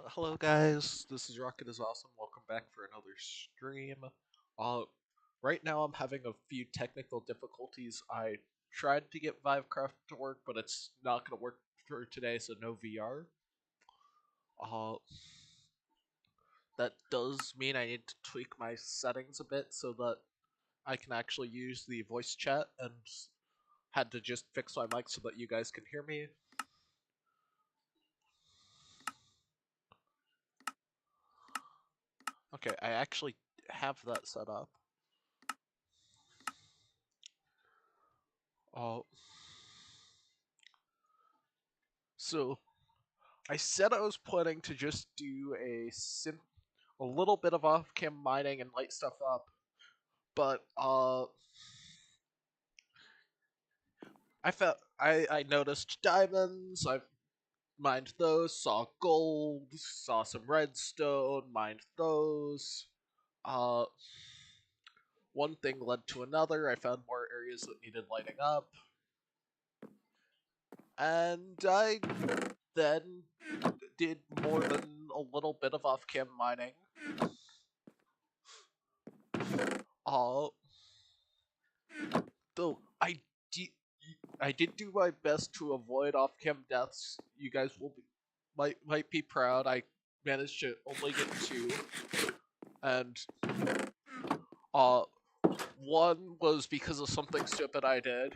Hello guys, this is Rocket is Awesome. Welcome back for another stream. Uh, right now I'm having a few technical difficulties. I tried to get Vivecraft to work, but it's not gonna work for today, so no VR. Uh, that does mean I need to tweak my settings a bit so that I can actually use the voice chat, and had to just fix my mic so that you guys can hear me. Okay, I actually have that set up. Uh, so I said I was planning to just do a little bit of off-cam mining and light stuff up, but I noticed diamonds. I mined those, saw gold, saw some redstone, mined those. Uh, one thing led to another. I found more areas that needed lighting up, and I then did more than a little bit of off-cam mining. Uh, though I did do my best to avoid off-cam deaths. You guys will be might be proud. I managed to only get two, and uh, one was because of something stupid I did.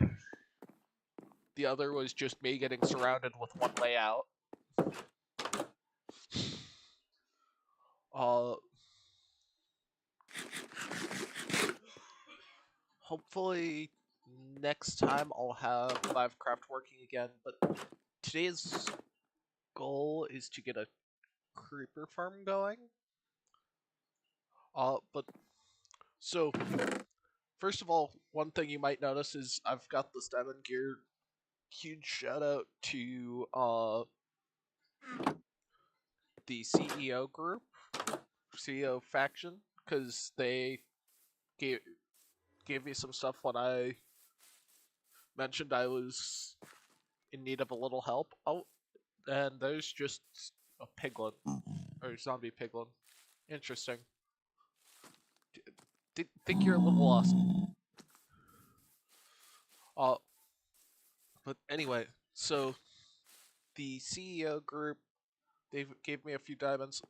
The other was just me getting surrounded with one layout. Uh, hopefully next time I'll have Livecraft working again. But today's goal is to get a creeper farm going. But so first of all, one thing you might notice is I've got this diamond gear. Huge shout out to the CEO group, CEO faction, because they gave gave me some stuff when I mentioned I was in need of a little help. Oh, and there's just a piglin or zombie piglin. Interesting. Think you're a little lost. Uh, but anyway, so the CEO group, they gave me a few diamonds.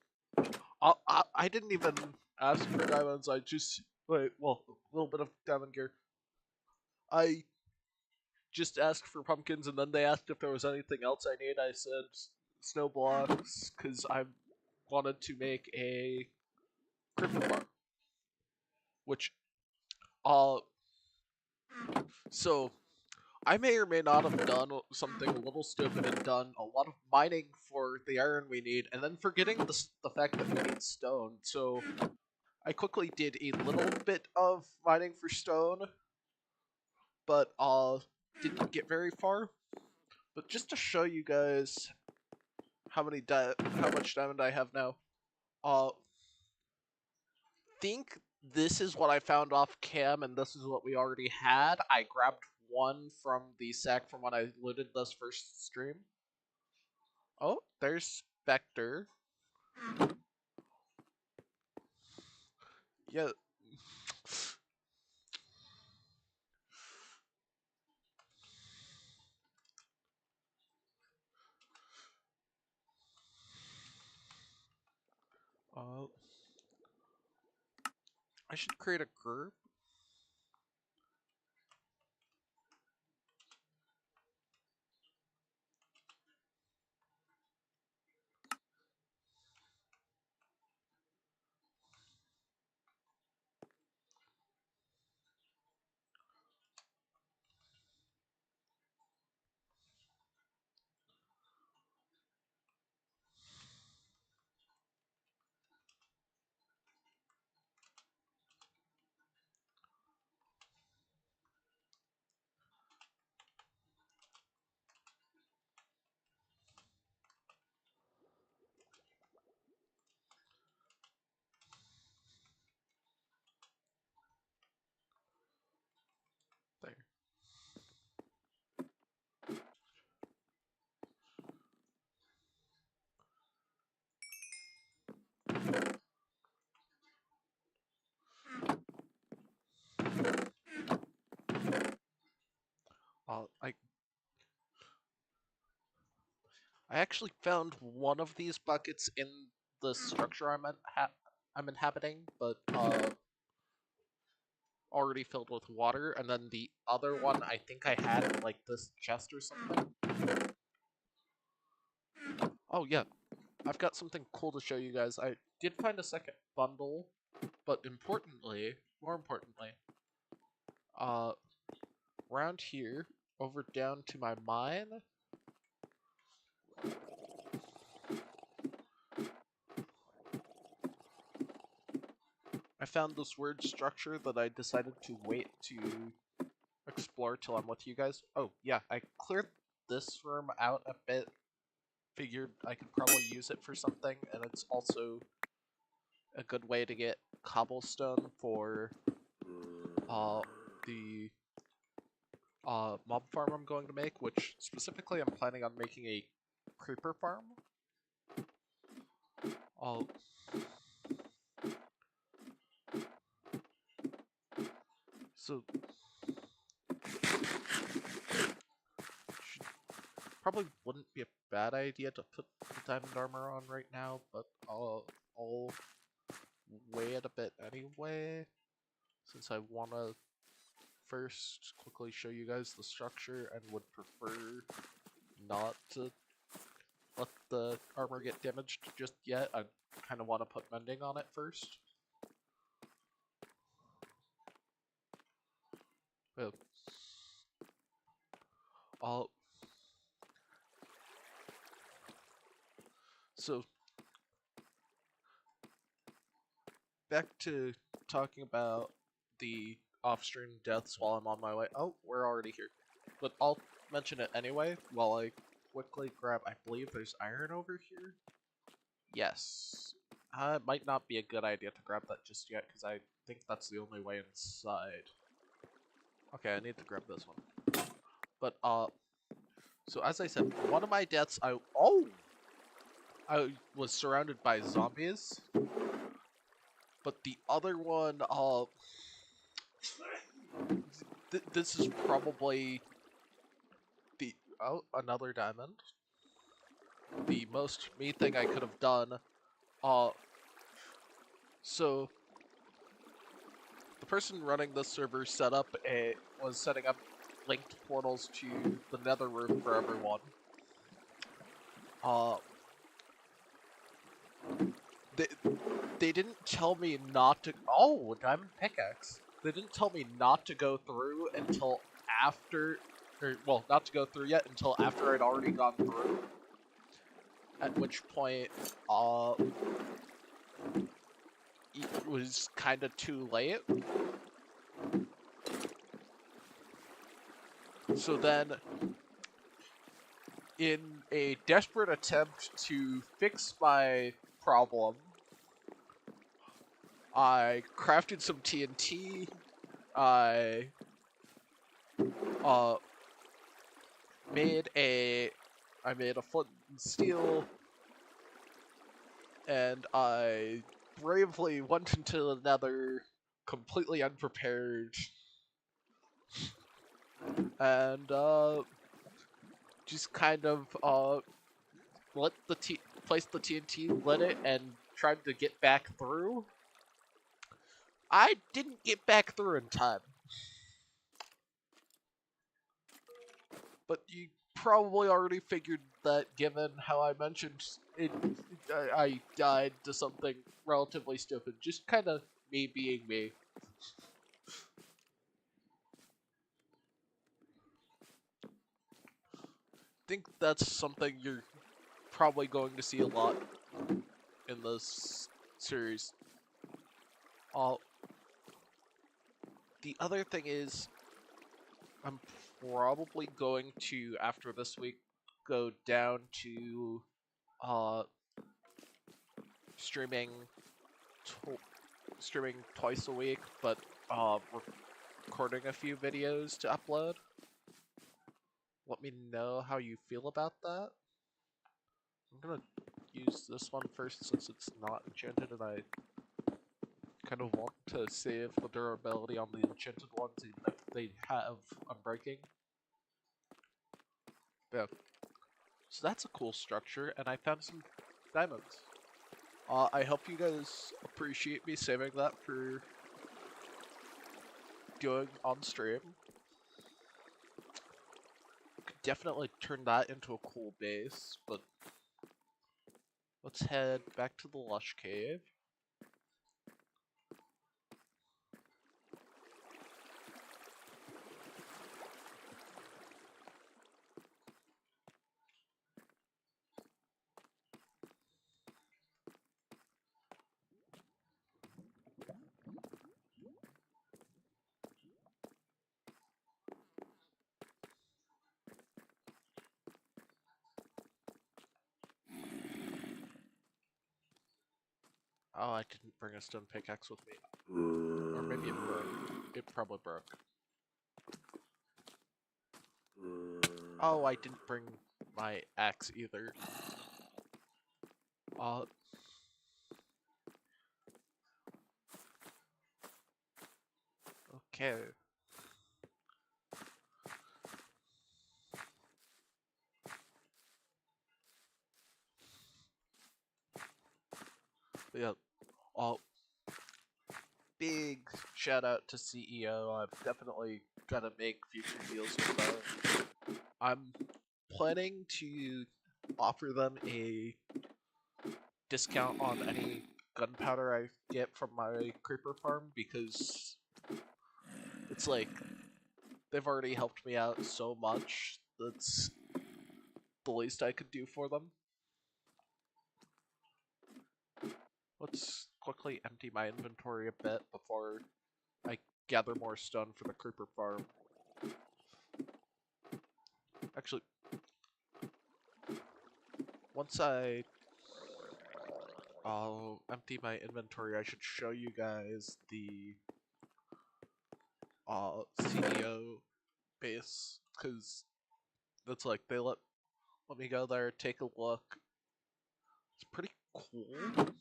I didn't even ask for diamonds. I just well, a little bit of diamond gear. I just asked for pumpkins, and then they asked if there was anything else I need. I said snow blocks because I wanted to make a creeper farm, which uh so I may or may not have done something a little stupid and done a lot of mining for the iron we need, and then forgetting the fact that we need stone. So I quickly did a little bit of mining for stone, but didn't get very far. But just to show you guys how much diamond I have now, uh, think this is what I found off cam, and this is what we already had. I grabbed one from the sack from when I looted this first stream. Oh, there's Spectre. Yeah. Uh, I should create a group. I actually found one of these buckets in the structure I'm inhabiting, but already filled with water, and then the other one I think I had in like this chest or something. Oh yeah, I've got something cool to show you guys. I did find a second bundle, but more importantly, uh, around here, over down to my mine, I found this weird structure that I decided to wait to explore till I'm with you guys. Oh yeah, I cleared this room out a bit. Figured I could probably use it for something, and it's also a good way to get cobblestone for the mob farm I'm going to make, which specifically I'm planning on making a creeper farm. I'll so probably wouldn't be a bad idea to put the diamond armor on right now, but I'll weigh it a bit anyway, since I want to first quickly show you guys the structure and would prefer not to let the armor get damaged just yet. I kind of want to put mending on it first. Oh. So back to talking about the off-stream deaths while I'm on my way. Oh, we're already here. But I'll mention it anyway while I quickly grab, I believe there's iron over here? Yes. It might not be a good idea to grab that just yet, because I think that's the only way inside. Okay, I need to grab this one. But, so as I said, one of my deaths, I was surrounded by zombies. But the other one, this is probably the, another diamond. The most me thing I could have done. So the person running this server was setting up linked portals to the nether room for everyone. They didn't tell me not to. Oh, diamond pickaxe. They didn't tell me not to go through until after, or well, not to go through yet until after I'd already gone through. At which point, it was kind of too late. So then, in a desperate attempt to fix my problem, I crafted some TNT. I made a flint and steel, and I bravely went into the nether completely unprepared, and just kind of placed the TNT, lit it, and tried to get back through. I didn't get back through in time. But you probably already figured that, given how I mentioned it, I died to something relatively stupid. Just kind of me being me. I think that's something you're probably going to see a lot in this series. The other thing is, I'm probably going to, after this week, go down to streaming twice a week, but recording a few videos to upload. Let me know how you feel about that. I'm gonna use this one first since it's not enchanted, and I kind of want to save the durability on the enchanted ones, even if they have unbreaking. Yeah. So that's a cool structure, and I found some diamonds. I hope you guys appreciate me saving that for doing on stream. Could definitely turn that into a cool base, but let's head back to the Lush Cave. Oh, I didn't bring a stone pickaxe with me. Or maybe it broke. It probably broke. Oh, I didn't bring my axe either. Okay. Yeah. Big shout out to CEO. I've definitely gotta make future deals with them. I'm planning to offer them a discount on any gunpowder I get from my creeper farm because it's like they've already helped me out so much. That's the least I could do for them. Let's quickly empty my inventory a bit before I gather more stone for the creeper farm. Actually, once I'll empty my inventory, I should show you guys the CEO base, because that's like, they let me go there, take a look. It's pretty cool.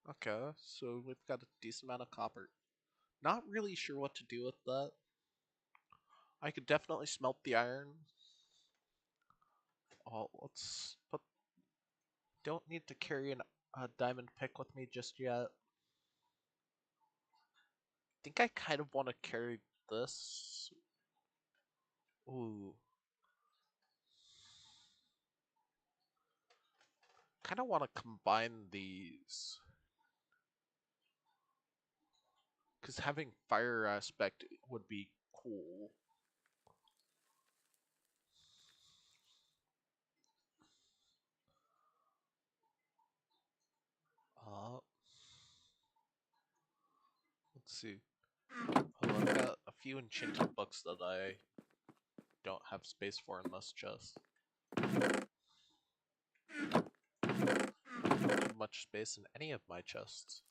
Okay, so we've got a decent amount of copper. Not really sure what to do with that. I could definitely smelt the iron. Let's put... Don't need to carry a diamond pick with me just yet. I think I kind of want to carry this. Ooh. Kind of want to combine these. Because having fire aspect would be cool. Let's see. Oh, I've got a few enchanted books that I don't have space for in this chest. Don't have much space in any of my chests.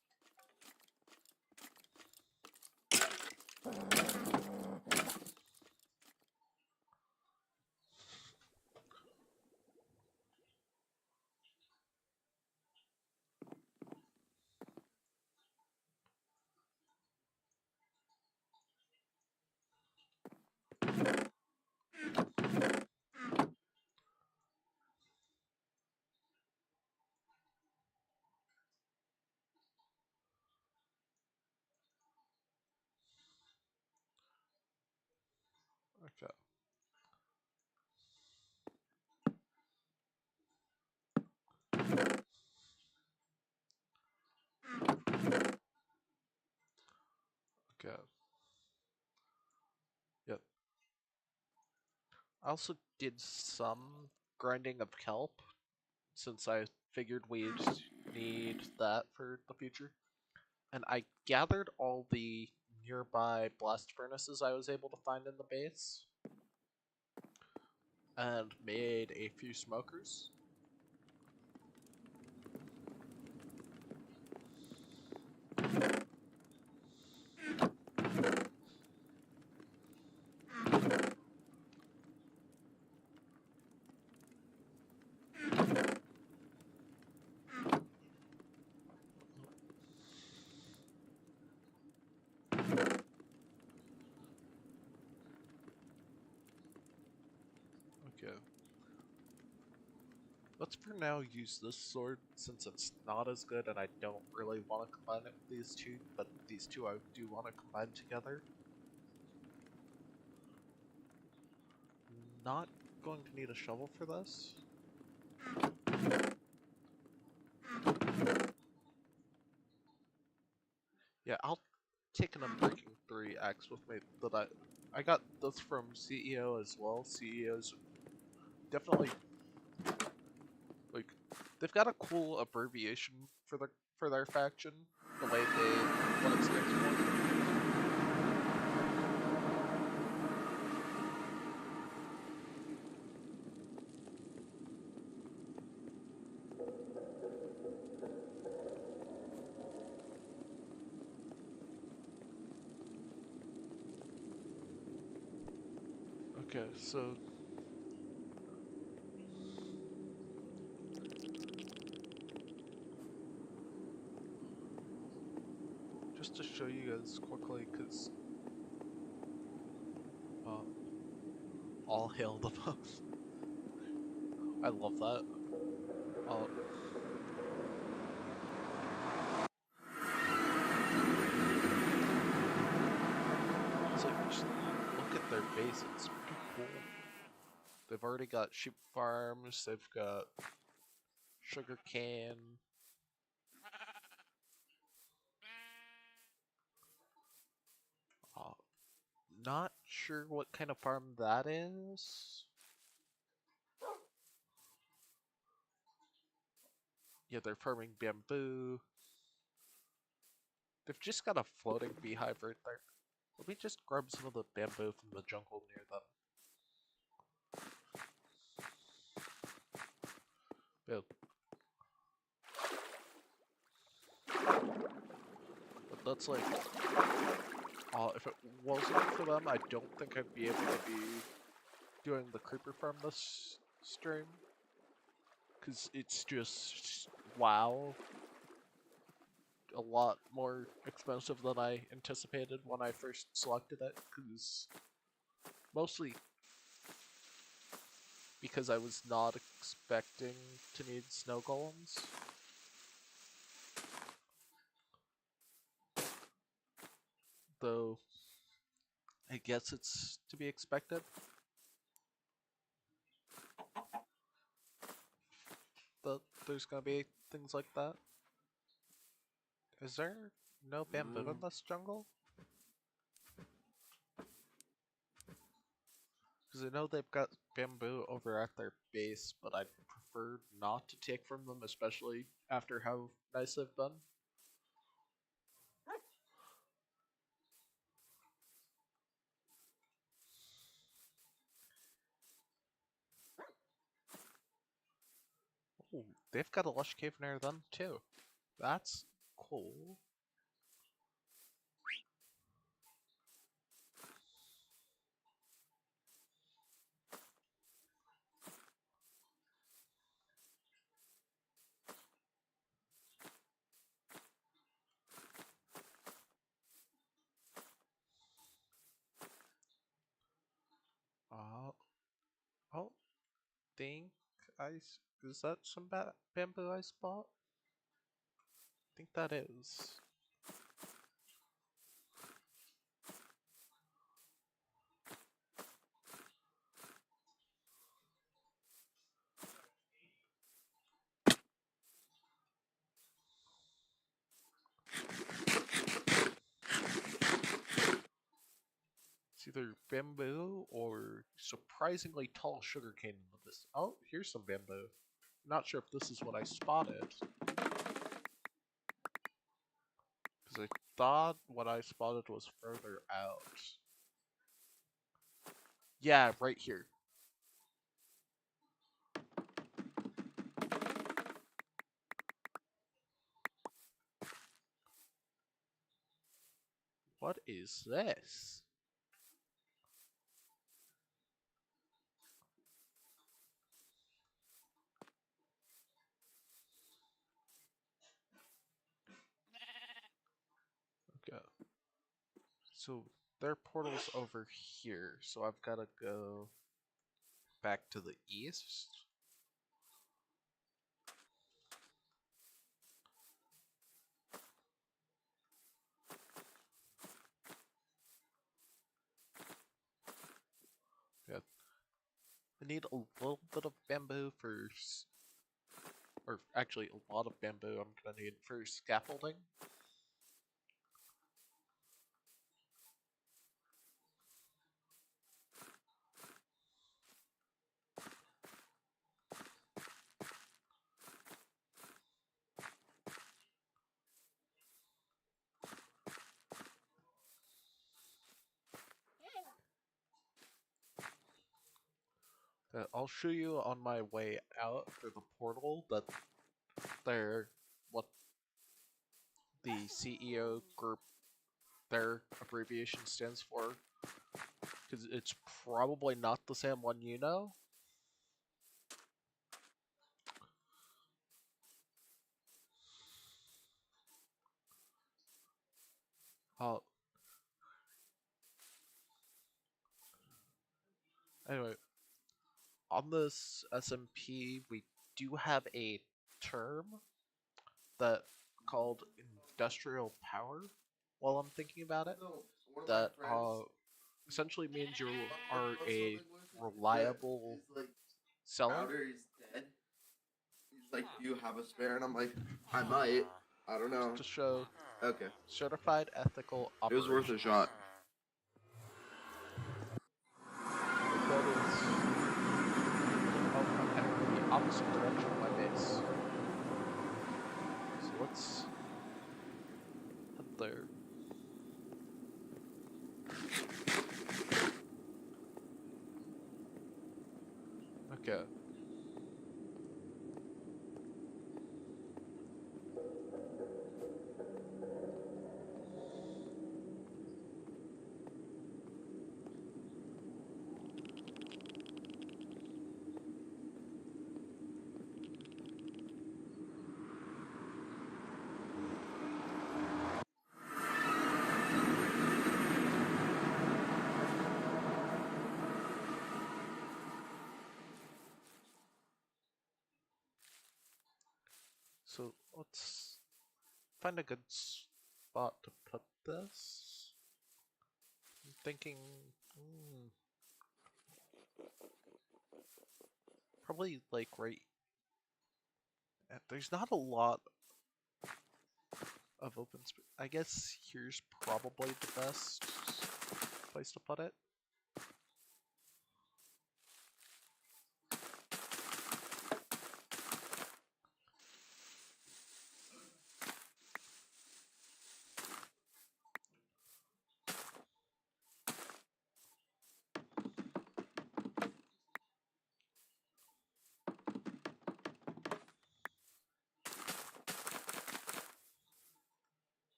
Okay. Okay. Yep. I also did some grinding of kelp, since I figured we'd need that for the future. And I gathered all the nearby blast furnaces I was able to find in the base, and made a few smokers. Let's for now use this sword since it's not as good and I don't really want to combine it with these two, but these two I do want to combine together. Not going to need a shovel for this. Yeah, I'll take an Unbreaking 3 axe with me that I got this from CEO as well. CEO's definitely like they've got a cool abbreviation for their faction, the way they what it stands for. Okay, so just to show you guys quickly, because uh, all hail the buff. I love that. Uh, it's like just look at their base; it's pretty cool. They've already got sheep farms. They've got sugar cane. Uh, Not sure what kind of farm that is. Yeah, they're farming bamboo. They've just got a floating beehive right there. Let me just grab some of the bamboo from the jungle near them. Boom. But that's like, if it wasn't for them, I don't think I'd be able to be doing the creeper farm this stream. Because it's just, wow, a lot more expensive than I anticipated when I first selected it. Because mostly because I was not expecting to need snow golems. Though, I guess it's to be expected that there's gonna be things like that. Is there no bamboo in this jungle? Because I know they've got bamboo over at their base, but I'd prefer not to take from them, especially after how nice they've been. Oh, they've got a lush cave near them too. That's cool. Uh, oh, think is that some bamboo I spot? I think that is. It's either bamboo or surprisingly tall sugarcane in the distance. Oh, here's some bamboo. Not sure if this is what I spotted. Because I thought what I spotted was further out. Yeah, right here. What is this? Okay. So their portal's over here, so I've got to go back to the east. I need a little bit of bamboo for, or actually a lot of bamboo I'm gonna need for scaffolding. I'll show you on my way out through the portal that what the CEO group, their abbreviation stands for, because it's probably not the same one you know. Anyway, on this SMP, we do have a term that called industrial power. While I'm thinking about it, that essentially means you are a reliable seller. He's dead. He's like, do you have a spare? And I'm like, I might. I don't know. To show Okay. certified ethical It was worth a operations. shot. That is. Oh, I'm heading in the opposite direction of my base. So let's head there. Okay. So let's find a good spot to put this. I'm thinking, probably like right. There's not a lot of open space. I guess here's probably the best place to put it.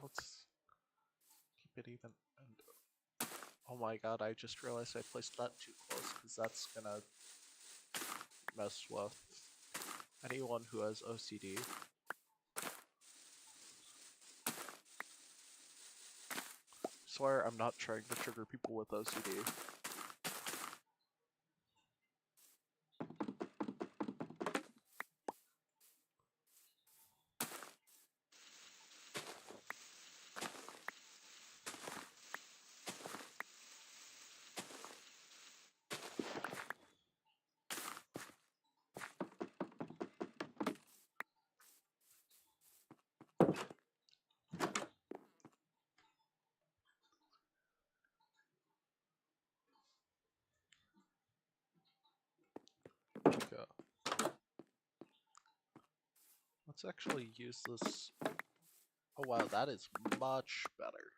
Let's keep it even. And oh my god, I just realized I placed that too close because that's gonna mess with anyone who has OCD. Swear I'm not trying to trigger people with OCD. Okay. Let's actually use this. Oh wow, that is much better.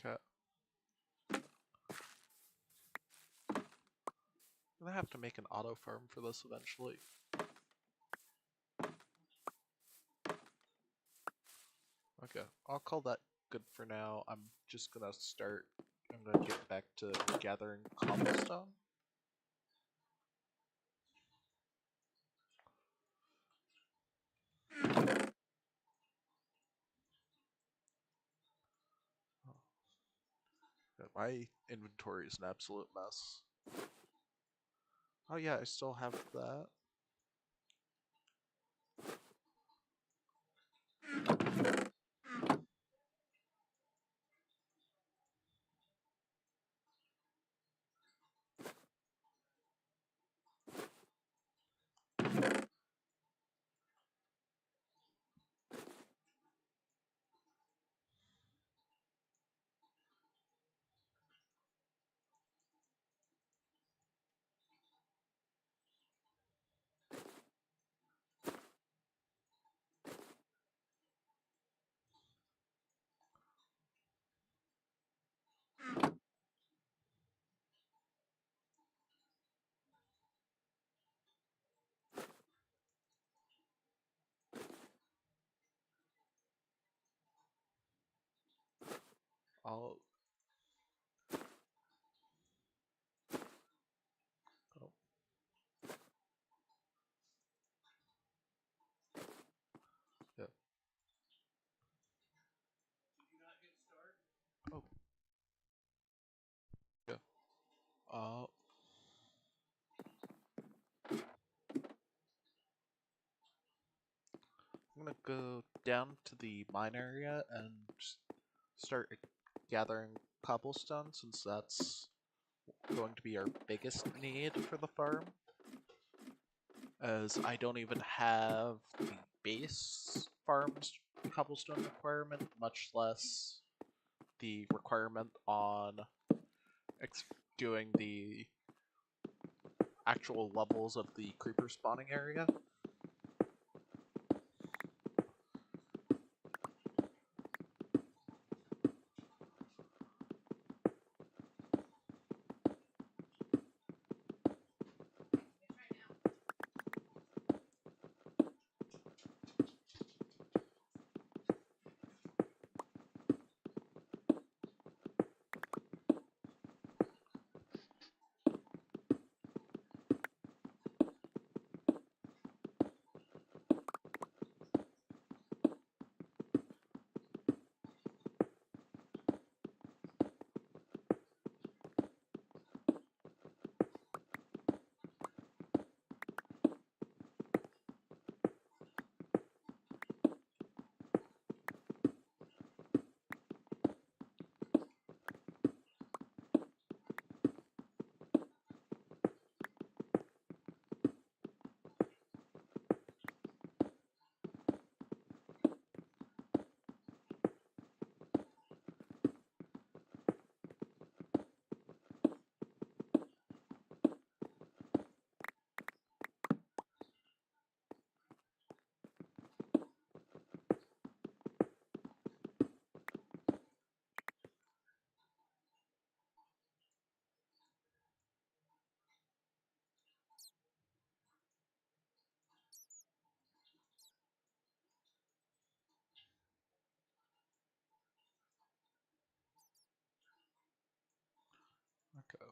Okay. I'm gonna have to make an auto farm for this eventually. Okay, I'll call that good for now. I'm just gonna start. I'm gonna get back to gathering cobblestone. Oh, my inventory is an absolute mess. Oh yeah, I still have that. I'll. Oh, yeah. Oh, yeah. Uh, I'm gonna go down to the mine area and start gathering cobblestone since that's going to be our biggest need for the farm. As I don't even have the base farm's cobblestone requirement, much less the requirement on doing the actual levels of the creeper spawning area. Okay.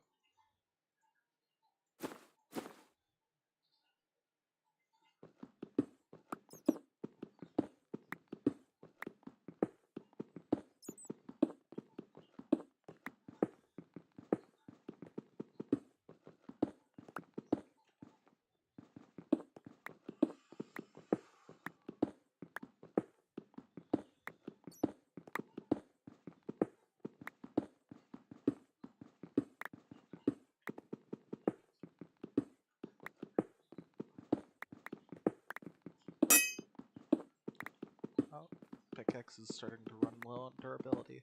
Oh, pickaxe is starting to run low on durability.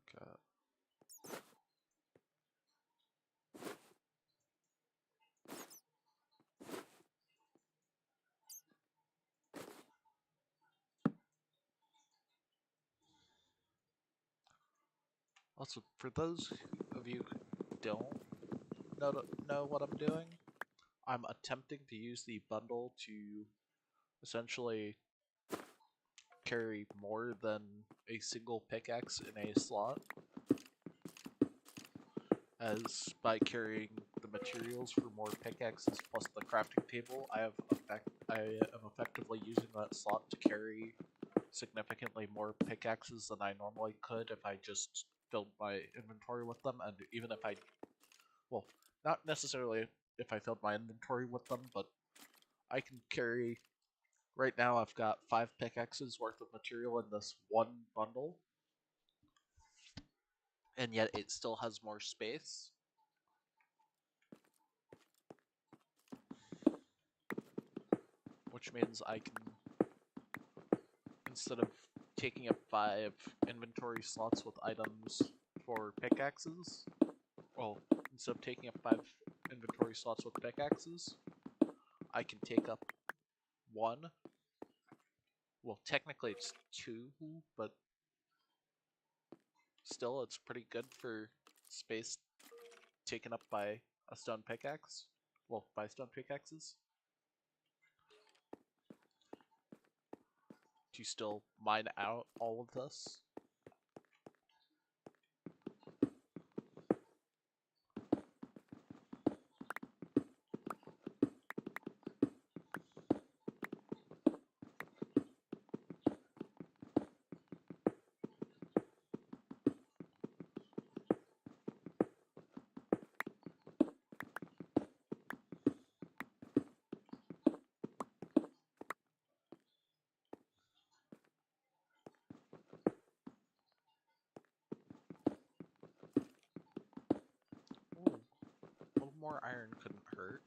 Okay. Also, for those of you who don't know what I'm doing, I'm attempting to use the bundle to essentially carry more than a single pickaxe in a slot, as by carrying the materials for more pickaxes plus the crafting table, I am effectively using that slot to carry significantly more pickaxes than I normally could if I just filled my inventory with them, and even if I, well, not necessarily if I filled my inventory with them, but I can carry, right now I've got 5 pickaxes worth of material in this one bundle, and yet it still has more space. Which means I can, instead of taking up 5 inventory slots with items for pickaxes, well, instead of taking up 5 inventory slots with pickaxes, I can take up 1. Well, technically it's 2, but still it's pretty good for space taken up by a stone pickaxe. Well, by stone pickaxes. To still mine out all of this. Ooh, a little more iron couldn't hurt.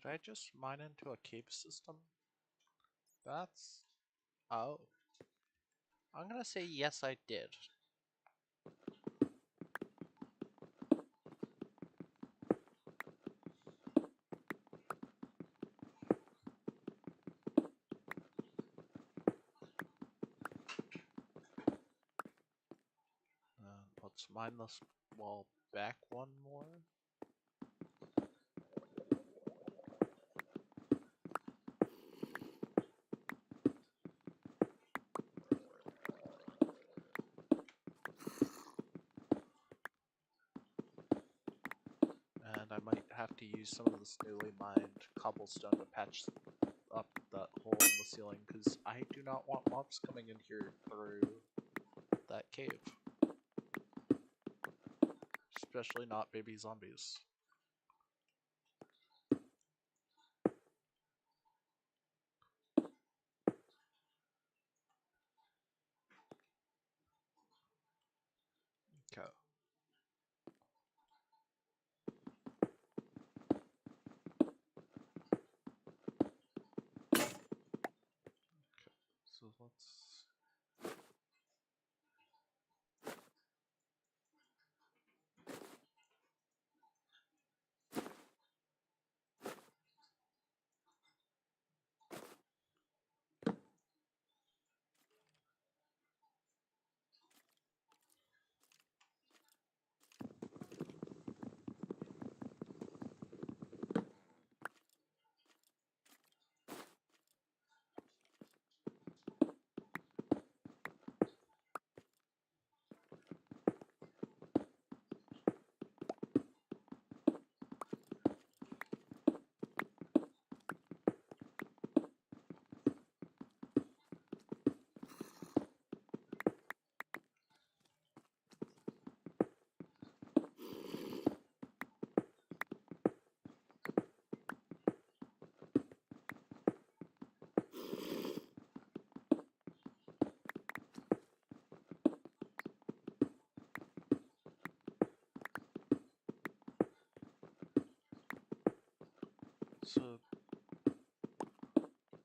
Did I just mine into a cave system? That's... oh. I'm gonna say yes, I did. Let's mine this wall back one more. And I might have to use some of this newly mined cobblestone to patch up that hole in the ceiling, because I do not want mobs coming in here through that cave. Especially not baby zombies. Okay. So let's...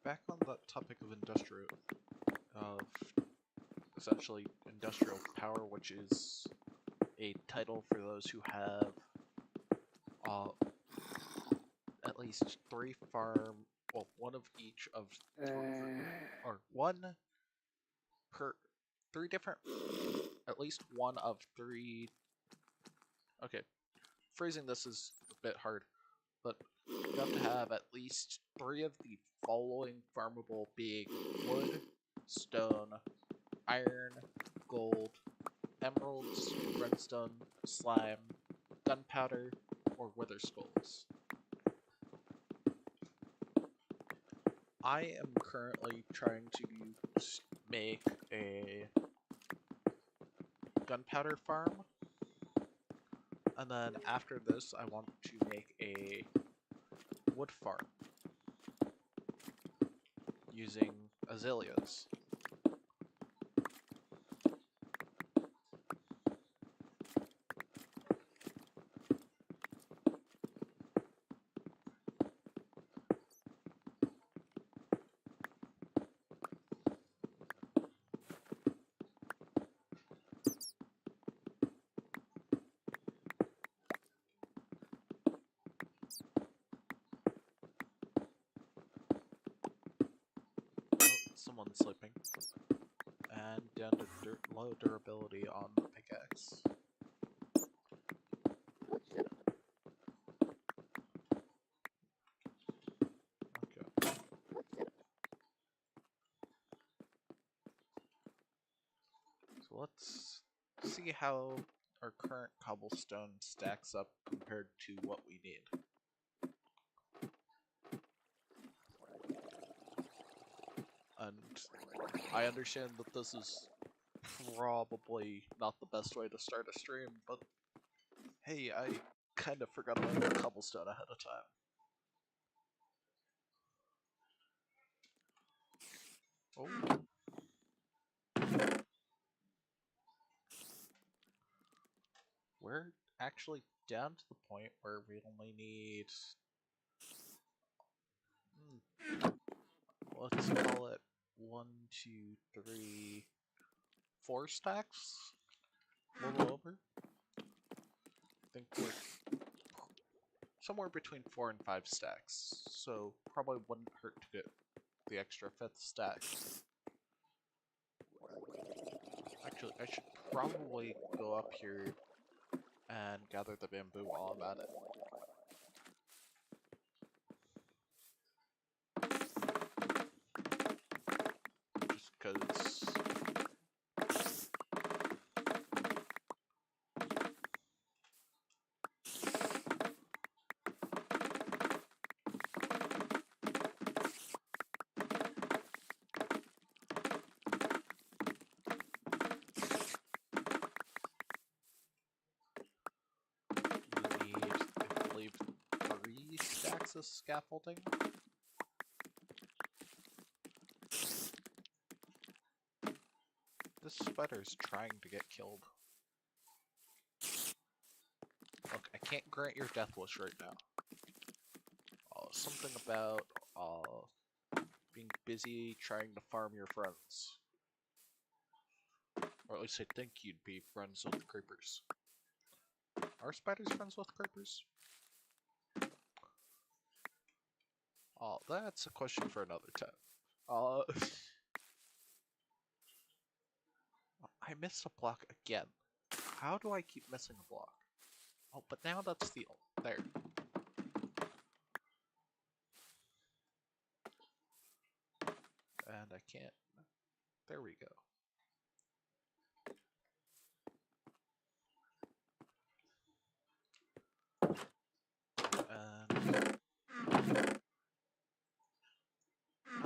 back on that topic of essentially industrial power, which is a title for those who have uh, at least one of each of or one per three different, at least one of three. Okay, phrasing this is a bit hard, but you have to have at least three of the following farmable, being wood, stone, iron, gold, emeralds, redstone, slime, gunpowder, or wither skulls. I am currently trying to make a gunpowder farm, and then after this I want to make a wood farm using azaleas. Oh, someone's sleeping. And down to low durability on the pickaxe. Okay. So let's see how our current cobblestone stacks up compared to what we need. And I understand that this is probably not the best way to start a stream, but hey, I kind of forgot about the cobblestone ahead of time. Oh. We're actually down to the point where we only need... let's call it 1, 2, 3, 4 stacks? A little over? I think we're somewhere between 4 and 5 stacks, so probably wouldn't hurt to get the extra 5th stack. Actually, I should probably go up here and gather the bamboo while I'm at it. Just because... we need, I believe, 3 stacks of scaffolding. This spider's trying to get killed. Look, I can't grant your death wish right now. Something about being busy trying to farm your friends. Or at least I think you'd be friends with creepers. Are spiders friends with creepers? Oh, that's a question for another time. I missed a block again. How do I keep missing a block? Oh, but now that's the... there. And I can't... there we go. And...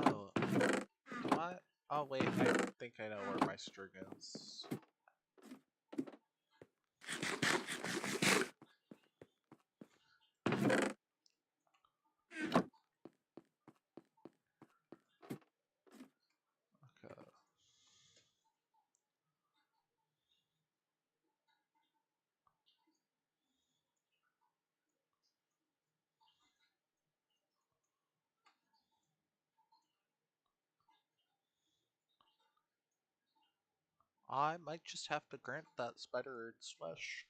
oh. What? Oh wait, I think I know where my string is. Okay. I might just have to grant that spider its wish.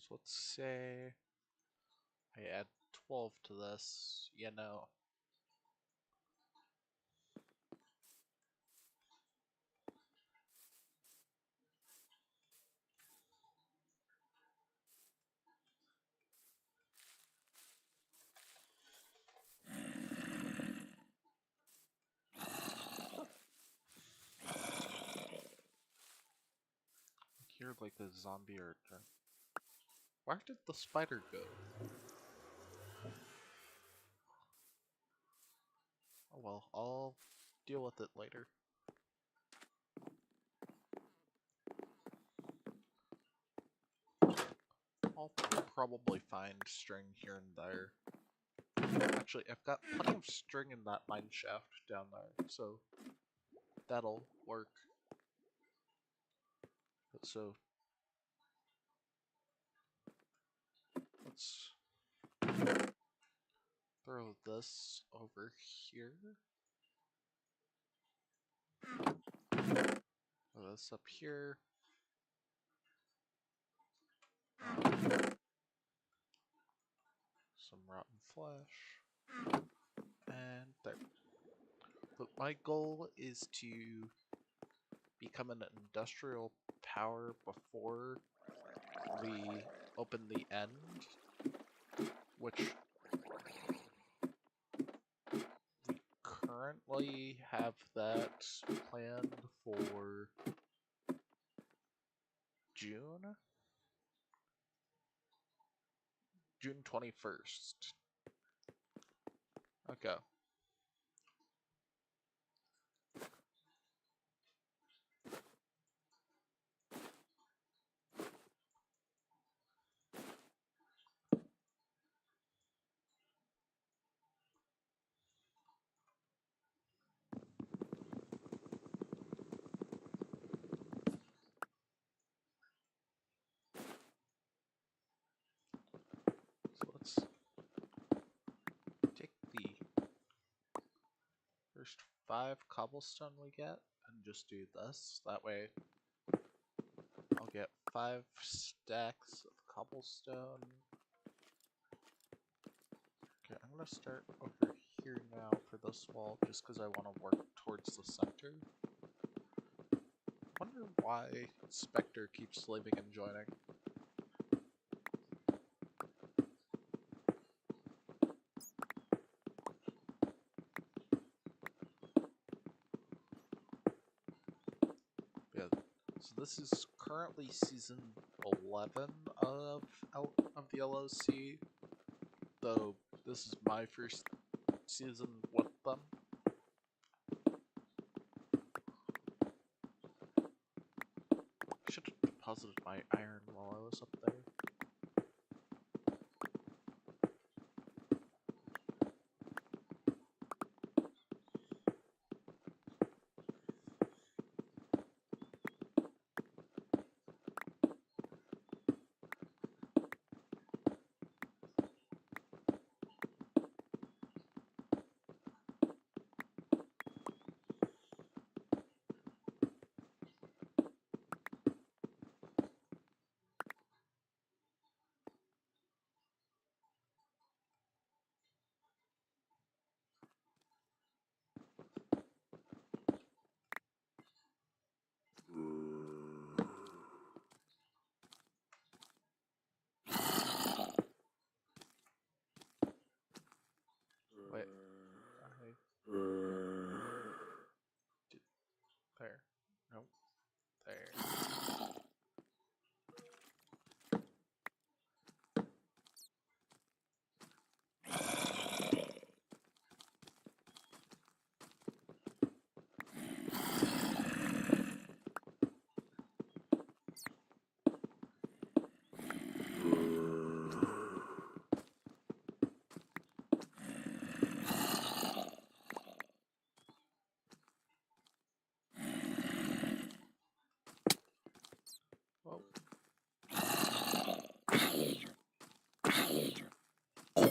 So let's say I add 12 to this, you know. You're like a zombie or a... Where did the spider go? Oh well, I'll deal with it later. I'll probably find string here and there. Actually, I've got plenty of string in that mine shaft down there, so that'll work. So let's throw this over here. Throw this up here. Some rotten flesh. And there. But my goal is to become an industrial power before we open the end, which we currently have that planned for June? June 21st. Okay. So let's take the first 5 cobblestone we get and just do this. That way I'll get 5 stacks of cobblestone. Okay, I'm gonna start over here now for this wall just because I want to work towards the center. Wonder why Spectre keeps leaving and joining. Yeah, so this is currently season 11 of the LOC, though this is my first season with them. I should have deposited my iron while I was up there.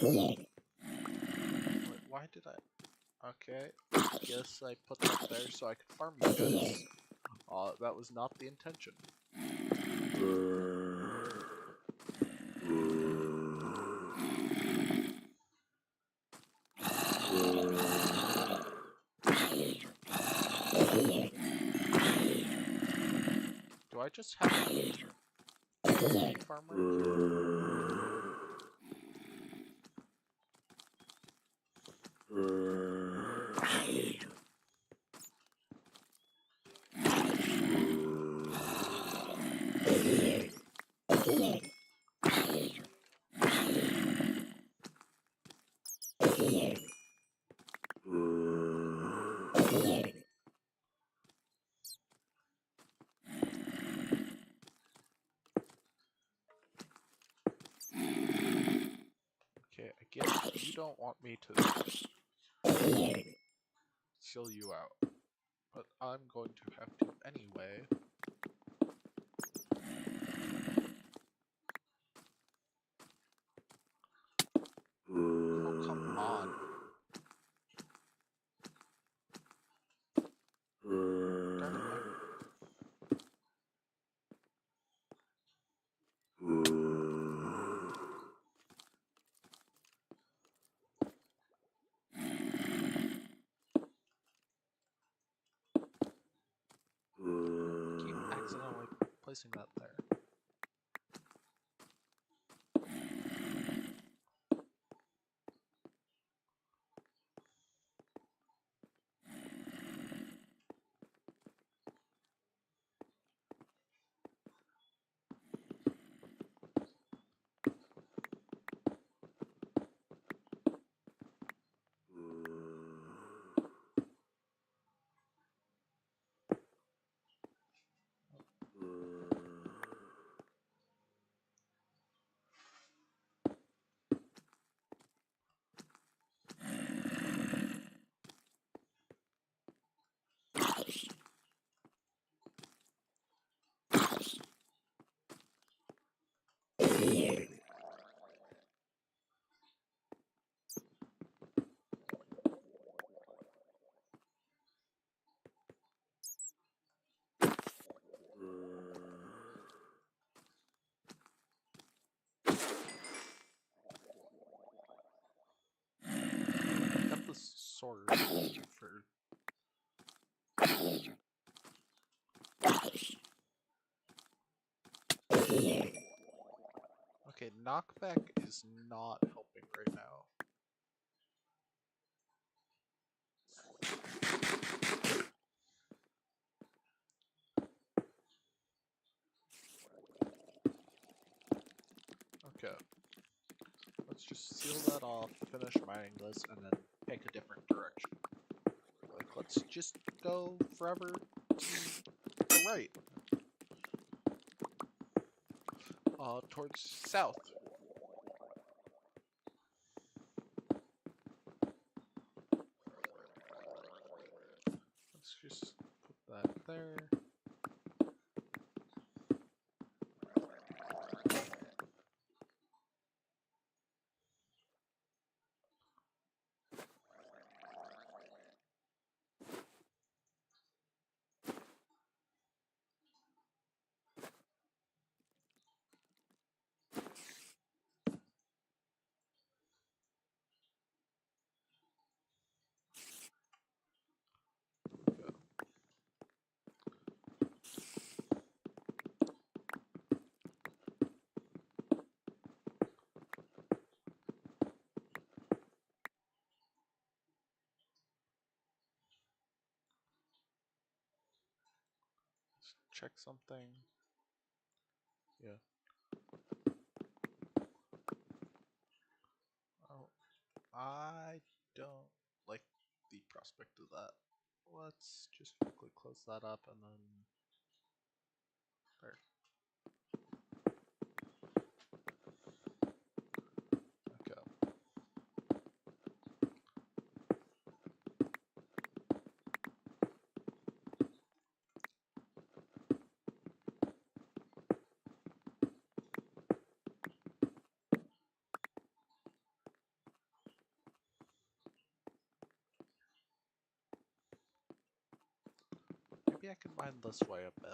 Wait, why did I? Okay, I guess I put that there so I could farm you guys. That was not the intention. Do I just have a farmer here? Okay, I guess you don't want me to seal you out, but I'm going to have to anyway. Oh, come on. Darn it, I keep accidentally placing that there. Got the sword for. Okay, knockback is not helping right now. Okay. Let's just seal that off, finish mining this, and then pick a different direction. Like, let's just go forever to the right. Towards south. Let's just put that there. Check something. Yeah. Oh, I don't like the prospect of that. Let's just quickly close that up and then there. Okay. maybe I can mine this way a bit.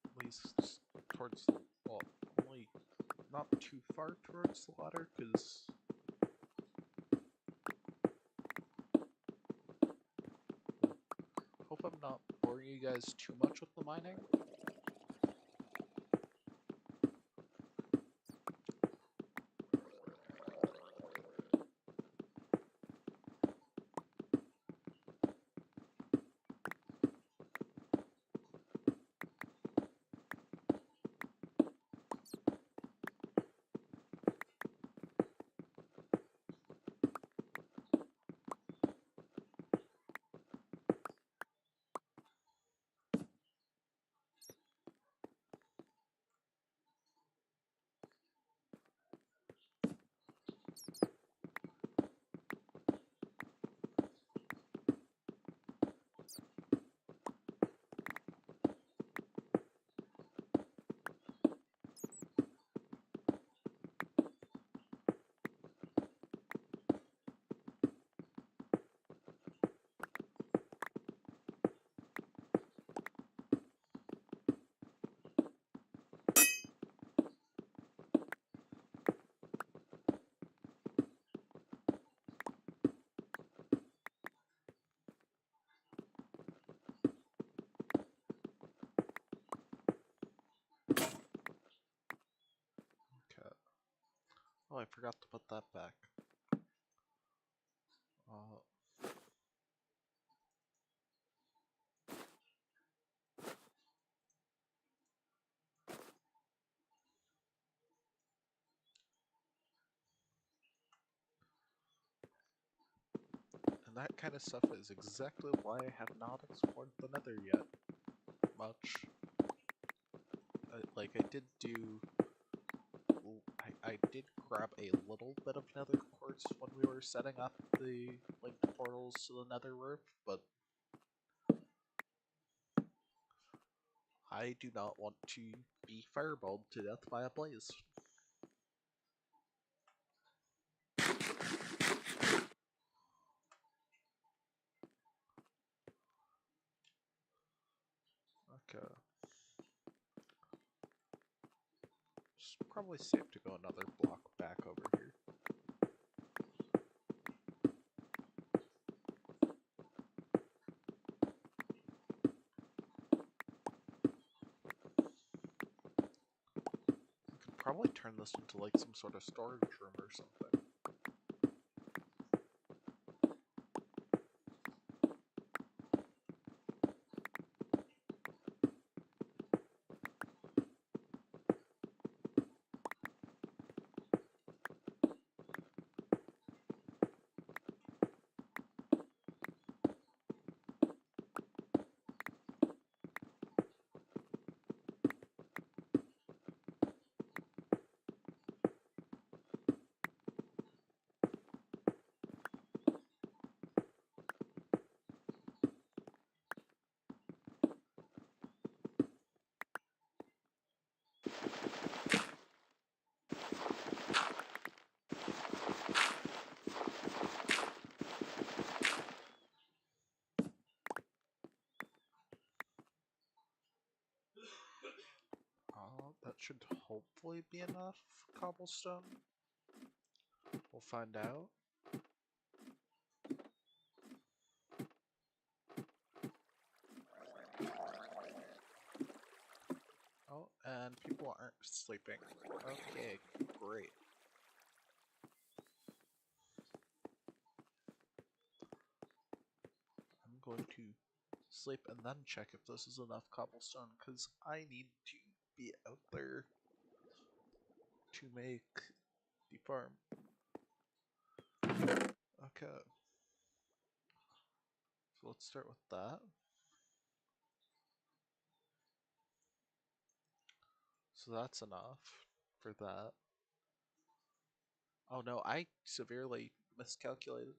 At least towards the, well, only not too far towards the water, because hope I'm not boring you guys too much with the mining. Okay. Oh, I forgot to put that back. And that kind of stuff is exactly why I have not explored the Nether yet. Much. Like, I did do... I did grab a little bit of Nether quartz when we were setting up the linked portals to the Nether roof, but I do not want to be fireballed to death by a blaze. Okay. It's probably safe to go another block back over here. We could probably turn this into like some sort of storage room or something. That should hopefully be enough cobblestone. We'll find out. Oh, and people aren't sleeping. Okay, great. I'm going to sleep and then check if this is enough cobblestone, because I need to be out there to make the farm. Okay. So let's start with that. So that's enough for that. Oh no, I severely miscalculated.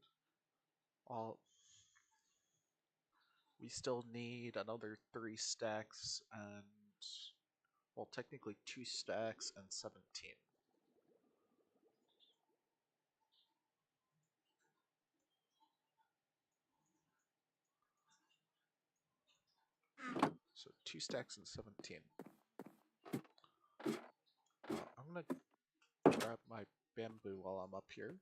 We still need another 3 stacks and Well, technically 2 stacks and 17. So 2 stacks and 17. I'm gonna grab my bamboo while I'm up here.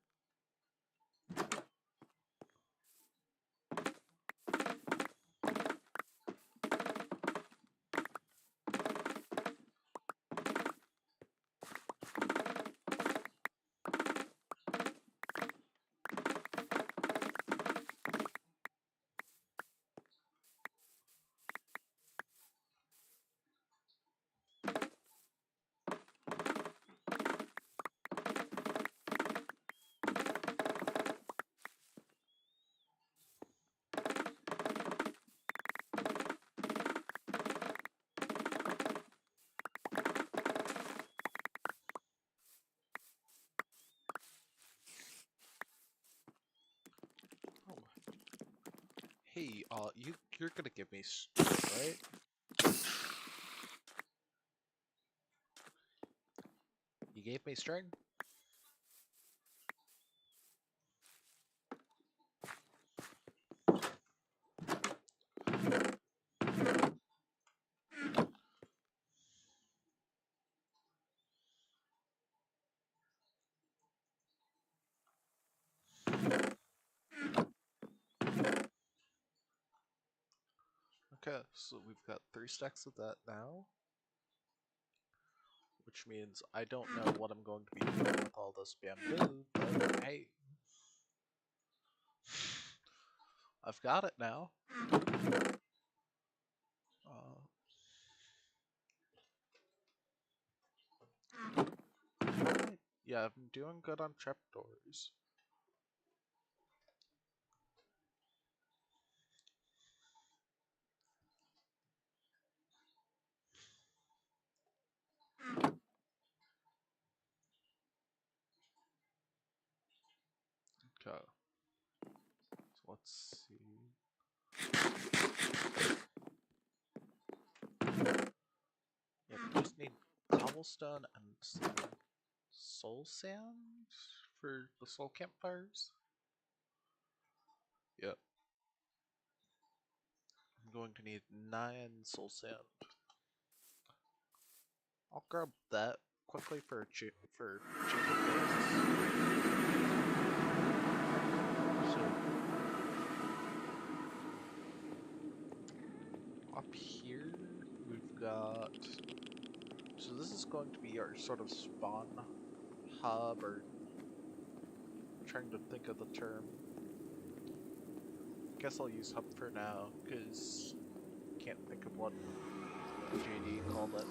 Oh. Hey, you're gonna give me right? You gave me string? Okay, so we've got 3 stacks of that now. Which means I don't know what I'm going to be doing with all this bamboo, but hey. I've got it now. Yeah, I'm doing good on trapdoors. Okay. So let's see. Yeah, we just need cobblestone and some soul sand for the soul campfires. Yep. I'm going to need 9 soul sand. I'll grab that quickly for chicken bits. So up here we've got. So this is going to be our sort of spawn hub, or trying to think of the term. Guess I'll use hub for now, because can't think of what JD called it.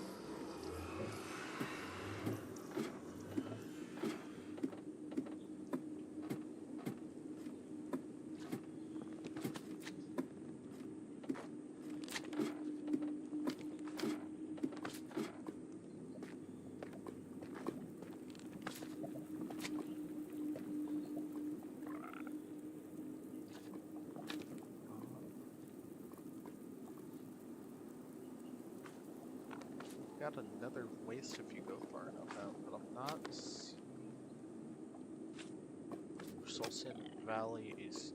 Got another waste if you go far enough out, but I'm not seeing. Soul Sand Valley is.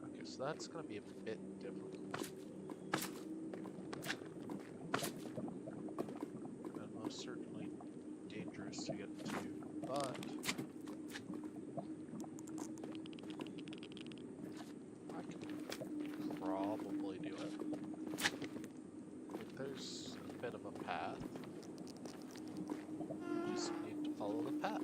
Okay, so that's gonna be a bit difficult. And most certainly dangerous to get to, but I can probably do it. Like, there's a bit of a path. You just need to follow the path.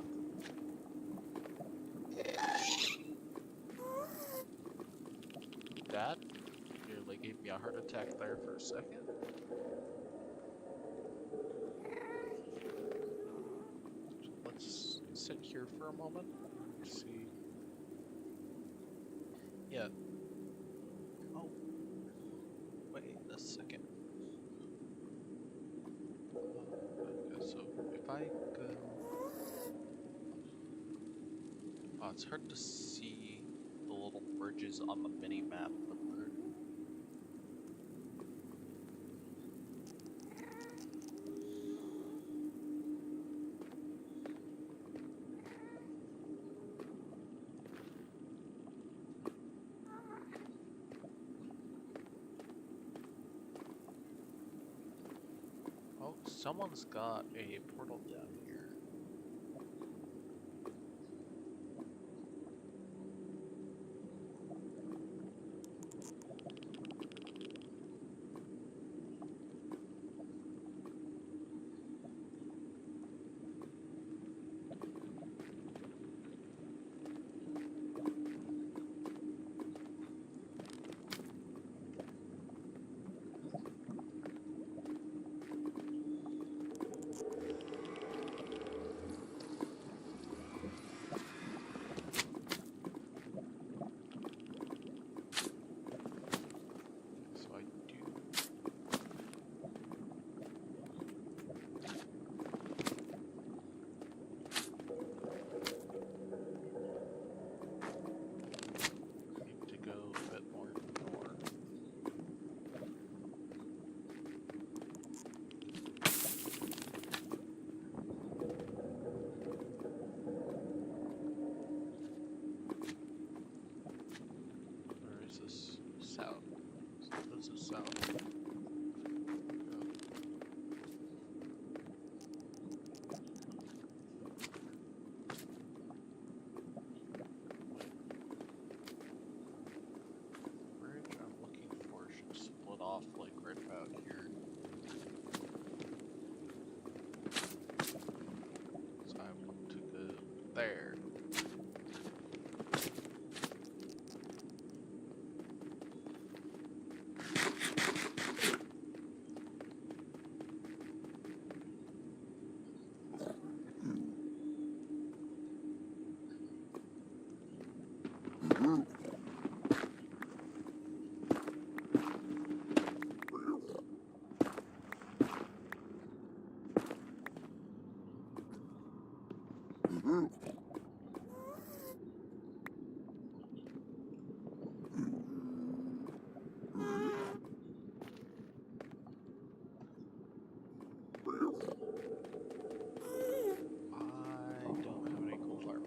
Dad nearly gave me a heart attack there for a second. So let's sit here for a moment and see. Yeah. Oh. Wait a second. Okay, so if I go. Oh, it's hard to see the little bridges on the mini map, but they're. Someone's got a portal down here. So I do. Need to go a bit more north. Or is this south? This is south. Go. Wait. Bridge I'm looking for should split off like right about here. So I want to go there. I don't have any coal farm.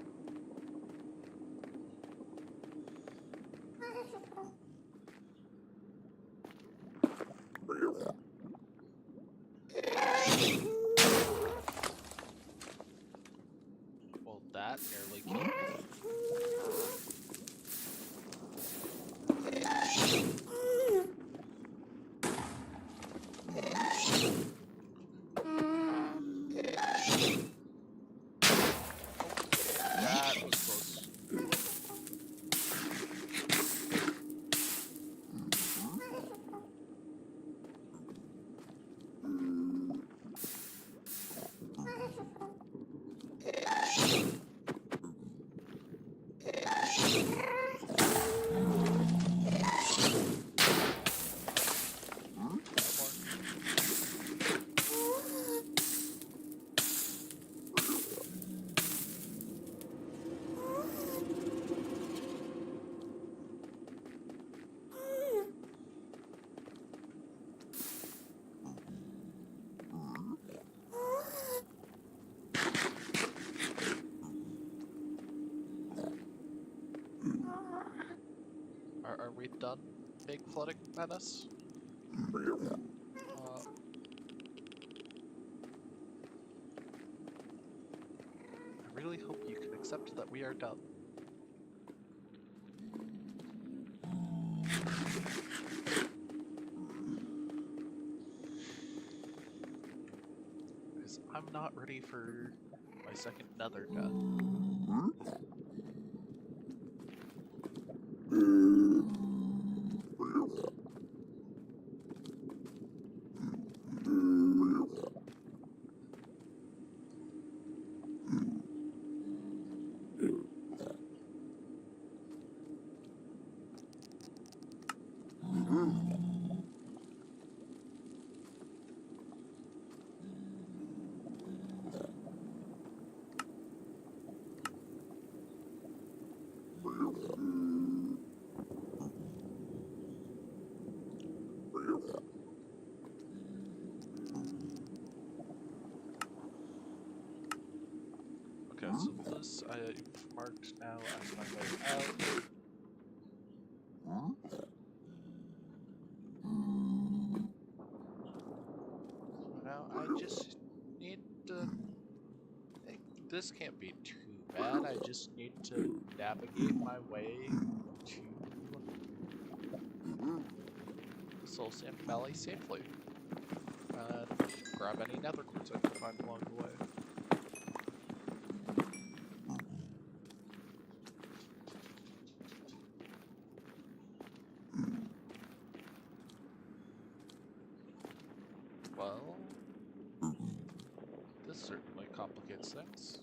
Well, that nearly killed me. That was close. Are we done, big flooding menace? I really hope you can accept that we are done. Because I'm not ready for my second nether death. Okay, so this I've marked now as my way out. So now I just this can't be too bad. I just need to navigate my way to the Soul Sand Valley safely. And grab any nether quartz I can find along the way. Well, this certainly complicates things.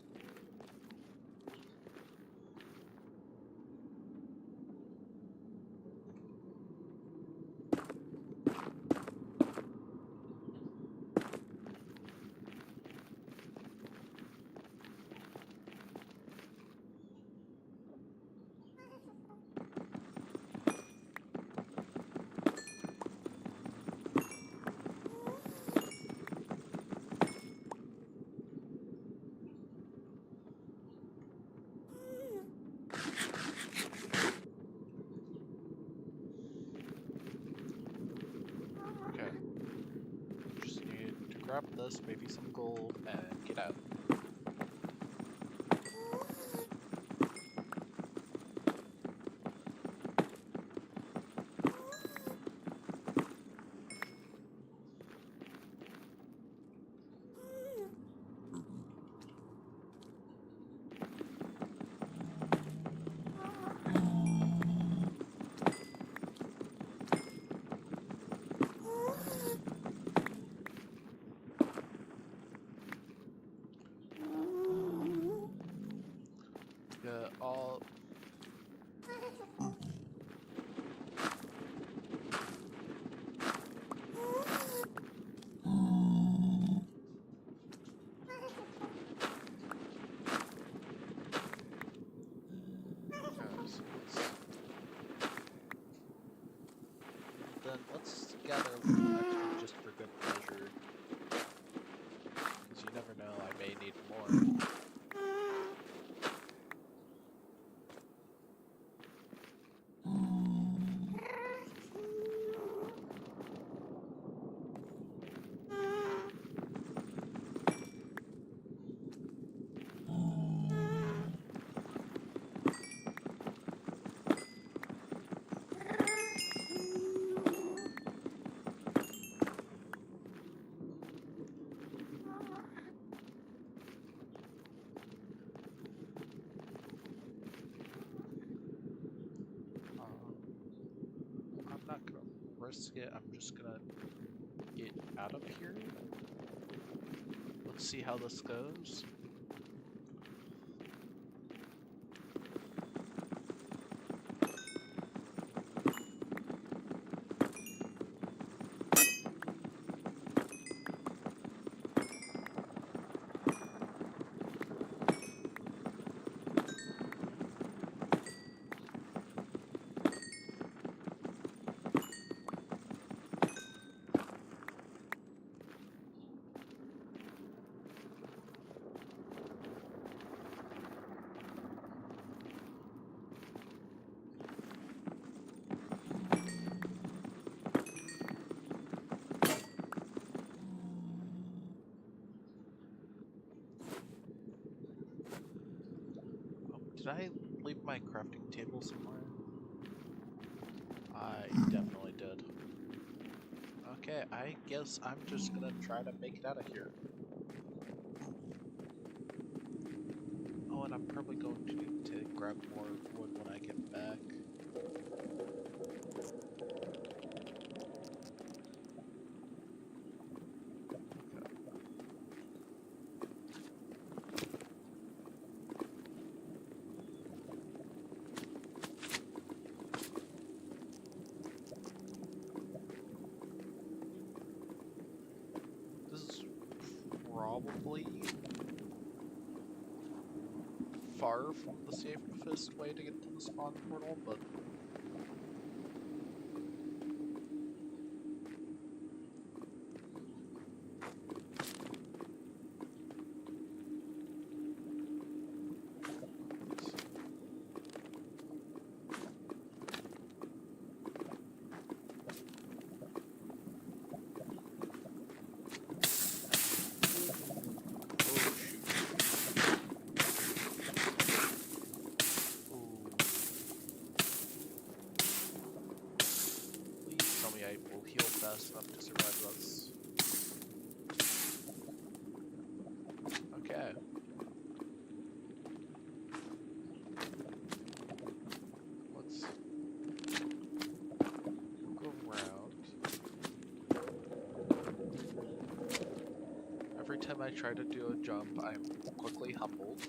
Okay. Just need to grab this, maybe some gold, and get out. Yeah, all. Then let's gather a little extra just for good measure. Because you never know, I may need more. I'm not gonna risk it, I'm just gonna get out of here. Let's see how this goes. Did I leave my crafting table somewhere? I definitely did. Okay, I guess I'm just gonna try to make it out of here. Oh, and I'm probably going to need to grab more wood when I get back. This is probably far from the safest way to get to the spawn portal, but oh shoot. I try to do a jump, I'm quickly humbled.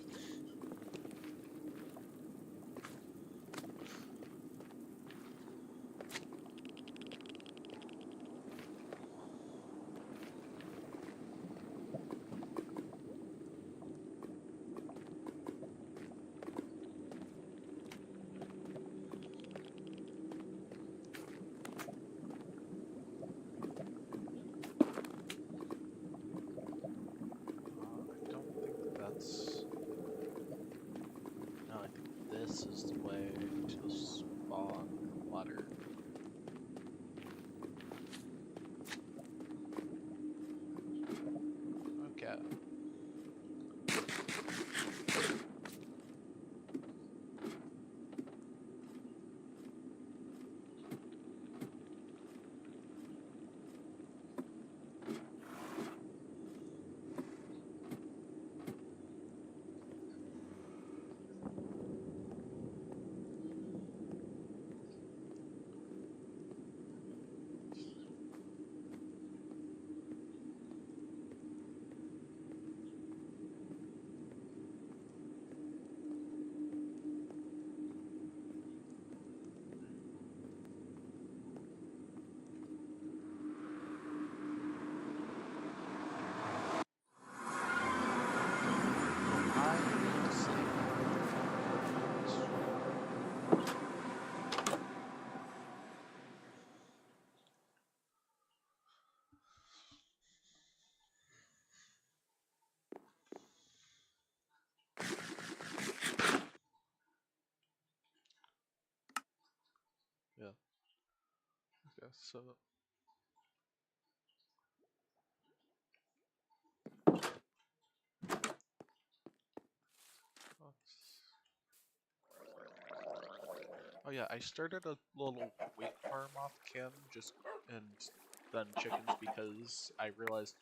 I don't think that's... No, I think this is the way to spawn water. Okay. I need to sleep. Yeah. Okay, so... Oh yeah, I started a little wheat farm off cam and then chickens because I realized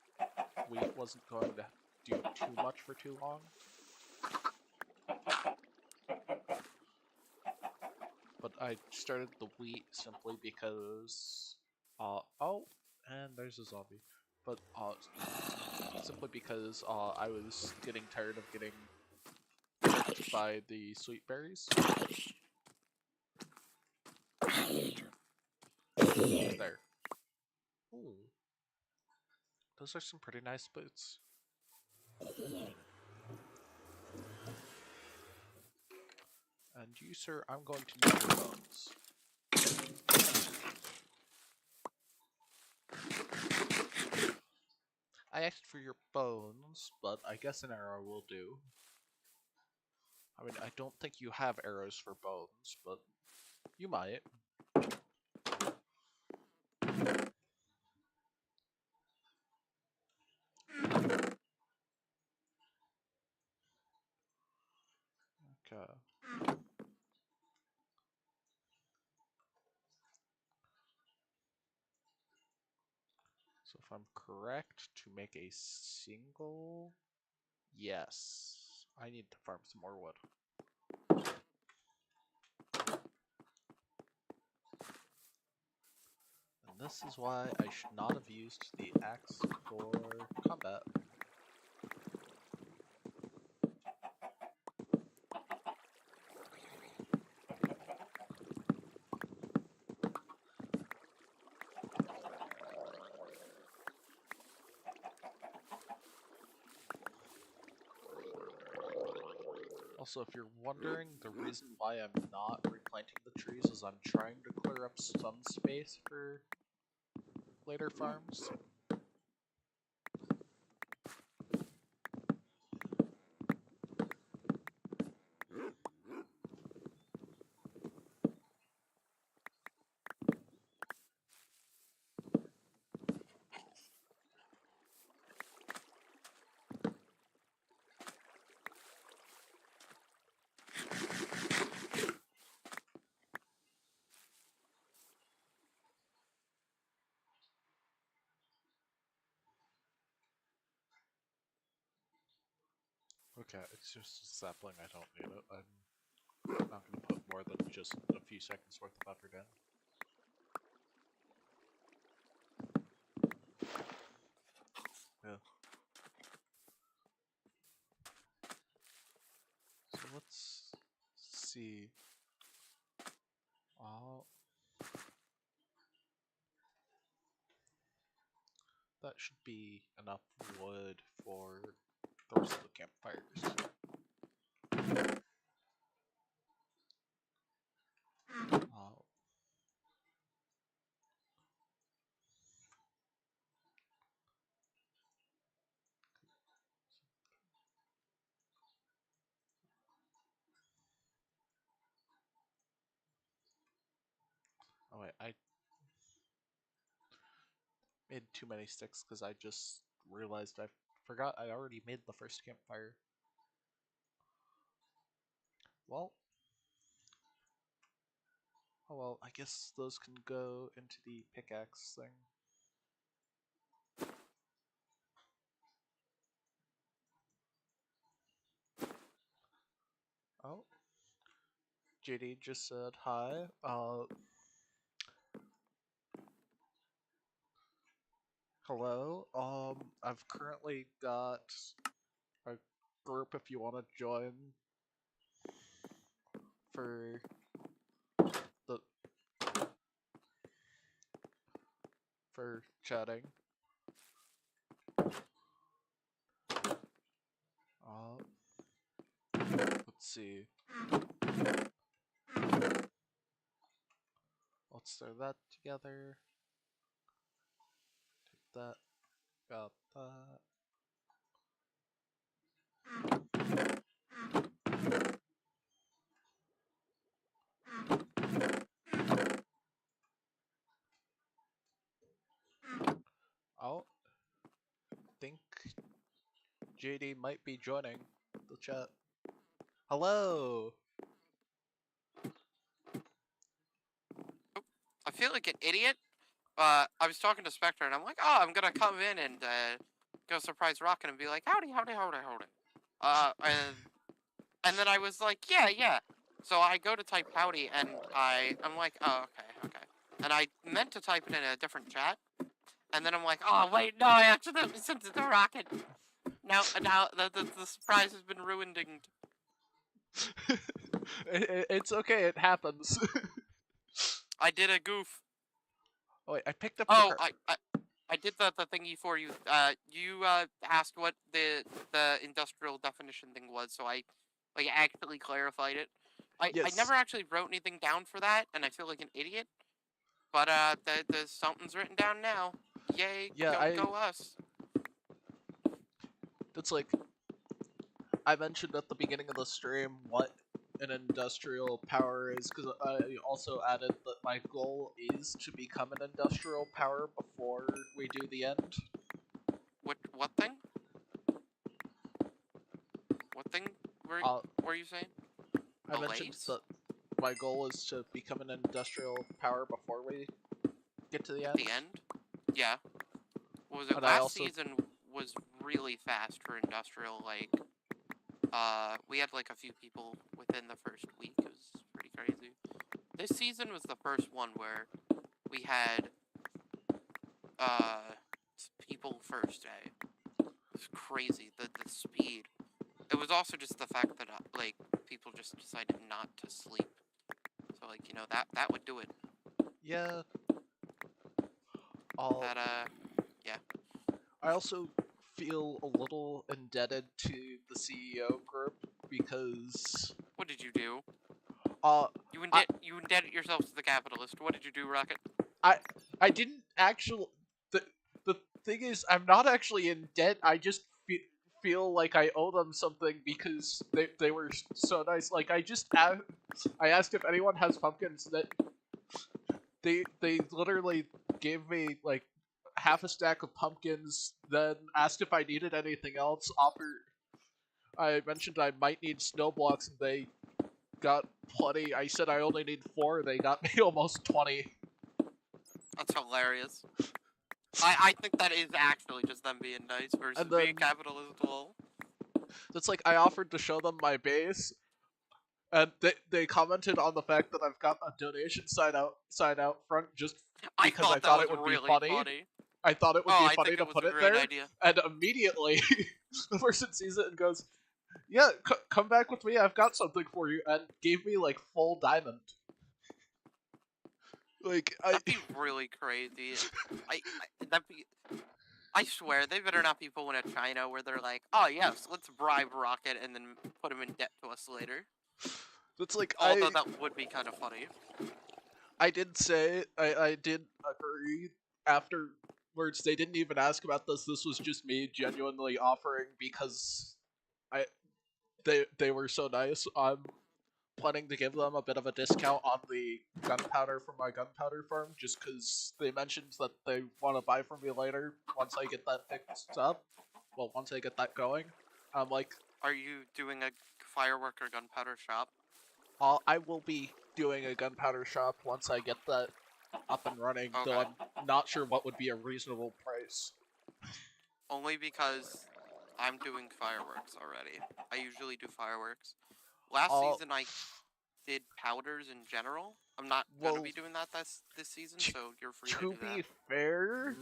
wheat wasn't going to do too much for too long. But I started the wheat simply because oh, and there's a zombie. But simply because I was getting tired of getting tricked by the sweet berries. There. Ooh. Those are some pretty nice boots. And you, sir, I'm going to need your bones. I asked for your bones, but I guess an arrow will do. I mean, I don't think you have arrows for bones, but you might. Okay. So if I'm correct, to make a single... Yes. I need to farm some more wood. And this is why I should not have used the axe for combat. Also, if you're wondering, the reason why I'm not replanting the trees is I'm trying to clear up some space for later farms. Okay, it's just a sapling, I don't need it. I'm not going to put more than just a few seconds worth of effort in. Yeah. see. Oh. That should be enough wood for the rest of the campfires. Oh. Oh wait, I made too many sticks because I just realized I forgot I already made the first campfire. Well, oh well, I guess those can go into the pickaxe thing. Oh, JD just said hi. Hello. I've currently got a group if you want to join for the for chatting. Let's see. Let's throw that together. Take that. Got that. Oh, think JD might be joining the chat. Hello. I feel like an idiot. I was talking to Spectre, and I'm like, oh, I'm gonna come in and go surprise Rocket and be like, howdy, howdy, howdy, howdy. And then I was like, yeah, yeah. So I go to type howdy, and I'm like, oh, okay, okay. And I meant to type it in a different chat, and then I'm like, oh, wait, no, I accidentally sent it to Rocket. Now the surprise has been ruined. It's okay. It happens. I did a goof. Oh wait, I picked up Oh, the I did the thingy for you. You asked what the industrial definition thing was, so I actually clarified it. I Yes. never actually wrote anything down for that, and I feel like an idiot. But the something's written down now. Yay! Yeah, Go us. That's like I mentioned at the beginning of the stream what an industrial power is because I also added that my goal is to become an industrial power before we do the end. What thing? What thing were you saying? I mentioned that my goal is to become an industrial power before we get to the end. The end? Yeah. What was it? And Last season was really fast for industrial. Like, we had like a few people within the first week. It was pretty crazy. This season was the first one where we had people first day. It was crazy. The speed. It was also just the fact that like people just decided not to sleep. So like that would do it. Yeah. Yeah. I also feel a little indebted to the CEO group because. What did you do? You indebted yourself to the capitalist. What did you do, Rocket? I didn't actually. The thing is, I'm not actually in debt. I just feel like I owe them something because they were so nice. Like I asked if anyone has pumpkins. That they literally gave me like half a stack of pumpkins. Then asked if I needed anything else. I mentioned I might need snow blocks, and they got plenty. I said I only need 4. They got me almost 20. That's hilarious. I think that is actually just them being nice versus being capitalist all. That's like I offered to show them my base, and they commented on the fact that I've got a donation sign out front just because I thought it would really be funny. I thought it would be funny to put it there, idea. and immediately the person sees it and goes, Yeah, come back with me. I've got something for you, and gave me like full diamond. Like That'd be really crazy. That'd be. I swear, they better not be pulling a China where they're like, oh yes, let's bribe Rocket and then put him in debt to us later. it's like Although that would be kind of funny. I did say I did agree afterwards. They didn't even ask about this. This was just me genuinely offering because I they were so nice. I'm planning to give them a bit of a discount on the gunpowder from my gunpowder farm, just because they mentioned that they want to buy from me later once I get that fixed up. Well, once I get that going, I'm like, Are you doing a firework or gunpowder shop? I will be doing a gunpowder shop once I get that up and running. Though Okay. I'm not sure what would be a reasonable price. Only because I'm doing fireworks already. I usually do fireworks. Last I'll season I did powders in general. I'm not gonna well be doing that this season, t- so you're free to to do that. be fair,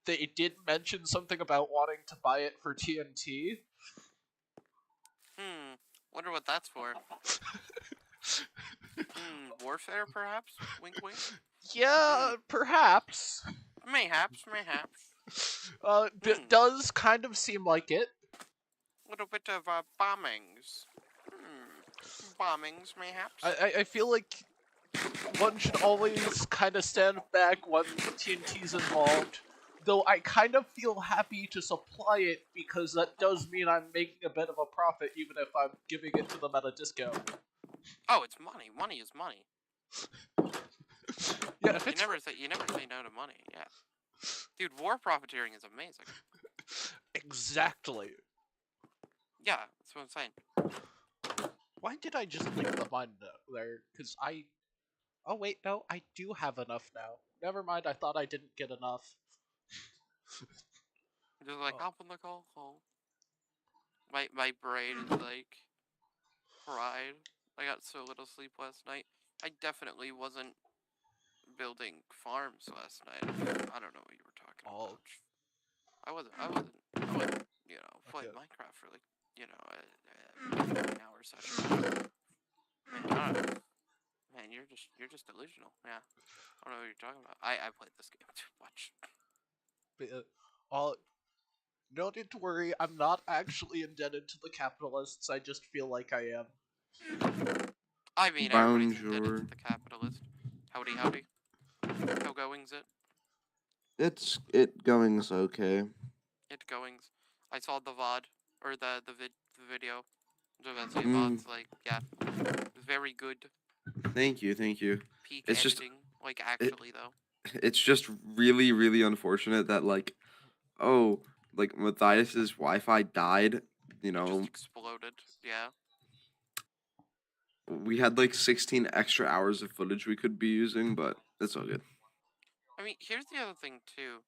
they did mention something about wanting to buy it for TNT. Wonder what that's for. Warfare perhaps? Wink wink? Yeah, perhaps. Mayhaps, mayhaps. Does kind of seem like it. Little bit of bombings. Bombings, mayhaps. I feel like one should always kind of stand back when TNT's involved. Though I kind of feel happy to supply it because that does mean I'm making a bit of a profit, even if I'm giving it to them at a discount. Oh, it's money. Money is money. Yeah, if it's You never say no to money. Yeah, dude, war profiteering is amazing. exactly. Yeah, that's what I'm saying. Why did I just leave the mine there? Because I. Oh wait, no, I do have enough now. Never mind, I thought I didn't get enough. Just like Oh. hop on the call. My brain is like fried. I got so little sleep last night. I definitely wasn't building farms last night. I don't know what you were talking about. I wasn't, playing Okay. Minecraft for like, an hour session. Man, I don't know. Man, you're just delusional. Yeah. I don't know what you're talking about. I played this game too much. No need to worry, I'm not actually indebted to the capitalists, I just feel like I am. I mean, everybody's indebted Bonjour. to the capitalist. Howdy, howdy. How goings it? It going's okay. It goings. I saw the VOD, or the video. I was about to say VOD's, like, yeah. Very good. Thank you. Peak It's just editing. Like, actually, though. it's just really, really unfortunate that like Matthias's Wi-Fi died. You It just know, exploded. Yeah. we had like 16 extra hours of footage we could be using, but it's all good. I mean, here's the other thing, too.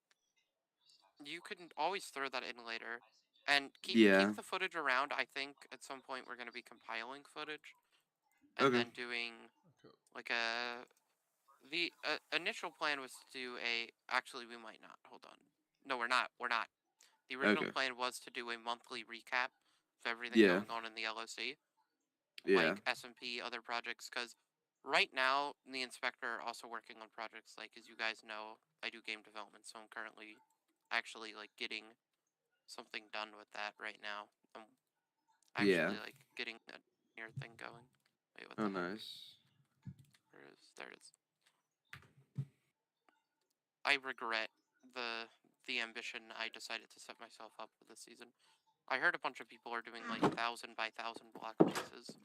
You can always throw that in later. And keep the footage around. I think at some point we're going to be compiling footage. And Okay. then doing, like, the initial plan was to do actually, we might not. Hold on. No, we're not. The original Okay. plan was to do a monthly recap of everything Yeah. going on in the LOC. Yeah. Like SMP, other projects, because right now, the inspector also working on projects, like, as you guys know, I do game development, so I'm currently actually, like, getting something done with that right now. I'm actually, like, getting a near thing going. Wait, what the heck? Nice. There it is. I regret the ambition I decided to set myself up for this season. I heard a bunch of people are doing like 1,000 by 1,000 block bases,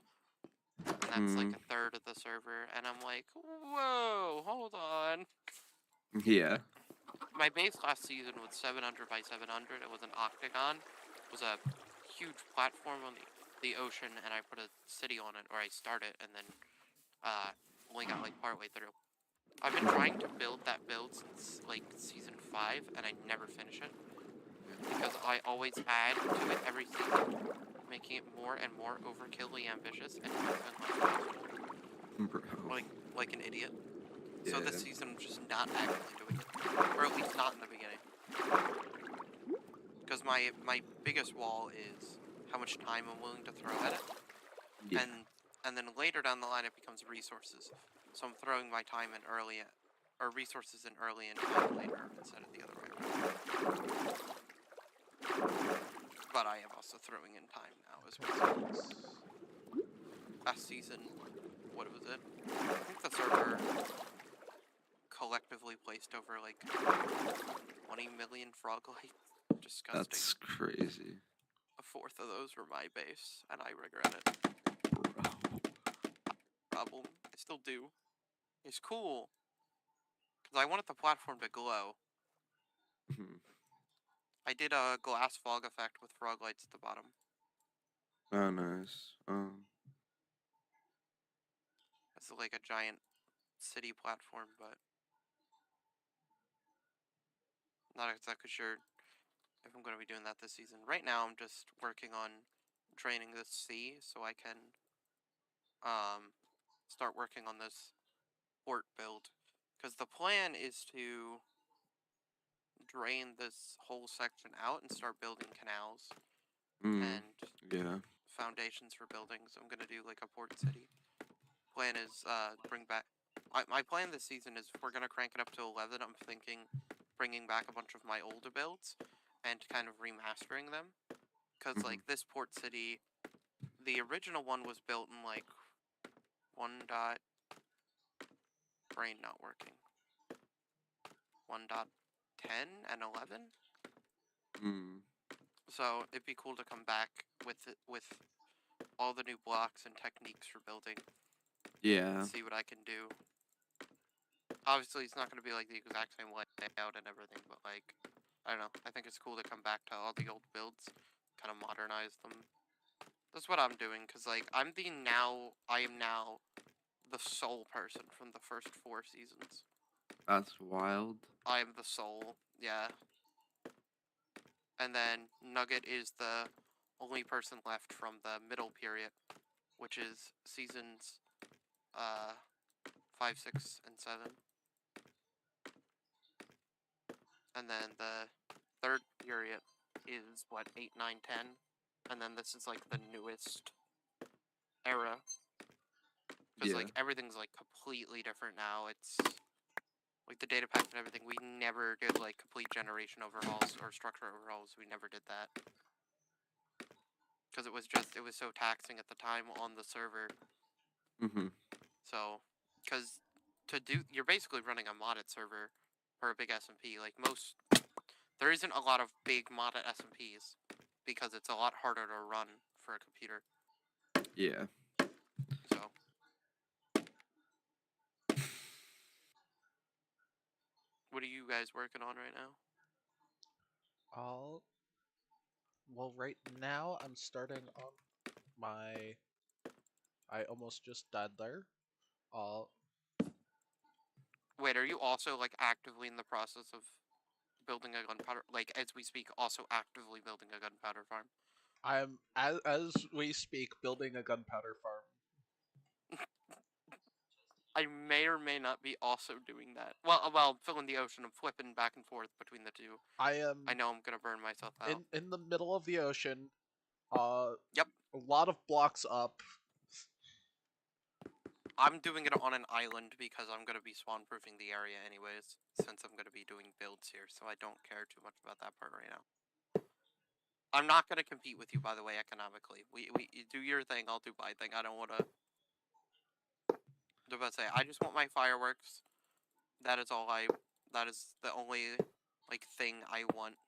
and that's like a third of the server. And I'm like, whoa, hold on. Yeah. My base last season was 700 by 700. It was an octagon. It was a huge platform on the ocean, and I put a city on it, or I started, and then only got like partway through. I've been trying to build that build since like season 5, and I never finish it because I always add to it every season, making it more and more overkilly ambitious and like an idiot. So this season I'm just not actually doing it, or at least not in the beginning. Because my biggest wall is how much time I'm willing to throw at it. Yeah. And then later down the line it becomes resources. So I'm throwing my time in early, or resources in early and time later instead of the other way around. But I am also throwing in time now as well. Last season, what was it? I think the server collectively placed over like 20 million frog lights. Disgusting. That's crazy. A fourth of those were my base, and I regret it. Bro. Problem. I still do. It's cool. Because I wanted the platform to glow. Mhm. I did a glass fog effect with frog lights at the bottom. Oh, nice. It's like a giant city platform, but not exactly sure if I'm going to be doing that this season. Right now, I'm just working on training this sea so I can start working on this port build. Because the plan is to drain this whole section out and start building canals and Yeah. foundations for buildings. I'm gonna do like a port city. Plan is bring back. My plan this season is if we're gonna crank it up to 11. I'm thinking bringing back a bunch of my older builds and kind of remastering them. Cause Mhm. like this port city, the original one was built in like 1. Brain not working. 1.10 and 11. So it'd be cool to come back with all the new blocks and techniques for building. Yeah. See what I can do. Obviously, it's not going to be like the exact same layout and everything, but like, I don't know. I think it's cool to come back to all the old builds, kind of modernize them. That's what I'm doing, cause like I am now the sole person from the first 4 seasons. That's wild. I am the sole, yeah. And then Nugget is the only person left from the middle period, which is seasons 5, 6, and 7. And then the third period is what, 8, 9, 10. And then this is like the newest era. Because Yeah. like everything's like completely different now. It's like the data pack and everything. We never did like complete generation overhauls or structure overhauls. We never did that. Because it was so taxing at the time on the server. So, because you're basically running a modded server for a big SMP. Like there isn't a lot of big modded SMPs because it's a lot harder to run for a computer. Yeah. So, what are you guys working on right now? Well, right now I'm starting on my. I almost just died there. Wait, are you also like actively in the process of building a gunpowder? Like as we speak, also actively building a gunpowder farm? I am as we speak building a gunpowder farm. I may or may not be also doing that. Well, filling the ocean. I'm flipping back and forth between the two. I am I know I'm gonna burn myself out. in the middle of the ocean. Yep. A lot of blocks up. I'm doing it on an island because I'm going to be spawn-proofing the area anyways, since I'm going to be doing builds here, so I don't care too much about that part right now. I'm not going to compete with you, by the way, economically. You do your thing, I'll do my thing. I don't want to... I was about to say, I just want my fireworks. That is the only, like, thing I want.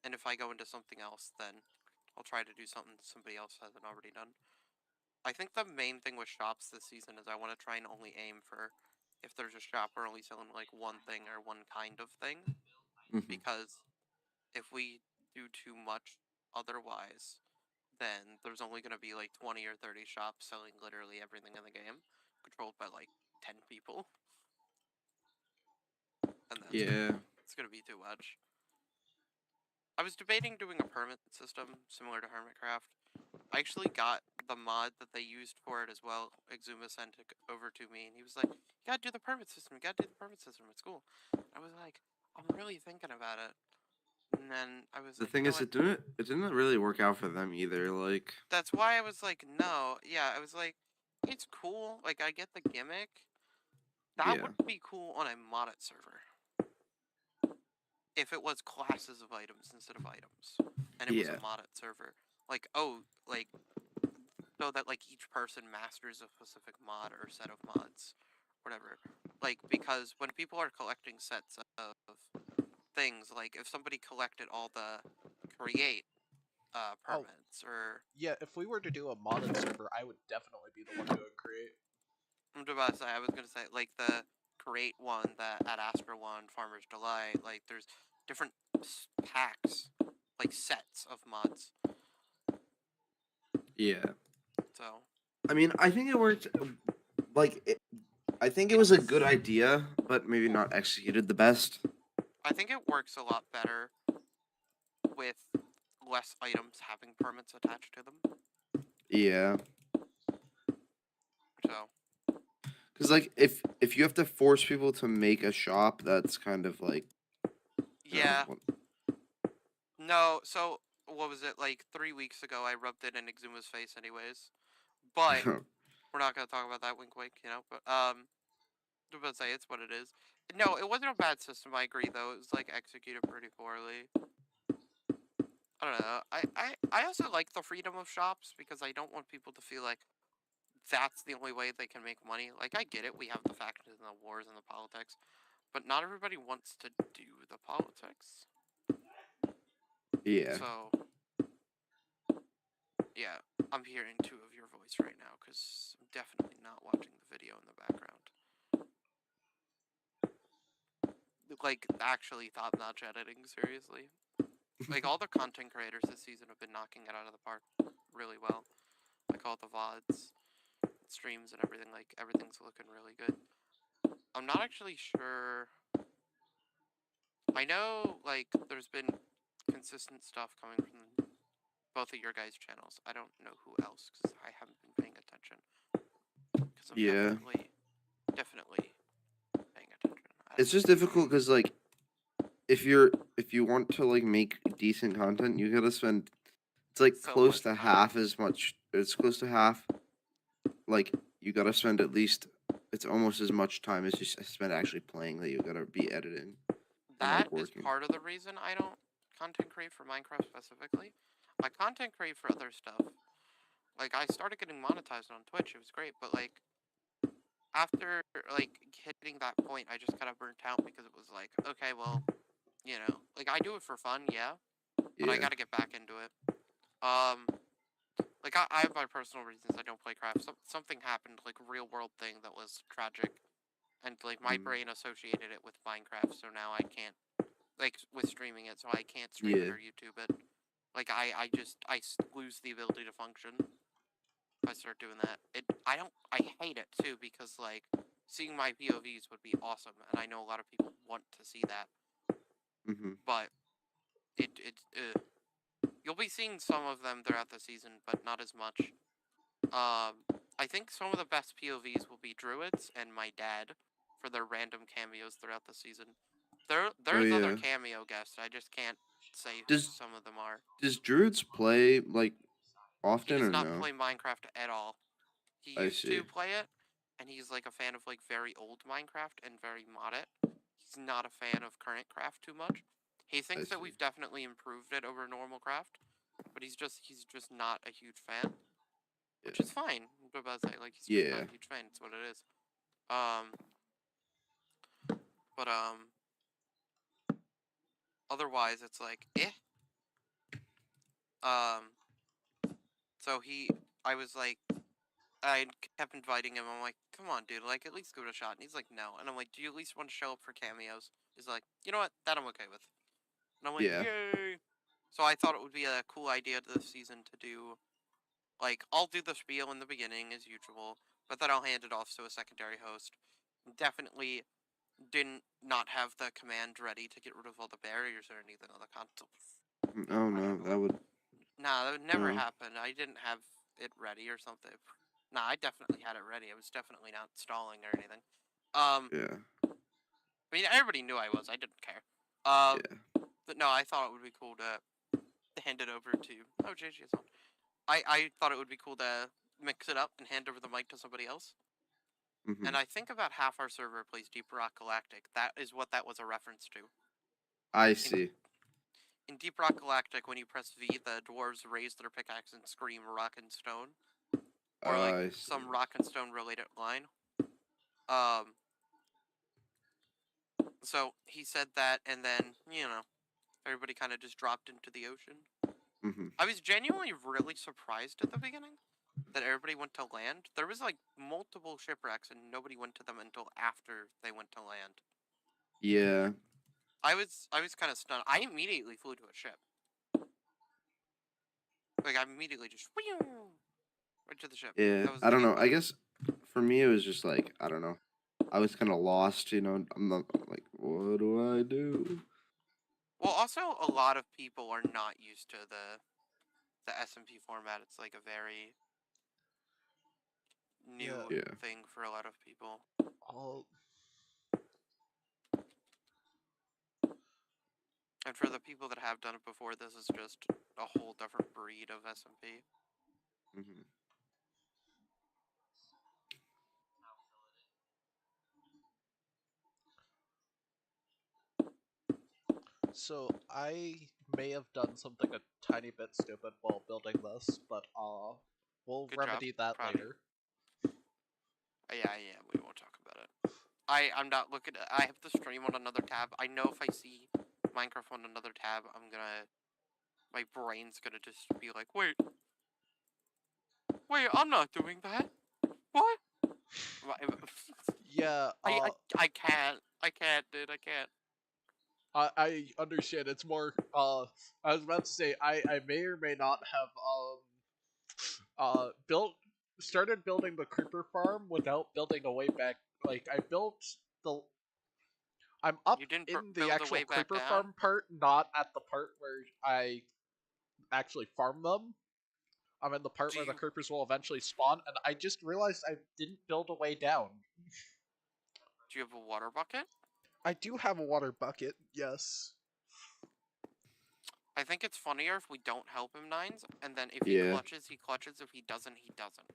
And if I go into something else, then I'll try to do something somebody else hasn't already done. I think the main thing with shops this season is I want to try and only aim for if there's a shop we're only selling like one thing or one kind of thing. Because if we do too much otherwise, then there's only going to be like 20 or 30 shops selling literally everything in the game, controlled by like 10 people. And that's it's going to be too much. I was debating doing a permit system similar to Hermitcraft. I actually got the mod that they used for it as well. Exuma sent it over to me, and he was like, "You gotta do the permit system. You gotta do the permit system. It's cool." I was like, "I'm really thinking about it." And then I was The like, thing you know is, what? it didn't really work out for them either. Like, That's why I was like, no. Yeah, I was like, it's cool. Like, I get the gimmick. That yeah, would be cool on a modded server. If it was classes of items instead of items. And it was a yeah, modded server. Like, oh, like, so that, like, each person masters a specific mod or set of mods. Whatever. Like, because when people are collecting sets of things, like, if somebody collected all the create Oh, permits, or yeah, if we were to do a modded server, I would definitely be the one doing create. I'm about to say, I was gonna say, like, the create one that at Astra One, Farmer's Delight, like, there's different packs, like sets of mods. yeah. So I mean, I think it worked. I think it was a good it's- idea, but maybe not executed the best. I think it works a lot better with less items having permits attached to them. Yeah, So because like if you have to force people to make a shop, that's kind of like yeah, no. So what was it, like 3 weeks ago? I rubbed it in Exuma's face, anyways. But we're not gonna talk about that. Wink, wink. You know. But I'm about to say it's what it is. No, it wasn't a bad system. I agree, though. It was like executed pretty poorly. I don't know. I also like the freedom of shops because I don't want people to feel like that's the only way they can make money. Like, I get it. We have the factions and the wars and the politics, but not everybody wants to do the politics. yeah. So, yeah, I'm hearing two of your voice right now because I'm definitely not watching the video in the background. Like, actually top-notch editing, seriously. Like, all the content creators this season have been knocking it out of the park really well. Like, all the VODs, streams, and everything. Like, everything's looking really good. I'm not actually sure. I know, like, there's been consistent stuff coming from both of your guys' channels. I don't know who else, because I haven't been paying attention. Because I'm Yeah. definitely paying attention. It's just difficult because like if you want to like make decent content, you gotta spend. It's like So close much to time. half as much. It's close to half. Like you gotta spend at least. It's almost as much time as you spend actually playing that you gotta be editing. That is working. part of the reason I don't content create for Minecraft specifically. I content create for other stuff. Like, I started getting monetized on Twitch. It was great, but, like, after, like, hitting that point, I just kind of burnt out because it was like, okay, well, you know, like, I do it for fun, yeah, but I Yeah. gotta get back into it. Like, I have my personal reasons I don't play craft. Something happened, like, a real-world thing that was tragic, and, like, my brain associated it with Minecraft, so now I can't, like, with streaming it, so I can't stream it Yeah. or YouTube it. Like, I lose the ability to function if I start doing that. I hate it, too, because, like, seeing my POVs would be awesome, and I know a lot of people want to see that, Mm-hmm. but you'll be seeing some of them throughout the season, but not as much. I think some of the best POVs will be druids and my dad for their random cameos throughout the season. There's other yeah. cameo guests. I just can't say who Does some of them are. does Druids play like He often does or not no? play Minecraft at all. He I used see. to play it, and he's like a fan of like very old Minecraft and very mod it. He's not a fan of current craft too much. He thinks that see. we've definitely improved it over normal craft, but he's just not a huge fan. Which is fine. I'm about to say, like, he's just not Yeah. a huge fan. It's what it is. But otherwise, it's like, eh. So I was like, I kept inviting him. I'm like, come on, dude, like, at least give it a shot. And he's like, no. And I'm like, do you at least want to show up for cameos? He's like, you know what? That I'm okay with. And I'm like, Yeah. yay. So I thought it would be a cool idea this season to do, like, I'll do the spiel in the beginning as usual, but then I'll hand it off to a secondary host. Definitely didn't not have the command ready to get rid of all the barriers or anything on the console. Oh no, that would. Nah, that would never No. happen. I didn't have it ready or something. Nah, I definitely had it ready. I was definitely not stalling or anything. Yeah. I mean, everybody knew I was. I didn't care. Yeah. But no, I thought it would be cool to hand it over to. Oh, JJ is on. I thought it would be cool to mix it up and hand over the mic to somebody else. Mhm. And I think about half our server plays Deep Rock Galactic. That is what that was a reference to. I see. In Deep Rock Galactic, when you press V, the dwarves raise their pickaxe and scream rock and stone. Or I like see. some rock and stone related line. Um so he said that, and then, everybody kind of just dropped into the ocean. Mhm. I was genuinely really surprised at the beginning that everybody went to land. There was like multiple shipwrecks and nobody went to them until after they went to land. Yeah. I was kind of stunned. I immediately flew to a ship. Like I immediately just right to the ship. Yeah. That was I don't the know. I guess for me it was just like I don't know. I was kind of lost, you know. I'm like, what do I do? Well, also a lot of people are not used to the SMP format. It's like a very new Yeah. Yeah. thing for a lot of people. All And for the people that have done it before, this is just a whole different breed of SMP. Mhm. So I may have done something a tiny bit stupid while building this, but we'll Good job. remedy that Proud of you. later. Yeah, we won't talk about it. I'm not looking at, I have the stream on another tab. I know if I see Minecraft on another tab, my brain's gonna just be like, wait, I'm not doing that. What? Yeah, I can't, dude, I can't. I understand. It's more. I was about to say I may or may not have started building the creeper farm without building a way back. Like I built the. I'm up You didn't in the build a actual way back creeper down? farm part, not at the part where I actually farm them. I'm in the part Do where the you- creepers will eventually spawn, and I just realized I didn't build a way down. Do you have a water bucket? I do have a water bucket, yes. I think it's funnier if we don't help him, Nines, and then if he Yeah. clutches, he clutches. If he doesn't, he doesn't.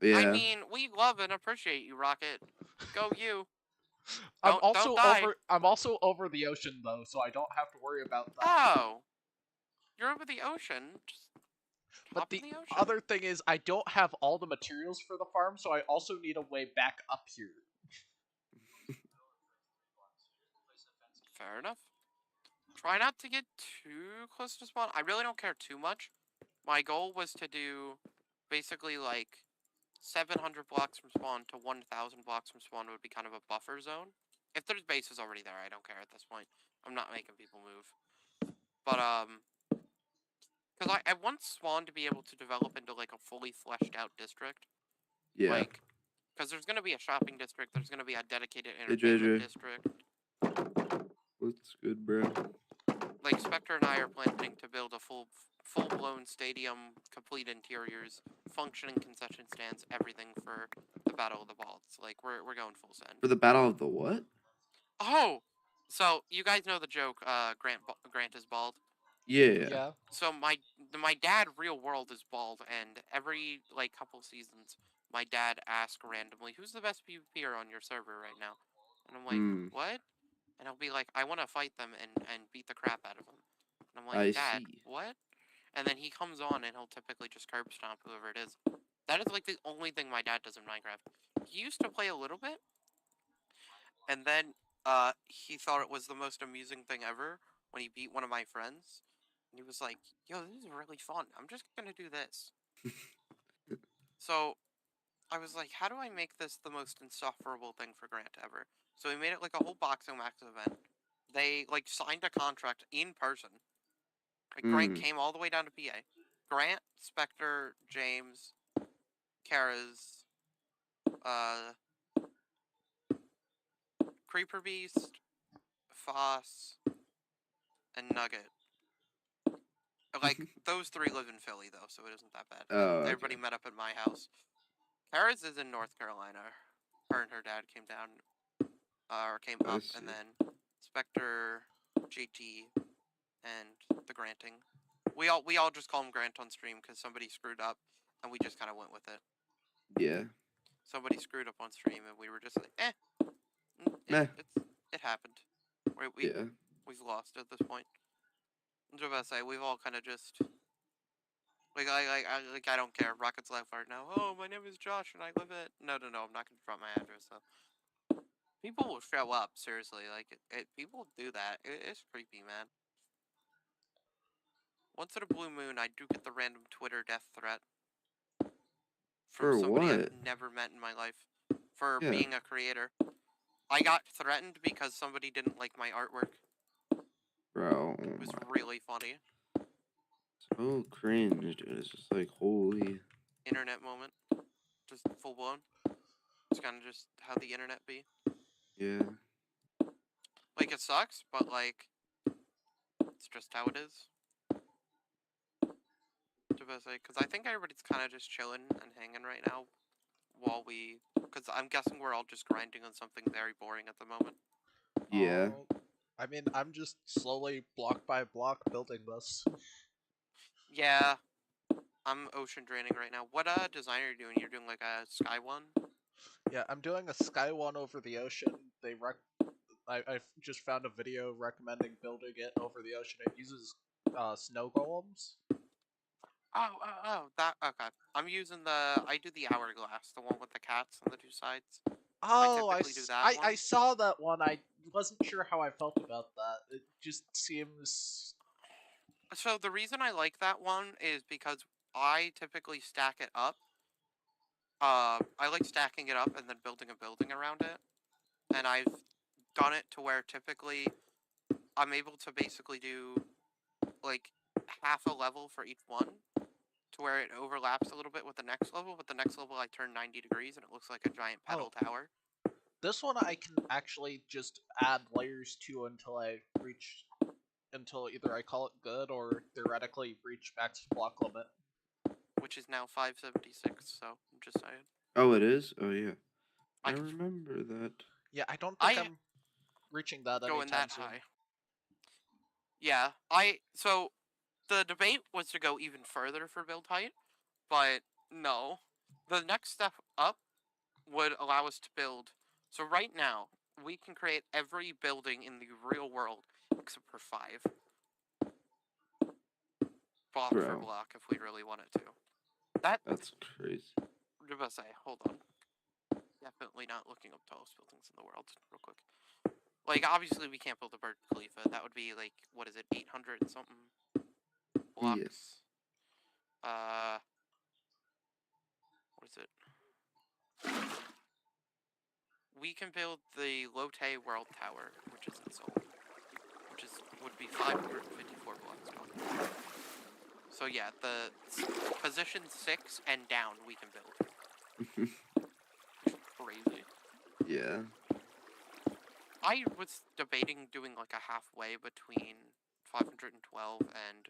Yeah. I mean, we love and appreciate you, Rocket. Go you. I'm Don't die. also over the ocean though, so I don't have to worry about that. Oh, you're over the ocean. Just But hop in the the ocean. other thing is I don't have all the materials for the farm, so I also need a way back up here. Fair enough. Try not to get too close to spawn. I really don't care too much. My goal was to do basically like 700 blocks from spawn to 1,000 blocks from spawn would be kind of a buffer zone. If there's bases already there, I don't care at this point. I'm not making people move. But, because I want spawn to be able to develop into like a fully fleshed out district. Yeah. Like, because there's going to be a shopping district, there's going to be a dedicated Hey, entertainment JJ. district. What's good, bro? Like, Spectre and I are planning to build a full-blown stadium, complete interiors, functioning concession stands, everything for the Battle of the Balds. Like, we're going full send. For the Battle of the what? Oh! So, you guys know the joke, Grant is bald? Yeah. Yeah. So, my dad, real world, is bald, and every, like, couple seasons, my dad asks randomly, who's the best PvPer on your server right now? And I'm like, Hmm. what? And he'll be like, I want to fight them and beat the crap out of them. And I'm like, I Dad, see. what? And then he comes on and he'll typically just curb stomp whoever it is. That is like the only thing my dad does in Minecraft. He used to play a little bit, and then he thought it was the most amusing thing ever when he beat one of my friends. And he was like, yo, this is really fun. I'm just gonna do this. So I was like, how do I make this the most insufferable thing for Grant ever? So we made it like a whole Boxing Max event. They like signed a contract in person. Like, Grant came all the way down to PA. Grant, Spectre, James, Kara's, Creeper Beast, Foss, and Nugget. Like, those three live in Philly, though, so it isn't that bad. Oh, Everybody met up at my house. Kara's is in North Carolina. Her and her dad came down, or came I up, see. and then Spectre, GT, and the granting. We all just call him Grant on stream because somebody screwed up, and we just kind of went with it. Yeah. Somebody screwed up on stream, and we were just like, Meh. it happened. Yeah. We've lost at this point. I was about to say we've all kind of just I don't care. Rocket's life art now. Oh, my name is Josh, and I live at no. I'm not gonna drop my address though. People will show up seriously. People do that. It's creepy, man. Once in a blue moon, I do get the random Twitter death threat from For somebody I've what? never met in my life for Yeah. being a creator. I got threatened because somebody didn't like my artwork. Bro. Oh It was my. really funny. So cringe, dude. It's just like, holy. Internet moment. Just full blown. It's kind of just how the internet be. Yeah. Like, it sucks, but, like, it's just how it is. Because I think everybody's kind of just chilling and hanging right now while we... Because I'm guessing we're all just grinding on something very boring at the moment. Yeah. I mean, I'm just slowly, block by block, building this. Yeah. I'm ocean draining right now. What design are you doing? You're doing, like, a sky one? Yeah, I'm doing a sky one over the ocean. I just found a video recommending building it over the ocean. It uses snow golems. Okay. I'm using I do the hourglass, the one with the cats on the two sides. Oh, typically do that I one. saw that one. I wasn't sure how I felt about that. It just seems... So the reason I like that one is because I typically stack it up. I like stacking it up and then building a building around it. And I've done it to where typically I'm able to basically do like half a level for each one to where it overlaps a little bit with the next level, but the next level I turn 90 degrees and it looks like a giant pedal tower. This one I can actually just add layers to until either I call it good or theoretically reach max block limit. Which is now 576, so I'm just saying. Oh, it is? Oh, yeah. I can remember that. Yeah, I don't think I'm reaching that going anytime that soon. high. Yeah, so the debate was to go even further for build height, but no. The next step up would allow us to build. So right now, we can create every building in the real world except for 5. Block for Bro. block if we really wanted to. That's crazy. What did I say? Hold on. Definitely not looking up tallest buildings in the world, real quick. Like, obviously we can't build a Burj Khalifa. That would be, like, what is it, 800 and something blocks? Yes. What is it? We can build the Lotte World Tower, which is in Seoul, would be 554 blocks tall. So yeah, the position 6 and down we can build. Crazy. Yeah. I was debating doing like a halfway between 512 and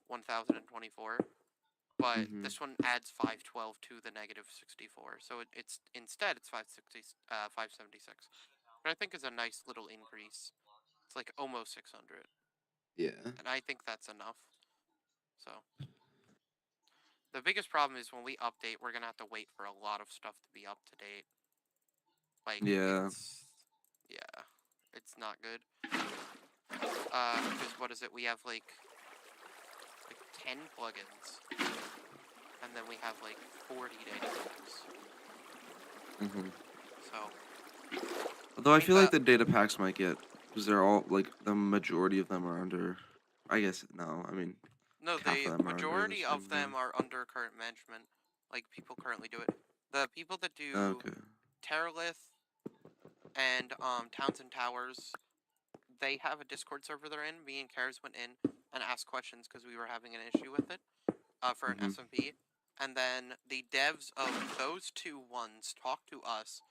1024, but this one adds 512 to the negative 64, so it's instead it's 576, which I think is a nice little increase. It's like almost 600. Yeah. And I think that's enough. So the biggest problem is when we update, we're gonna have to wait for a lot of stuff to be up to date. Like, Yeah. it's not good. Because what is it? We have like 10 plugins, and then we have like 40 data packs. So, Although I feel like the data packs might get, because they're all like the majority of them are under. I guess no. I mean, no, half the of them are under majority the of same them thing. are under current management. Like, people currently do it. The people that do Okay. Terralith and Townsend Towers, they have a Discord server they're in. Me and Karis went in and asked questions because we were having an issue with it for an SMP. And then the devs of those two ones talked to us.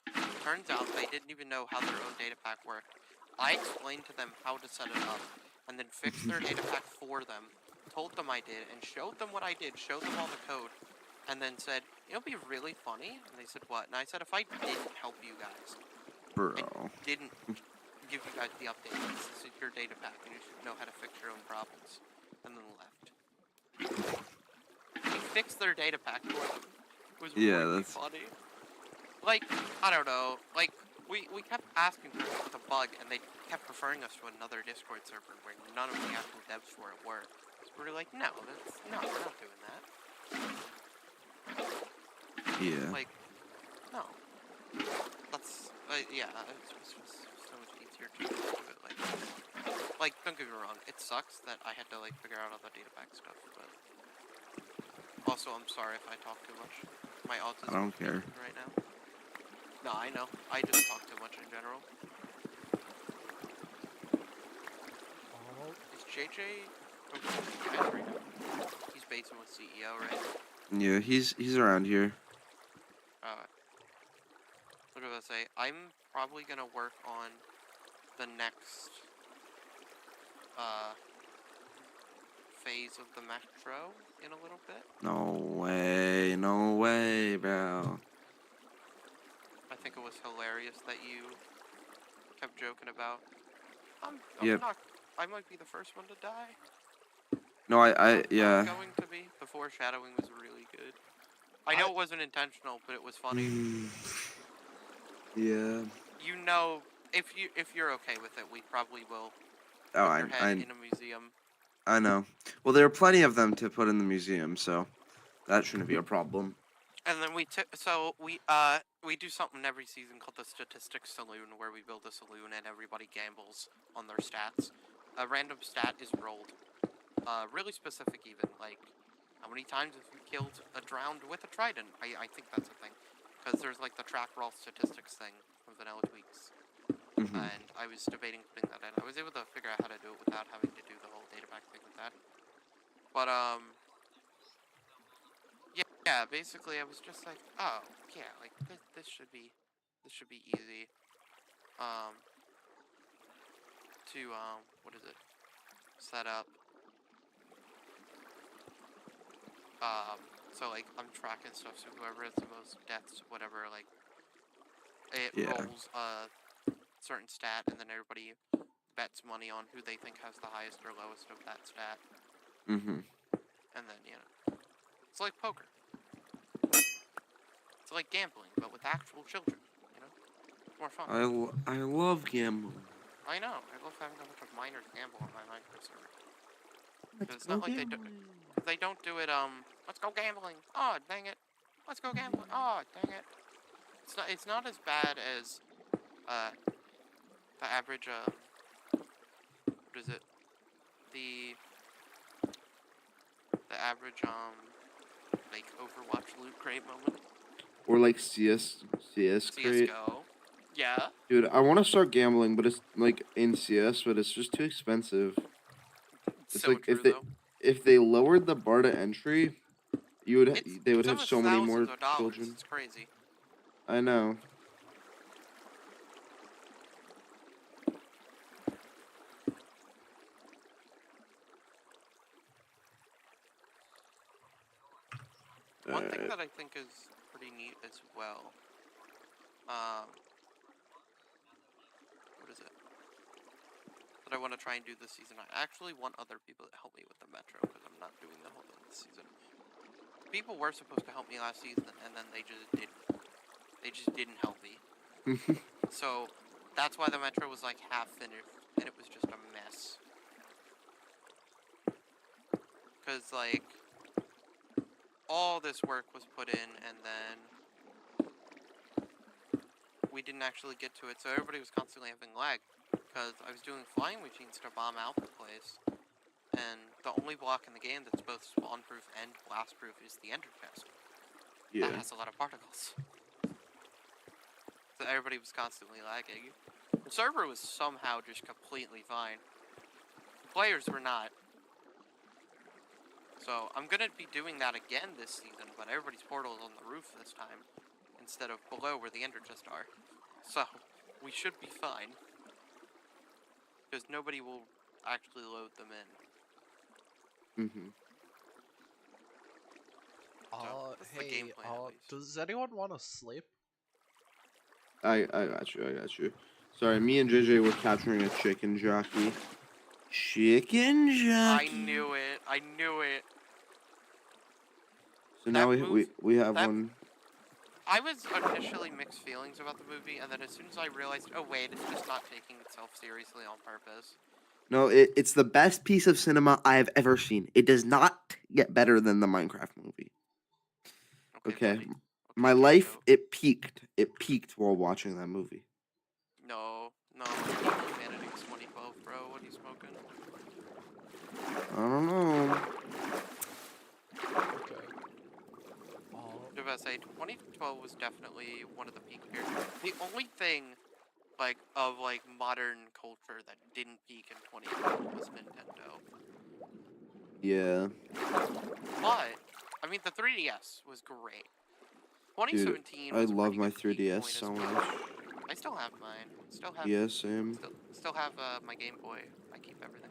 Turns out they didn't even know how their own data pack worked. I explained to them how to set it up and then fixed their data pack for them, told them I did, and showed them what I did, showed them all the code, and then said, you know, it'd be really funny. And they said, what? And I said, if I didn't help you guys, Bro. didn't give you guys the update. This is your data pack, and you should know how to fix your own problems. And then left. He fixed their data pack for them. It was Yeah, really that's- funny. Like, I don't know. Like, we kept asking for it with a bug, and they kept referring us to another Discord server where none of the actual devs for it were. So we were like, no, we're not doing that. Yeah. Like, no. That's, yeah, it's just so much easier to do it like, don't get me wrong, it sucks that I had to, like, figure out all the data pack stuff, but also, I'm sorry if I talk too much. My autism I don't care. right now. No, I know. I just talk too much in general. Is JJ okay right now? He's basing with CEO, right? Yeah, he's around here. What was I say? I'm probably gonna work on the next phase of the metro in a little bit. No way, bro. I think it was hilarious that you kept joking about. I'm Yep. not. I might be the first one to die. No, I'm yeah. going to be. The foreshadowing was really good. I know it wasn't intentional, but it was funny. Yeah. You know, if you're okay with it, we probably will Oh, put your head in a museum. I know. Well, there are plenty of them to put in the museum, so that shouldn't be a problem. And then we do something every season called the Statistics Saloon, where we build a saloon and everybody gambles on their stats. A random stat is rolled, really specific even, like how many times have you killed a drowned with a trident? I think that's a thing, because there's like the track roll statistics thing from Vanilla Tweaks, and I was debating putting that in. I was able to figure out how to do it without having to do the whole data pack thing with that, but yeah, basically I was just like, oh, yeah, like, this should be easy, what is it, set up, so, like, I'm tracking stuff, so whoever has the most deaths, whatever, like, it rolls a certain stat, and then everybody bets money on who they think has the highest or lowest of that stat, and then, you know, it's like poker. It's like gambling, but with actual children, you know? It's more fun. I love gambling. I know. I love having a bunch of minors gamble on my Minecraft server. Because it's not like they don't do it, let's go gambling. Oh, dang it. Let's go gambling. Oh, dang it. It's not as bad as, the average, what is it? The average, like, Overwatch loot crate moment. Or like CS crate. CSGO. Yeah. Dude, I want to start gambling, but it's like in CS, but it's just too expensive. It's So like true, though. if they lowered the bar to entry, they would It's have almost so many thousands more of dollars. children. It's crazy. I know. One thing that I think is pretty neat as well, what is it? That I want to try and do this season. I actually want other people to help me with the metro, because I'm not doing the whole thing this season. People were supposed to help me last season, and then they just didn't. They just didn't help me. So, that's why the metro was like half finished, and it was just a mess. Because, like, all this work was put in, and then we didn't actually get to it, so everybody was constantly having lag, because I was doing flying machines to bomb out the place, and the only block in the game that's both spawn-proof and blast-proof is the ender chest. Yeah. That has a lot of particles. So everybody was constantly lagging. The server was somehow just completely fine. Players were not. So, I'm gonna be doing that again this season, but everybody's portal is on the roof this time, instead of below where the ender chests are. So, we should be fine. Because nobody will actually load them in. So, that's the game plan, at least. Does anyone want to sleep? I got you. Sorry, me and JJ were capturing a chicken jockey. Chicken I jockey. knew it. I knew it. So That now move- we have that- one. I was initially mixed feelings about the movie, and then as soon as I realized, oh wait, it's just not taking itself seriously on purpose. No, it's the best piece of cinema I have ever seen. It does not get better than the Minecraft movie. Okay. buddy. My Okay, life, so- it peaked. It peaked while watching that movie. No, Humanity was 2012, bro. What are you smoking? I don't know. Okay. I was about to say, 2012 was definitely one of the peak periods. The only thing, of modern culture that didn't peak in 2012 was Nintendo. Yeah. But, I mean, the 3DS was great. 2017 I was a love pretty my good peak 3DS point so as well. much. I still have mine. Still have Yeah, same. still have my Game Boy. I keep everything.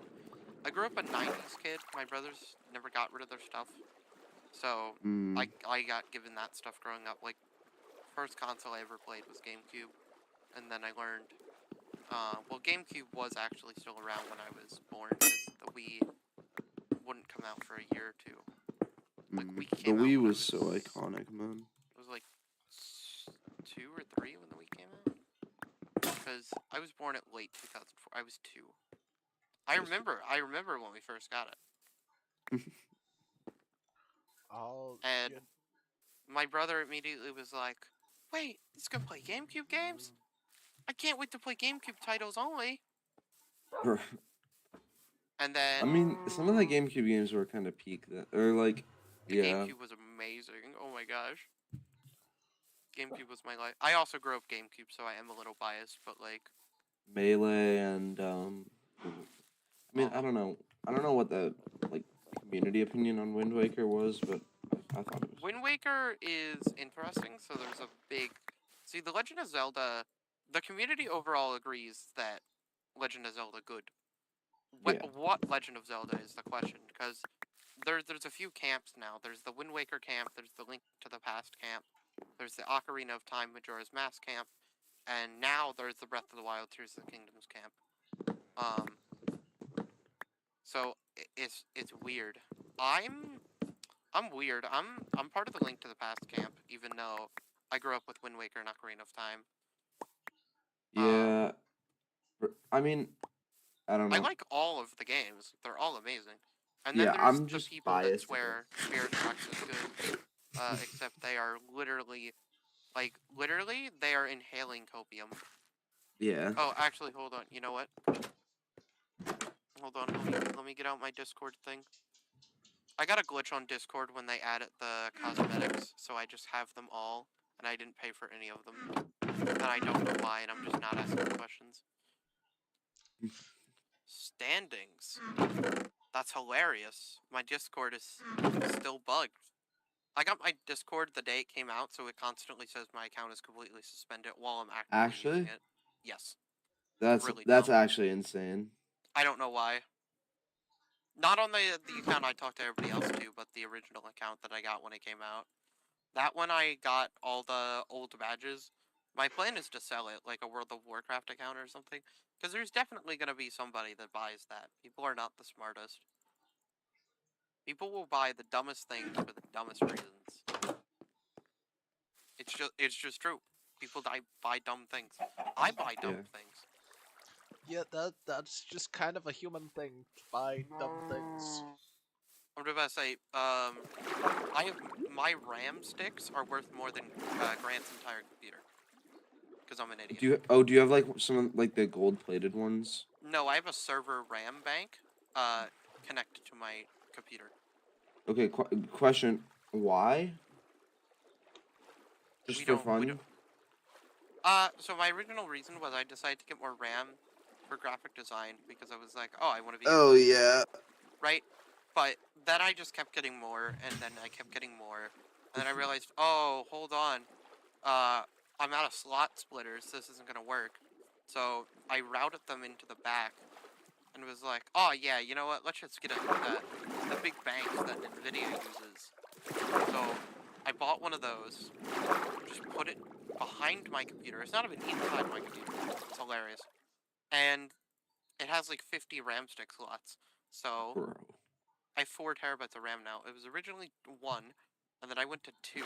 I grew up a 90s kid. My brothers never got rid of their stuff. So, Mm. I got given that stuff growing up. First console I ever played was GameCube. And then I learned, GameCube was actually still around when I was born, because the Wii wouldn't come out for a year or two. Wii The came out Wii when I was so iconic, man. It was 2 or 3 when the Wii came out. Because I was born at late 2004. I was 2. I remember when we first got it. I'll. And yeah, my brother immediately was like, wait, it's gonna play GameCube games? I can't wait to play GameCube titles only. And then I mean, some of the GameCube games were kind of peak that, or the yeah. GameCube was amazing. Oh my gosh. GameCube was my life. I also grew up GameCube, so I am a little biased, but Melee and I mean, I don't know what the community opinion on Wind Waker was, but I thought it was. Wind Waker is interesting, so there's a big... See, The Legend of Zelda... The community overall agrees that Legend of Zelda good. Yeah. What Legend of Zelda is the question, because there's a few camps now. There's the Wind Waker camp, there's the Link to the Past camp, there's the Ocarina of Time Majora's Mask camp, and now there's the Breath of the Wild Tears of the Kingdoms camp. So it's weird. I'm weird. I'm part of the Link to the Past camp, even though I grew up with Wind Waker and Ocarina of Time. Yeah. I mean, I don't know. I like all of the games. They're all amazing. And then Yeah, there's I'm the just people that biased swear Spirit Tracks is good, except they are literally, they are inhaling copium. Yeah. Oh, actually, hold on. You know what? Hold on. Let me get out my Discord thing. I got a glitch on Discord when they added the cosmetics, so I just have them all, and I didn't pay for any of them. And I don't know why, and I'm just not asking questions. Standings. That's hilarious. My Discord is still bugged. I got my Discord the day it came out, so it constantly says my account is completely suspended while I'm actively using Actually? it. Yes. That's really that's dumb. actually insane. I don't know why. Not on the account I talked to everybody else to, but the original account that I got when it came out. That one I got all the old badges. My plan is to sell it, like a World of Warcraft account or something. Because there's definitely going to be somebody that buys that. People are not the smartest. People will buy the dumbest things for the dumbest reasons. It's just true. People buy dumb things. I buy dumb Yeah. things. Yeah, that's just kind of a human thing to buy dumb things. I'm about to say, my RAM sticks are worth more than Grant's entire computer. Because I'm an idiot. Do you have some of the gold-plated ones? No, I have a server RAM bank, connected to my computer. Okay, question. Why? Just We for don't- we fun? don't- So my original reason was I decided to get more RAM for graphic design because I was like, oh, I want to be. Oh yeah. Right? But then I just kept getting more, and then I kept getting more, and then I realized, oh, hold on, I'm out of slot splitters. This isn't gonna work. So I routed them into the back, and was like, oh yeah, you know what? Let's just get the big banks that Nvidia uses. So I bought one of those, just put it behind my computer. It's not even inside my computer. It's hilarious. And it has like 50 RAM stick slots. So Bro. I have 4 terabytes of RAM now. It was originally 1, and then I went to 2.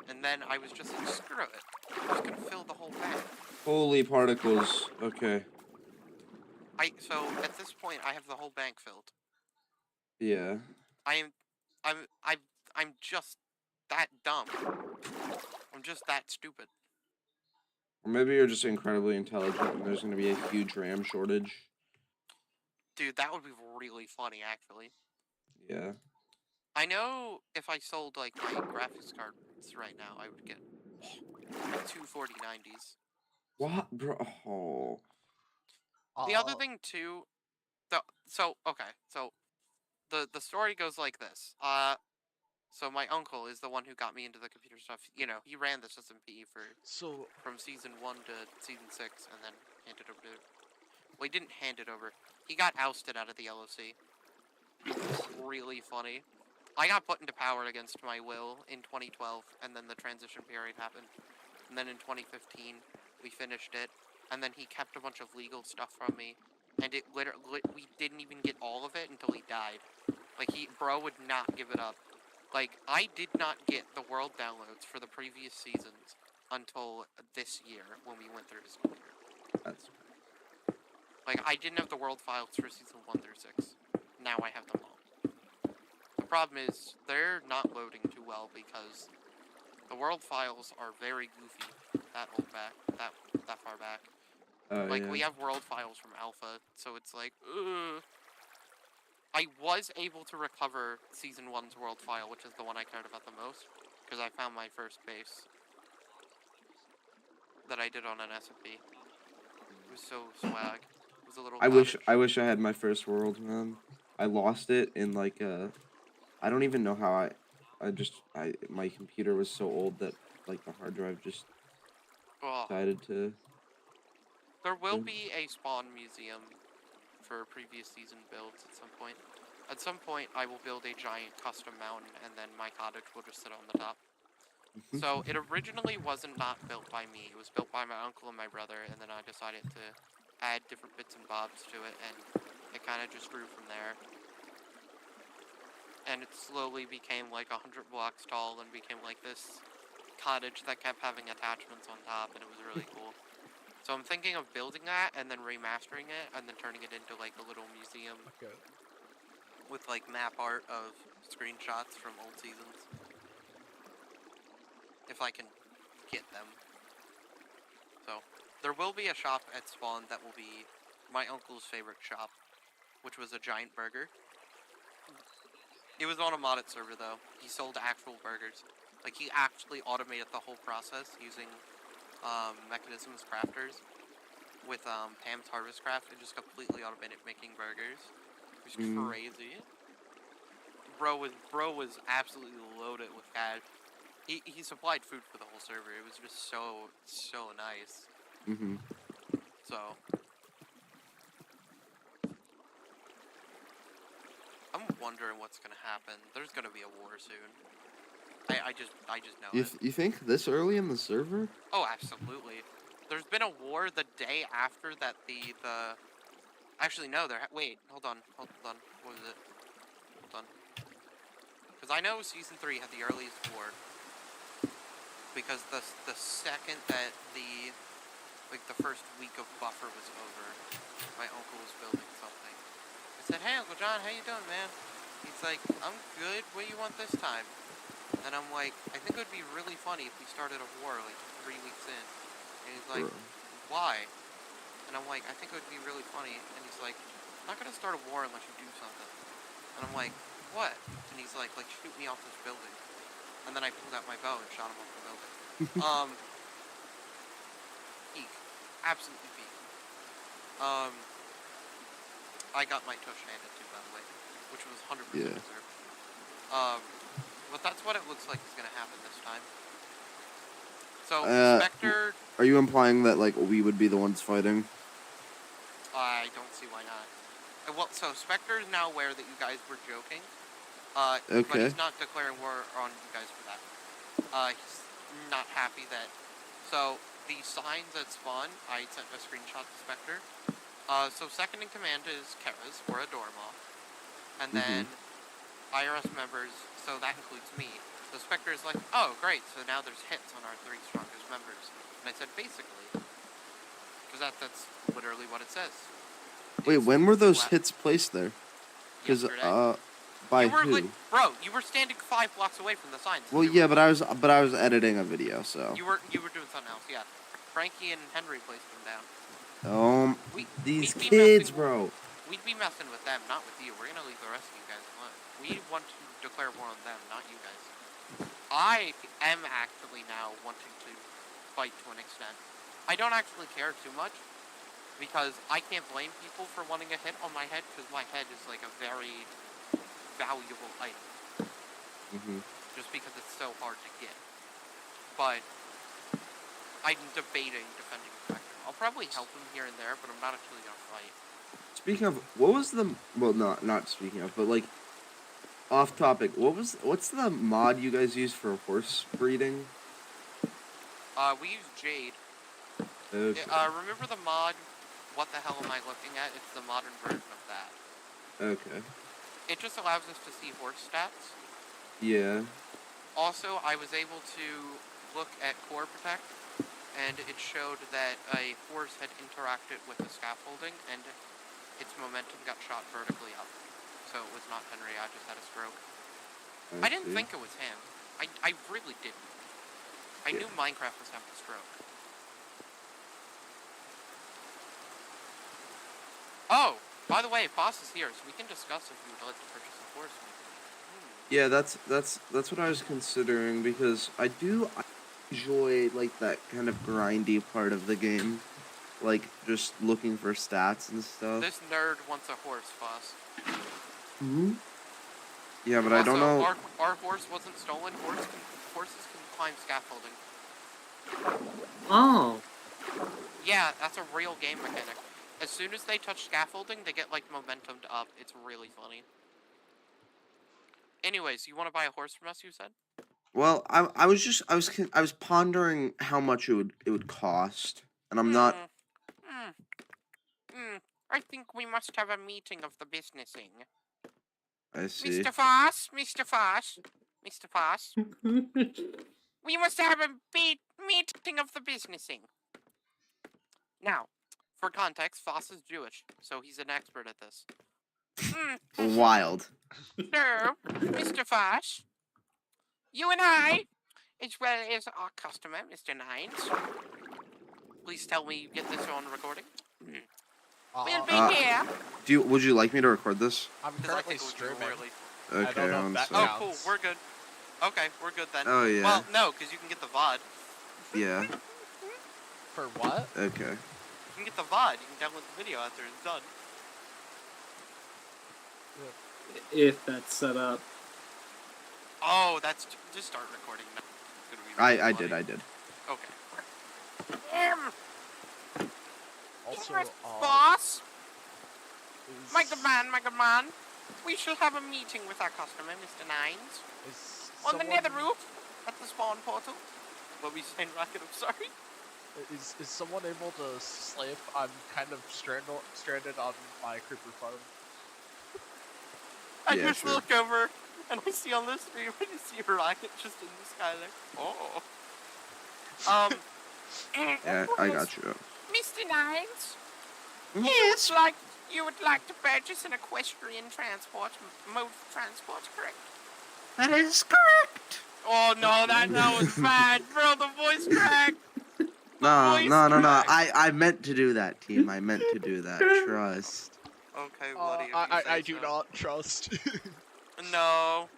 And then I was just like, screw it. I'm just gonna fill the whole bank. Holy particles. Okay. So at this point I have the whole bank filled. Yeah. I'm just that dumb. I'm just that stupid. Or maybe you're just incredibly intelligent and there's gonna be a huge RAM shortage. Dude, that would be really funny, actually. Yeah. I know if I sold, like, my graphics cards right now, I would get 2 4090s. What, bro? Oh. The other thing, too, so the story goes like this. So my uncle is the one who got me into the computer stuff. You know, he ran the SMP from season 1 to season 6, and then handed over to... Well, he didn't hand it over. He got ousted out of the LOC. Really funny. I got put into power against my will in 2012, and then the transition period happened. And then in 2015, we finished it, and then he kept a bunch of legal stuff from me, and it literally, we didn't even get all of it until he died. Like, bro would not give it up. Like, I did not get the world downloads for the previous seasons until this year, when we went through his computer. That's Like, I didn't have the world files for season 1 through 6. Now I have them all. The problem is, they're not loading too well because the world files are very goofy that far back. Like, yeah. we have world files from Alpha, so it's like, ugh. I was able to recover Season 1's world file, which is the one I cared about the most, because I found my first base that I did on an SMP. It was so swag. It was a little I wish I had my first world, man. I lost it in like I don't even know how my computer was so old that like the hard drive just decided to. There will be a spawn museum for previous season builds at some point. At some point, I will build a giant custom mountain, and then my cottage will just sit on the top. So, it originally wasn't not built by me. It was built by my uncle and my brother, and then I decided to add different bits and bobs to it, and it kind of just grew from there. And it slowly became like 100 blocks tall, and became like this cottage that kept having attachments on top, and it was really cool. So I'm thinking of building that, and then remastering it, and then turning it into like a little museum. Okay. With like map art of screenshots from old seasons. If I can get them. So, there will be a shop at spawn that will be my uncle's favorite shop, which was a giant burger. It was on a modded server though. He sold actual burgers. Like, he actually automated the whole process using Mechanisms Crafters with Pam's Harvest Craft, and just completely automated making burgers. It was crazy. Bro was absolutely loaded with cash. He supplied food for the whole server. It was just so nice. Mm-hmm. So I'm wondering what's gonna happen. There's gonna be a war soon. I just know it. You think this early in the server? Oh, absolutely. There's been a war the day after that Actually, no, wait, hold on. What was it? Hold on. Because I know Season 3 had the earliest war. Because the second that the first week of buffer was over, my uncle was building something. I said, hey, Uncle John, how you doing, man? He's like, I'm good, what do you want this time? And I'm like, I think it would be really funny if we started a war, like, 3 weeks in. And he's like, why? And I'm like, I think it would be really funny. And he's like, I'm not gonna start a war unless you do something. And I'm like, what? And he's like, shoot me off this building. And then I pulled out my bow and shot him off the building. Peak. Absolutely peak. I got my tush handed to, by the way, which was 100% deserved. But that's what it looks like is gonna happen this time. So, Spectre... Are you implying that, like, we would be the ones fighting? I don't see why not. Well, so Spectre is now aware that you guys were joking. Okay. But he's not declaring war on you guys for that. He's not happy that So the signs that spawn, I sent a screenshot to Spectre. So second in command is Kara's, or a Dormoth. And then IRS members, so that includes me. So Spectre is like, oh great, so now there's hits on our 3 strongest members. And I said basically. Because that's literally what it says. Wait, It's when were those flat. hits placed there? Because Yesterday. by You were who? bro, you were standing 5 blocks away from the signs. Well, yeah, but I was editing a video, so. You were doing something else, yeah. Frankie and Henry placed them down. These we'd be kids, messing- bro. We'd be messing with them, not with you. We're gonna leave the rest of you guys alone. We want to declare war on them, not you guys. I am actually now wanting to fight to an extent. I don't actually care too much, because I can't blame people for wanting a hit on my head, because my head is like a very valuable item. Just because it's so hard to get. But I'm debating defending Spectre. I'll probably help him here and there, but I'm not actually gonna fight. Speaking of, what was the not speaking of, but like off topic, what's the mod you guys use for horse breeding? We use Jade. Okay. Remember the mod, What the Hell Am I Looking At? It's the modern version of that. Okay. It just allows us to see horse stats. Yeah. Also, I was able to look at Core Protect, and it showed that a horse had interacted with the scaffolding, and its momentum got shot vertically up. So it was not Henry, I just had a stroke. I didn't see. think it was him. I really didn't. I knew Minecraft was having a stroke. Oh, by the way, Boss is here, so we can discuss if we would like to purchase a horse. Yeah, that's what I was considering, because I enjoy like that kind of grindy part of the game, like just looking for stats and stuff. This nerd wants a horse, Boss. Yeah, but I don't Also, know. Our horse wasn't stolen. Horses can climb scaffolding. Oh. Yeah, that's a real game mechanic. As soon as they touch scaffolding, they get like momentumed up. It's really funny. Anyways, you want to buy a horse from us? You said. Well, I was pondering how much it would cost, and I'm not. I think we must have a meeting of the businessing. I see. Mr. Foss, Mr. Foss, Mr. Foss. We must have a meeting of the businessing. Now, for context, Foss is Jewish, so he's an expert at this. Wild. So, Mr. Foss, you and I, as well as our customer, Mr. Nines, please tell me you get this on recording. We'll be here. Would you like me to record this? I'm Because I currently think it would streaming. be really... I Okay, don't know if I'm that sorry. Oh, cool. counts. We're good. Okay, we're good then. Oh yeah. Well, no, because you can get the VOD. Yeah. For what? Okay. You can get the VOD. You can download the video after it's done. If that's set up. Oh, that's... Just start recording now. It's gonna be really I funny. did. Okay. Also, Boss! is, My good man. We shall have a meeting with our customer, Mr. Nines. is On the someone- nether roof at the spawn portal. What were you saying, Rocket? I'm sorry. Is someone able to sleep? I'm kind of stranded on my creeper farm. I Yeah, just sure. look over and I see on the stream and I see a rocket just in the sky like, oh. Yeah, I got you. Mr. Nines, Yes. you would like to purchase an equestrian mode of transport, correct? That is correct. Oh no, that was bad, bro. The voice cracked. No. crack. I meant to do that, team. I meant to do that. Trust. Okay, what do you I do not trust. No.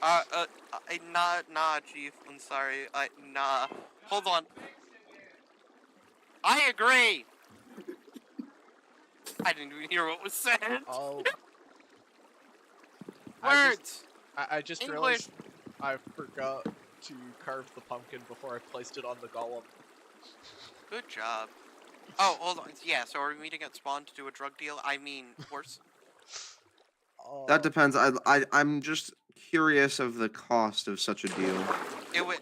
Nah, Chief. I'm sorry. Nah. Hold on. I agree. I didn't even hear what was said. Oh. Words. I just English. realized I forgot to carve the pumpkin before I placed it on the golem. Good job. Oh, hold on. Yeah, so are we meeting at spawn to do a drug deal? I mean, horse. That depends. I'm just curious of the cost of such a deal.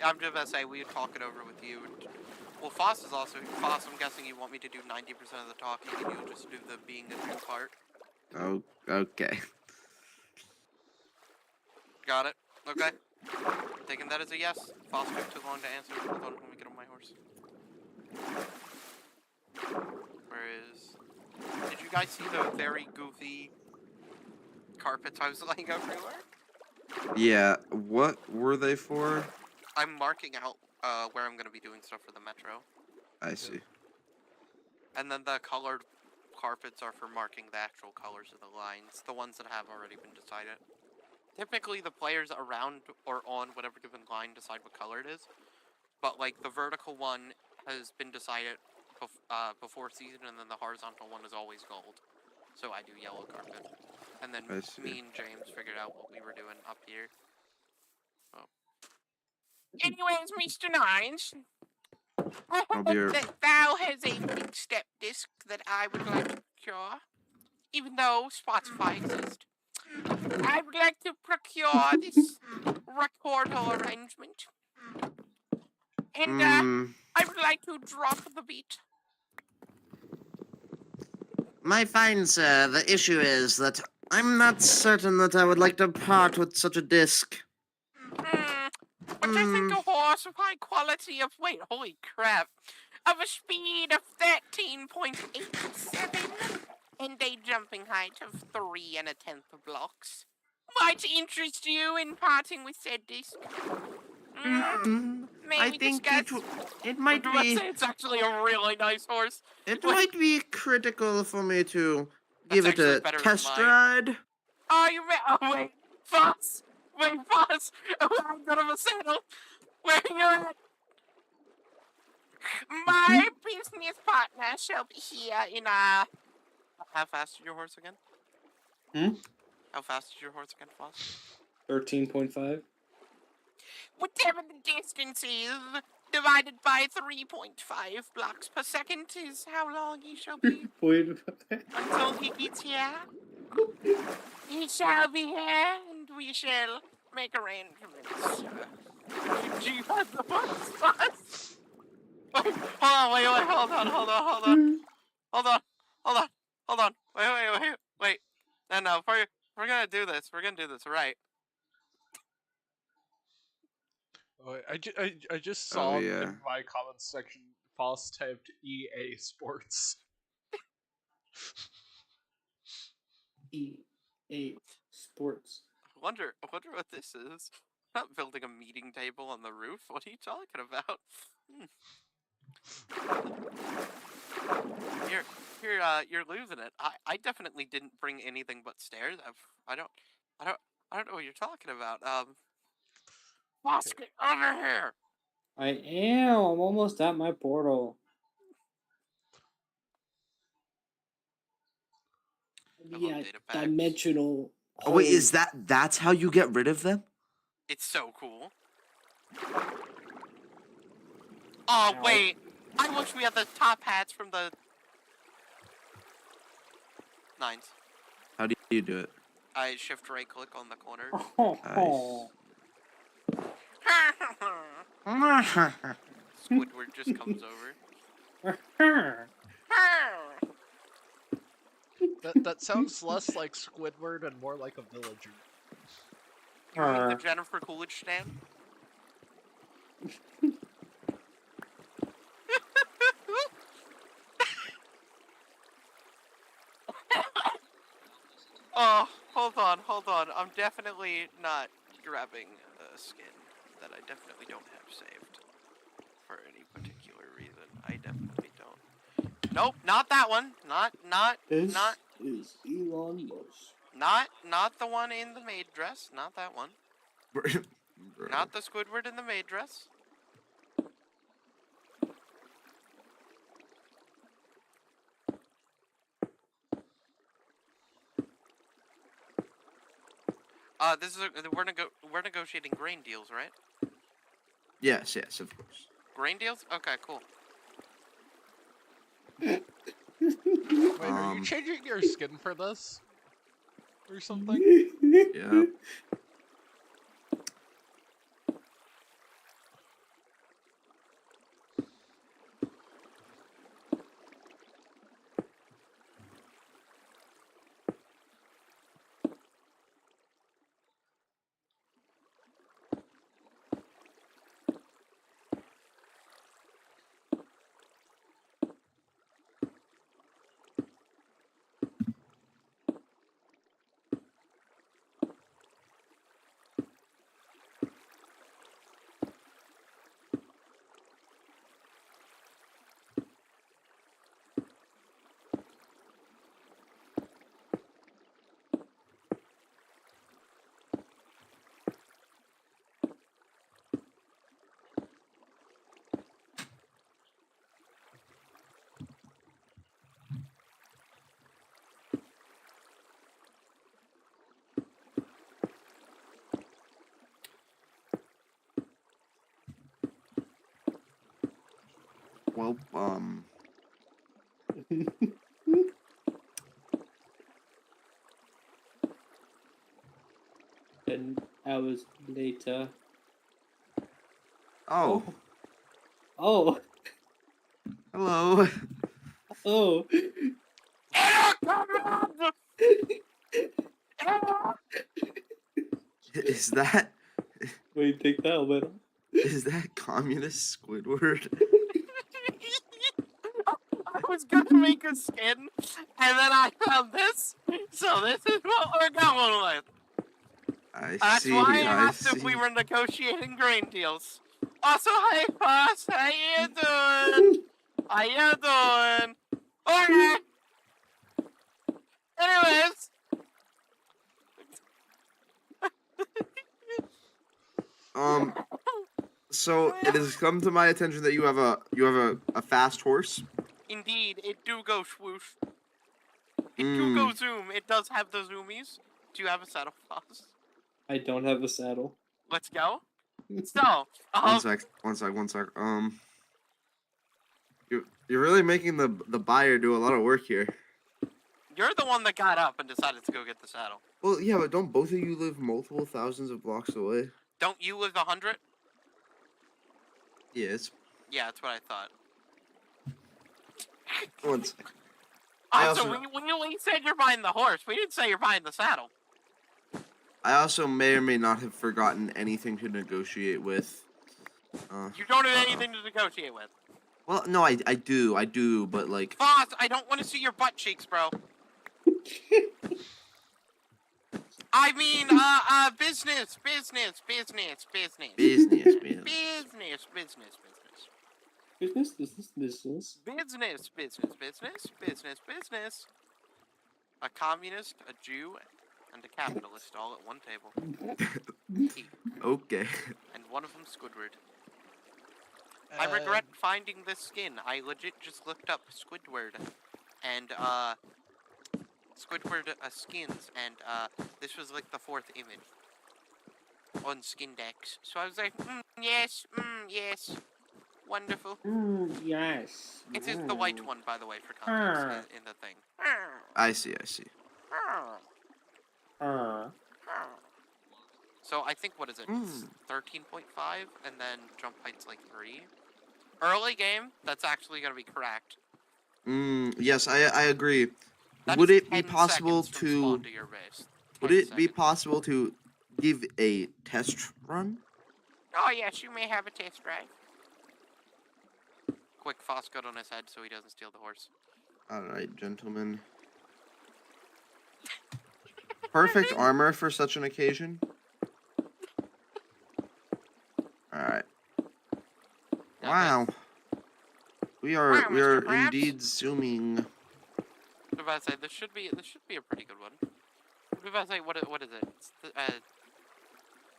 I'm just gonna say we would talk it over with you. Well, Foss is also Foss. I'm guessing you want me to do 90% of the talking, and you'll just do the being a new part. Oh, okay. Got it. Okay. Taking that as a yes. Foss took too long to answer. Hold on, let me get on my horse. Where is? Did you guys see the very goofy carpets I was laying everywhere? Yeah, what were they for? I'm marking out where I'm gonna be doing stuff for the metro, I see. and then the colored carpets are for marking the actual colors of the lines, the ones that have already been decided. Typically, the players around or on whatever given line decide what color it is, but like the vertical one has been decided before season, and then the horizontal one is always gold. So I do yellow carpet, and then I see. me and James figured out what we were doing up here. Oh. Anyways, Mr. Nines, I I'll be hope that thou has a quick step disc that I would like to procure, even though Spotify exists. I would like to procure this recordal arrangement, and I would like to drop the beat. My fine sir, the issue is that I'm not certain that I would like to part with such a disc. But I think a horse of high quality of wait, holy crap, of a speed of 13.87 and a jumping height of 3 1/10 blocks might interest you in parting with said disc. May I we think discuss? it might Let's be say it's actually a really nice horse. it Wait. might be critical for me to That's give it actually a better than test mine. ride. Oh, oh wait, Foss! Wait, Foss! Oh, I'm out of a saddle! Where you at? My business partner shall be here in How fast is your horse again? How fast is your horse again, Foss? 13.5. Whatever the distance is, divided by 3.5 blocks per second is how long he shall be until he gets here. He shall be here, and we shall make arrangements. Do you have the horse, Foss? Wait, hold on. Wait. No, we're gonna do this. We're gonna do this right. Oh, I just saw Oh, yeah. in my comments section, Foss typed EA Sports. EA Sports. I wonder what this is. I'm not building a meeting table on the roof. What are you talking about? You're losing it. I definitely didn't bring anything but stairs. I don't know what you're talking about. Foss, get over here. I am. I'm almost at my portal. Yeah, data packs. dimensional. Oh wait, hole. is that's how you get rid of them? It's so cool. Oh, Ow. wait. I wish we had the top hats from the Nines. How do you do it? I shift right click on the corner. Squidward just comes over. That sounds less like Squidward and more like a villager. You mean the Jennifer Coolidge stand? Oh, hold on. I'm definitely not grabbing a skin that I definitely don't have saved for any particular reason. I definitely don't. Nope, not that one. Not This is Elon Musk. not the one in the maid dress. Not that one. Not the Squidward in the maid dress. This is we're negotiating grain deals, right? Yes, of course. Grain deals? Okay, cool. Wait, are you changing your skin for this? Or something? Yeah. Well, And hours later. oh, Oh. hello. Oh. Is that Wait, take that helmet off. is that communist Squidward? I was gonna make a skin, and then I found this, so this is what we're going with. I That's see. why I I asked if we see. were negotiating grain deals. Also, hey, boss, how you doing? How you doing? Okay. Anyways. So it has come to my attention that you have a fast horse. Indeed, it do go swoosh. It do go zoom. It does have the zoomies. Do you have a saddle, boss? I don't have a saddle. Let's go. So, One sec. You're really making the buyer do a lot of work here. you're the one that got up and decided to go get the saddle. Well, yeah, but don't both of you live multiple thousands of blocks away? Don't you live 100? Yes. Yeah, that's what I thought. One sec. I Also, also- when you said you're buying the horse, we didn't say you're buying the saddle. I also may or may not have forgotten anything to negotiate with. You don't have anything to negotiate with. Well, no, I do, but like. Boss, I don't want to see your butt cheeks, bro. I mean, business. Business. Business, business, A communist, a Jew, and a capitalist all at one table. Okay. And one of them Squidward. I regret finding this skin. I legit just looked up Squidward and Squidward skins, and this was like the 4th image on Skindex. So I was like, yes, wonderful. Yes. It is the white one, by the way, for context in the thing. I see. So I think, what is it? 13.5, and then jump height's like 3. Early game, that's actually going to be correct. Yes, I agree. That Would is it be 10 possible seconds from to spawn to your base. would 10 it be seconds. possible to give a test run? Oh yes, you may have a test drive. Quick Foscoat on his head so he doesn't steal the horse. All right, gentlemen. Perfect armor for such an occasion. All right. Wow. We are Wow, Mr. Krabs. indeed zooming. I was about to say this should be a pretty good one. I was about to say what is it? It's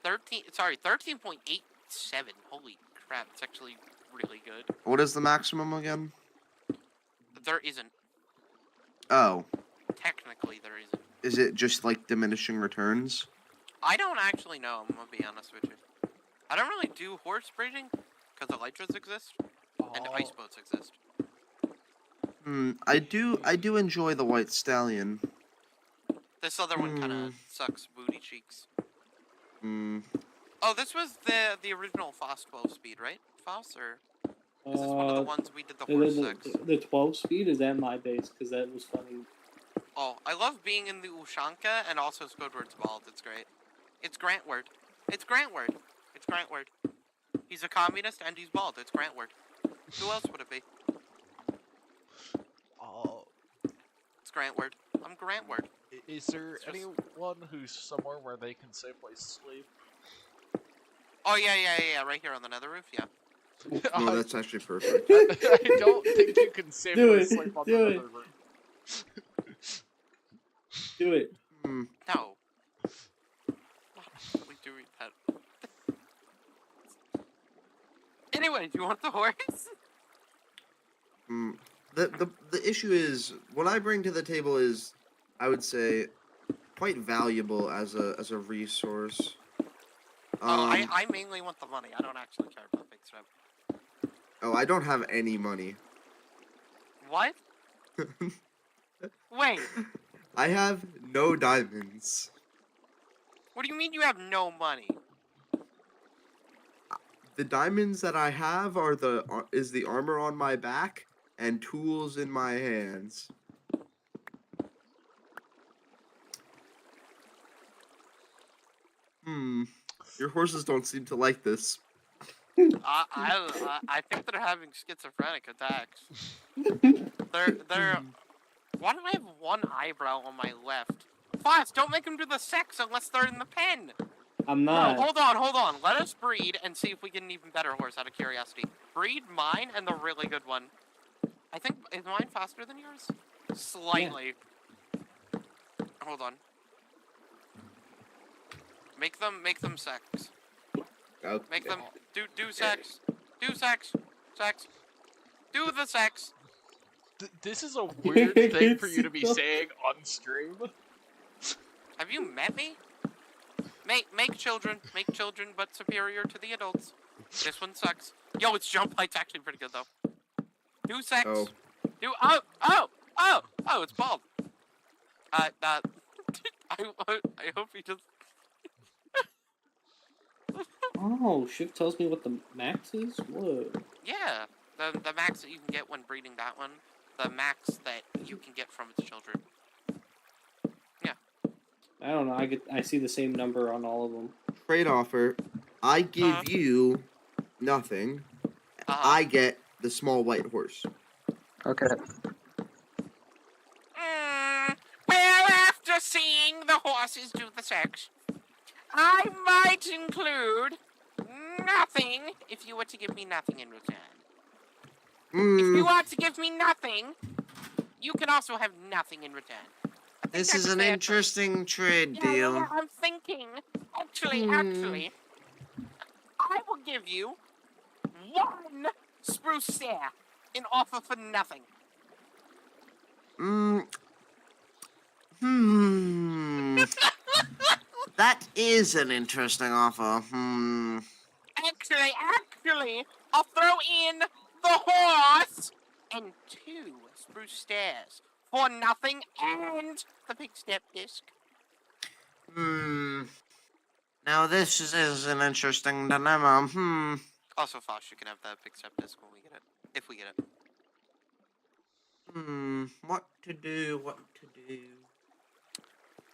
13.87. Holy crap, it's actually really good. What is the maximum again? There isn't. Oh, Technically there isn't. is it just like diminishing returns? I don't actually know, I'm gonna be honest with you. I don't really do horse breeding because elytras exist and ice boats exist. I do enjoy the white stallion. This other one kind of sucks booty cheeks. Hmm. Oh, this was the original Foss 12 speed, right? Foss, or is this one of the ones we did the horse 6? The 12 speed is at my base because that was funny. Oh, I love being in the Ushanka and also Squidward's bald. It's great. It's Grantward. It's Grantward. It's Grantward. He's a communist and he's bald. It's Grantward. Who else would it be? Oh, It's Grantward. I'm Grantward. is there anyone who's somewhere where they can safely sleep? Oh, yeah. Right here on the nether roof, yeah. No, that's actually perfect. I don't think you can safely it, sleep on do the it. nether roof. Do it. No. We doing that. Anyway, do you want the horse? The issue is what I bring to the table is, I would say, quite valuable as a resource. I mainly want the money. I don't actually care about big stuff. Oh, I don't have any money. What? Wait, I have no diamonds. what do you mean you have no money? The diamonds that I have is the armor on my back and tools in my hands. Your horses don't seem to like this. I think they're having schizophrenic attacks. They're. Why do I have one eyebrow on my left? Foss, don't make them do the sex unless they're in the pen. I'm No, not. hold on. Let us breed and see if we get an even better horse out of curiosity. Breed mine and the really good one. I think, is mine faster than yours? Slightly. Hold on. Make them sex. Okay. Make them do sex. Do sex. Sex. Do the sex. This is a weird thing for you to be saying on stream. Have you met me? Make children, but superior to the adults. This one sucks. Yo, its jump height's actually pretty good though. Do sex. Oh. Do it's bald. I hope he just. Oh, Shift tells me what the max is? What? Yeah, the max that you can get when breeding that one, the max that you can get from its children. Yeah. I don't know. I see the same number on all of them. Trade offer. I give you nothing. I get the small white horse. Okay. Well, after seeing the horses do the sex, I might include nothing if you were to give me nothing in return. If you want to give me nothing, you can also have nothing in return. This is an interesting trade deal. Yeah, I'm thinking. Actually, I will give you one spruce stare in offer for nothing. That is an interesting offer. Actually, I'll throw in the horse and 2 spruce stairs for nothing and the big step disc. Now this is an interesting dilemma. Also, Fosh, you can have that big step disc when we get it. If we get it. What to do?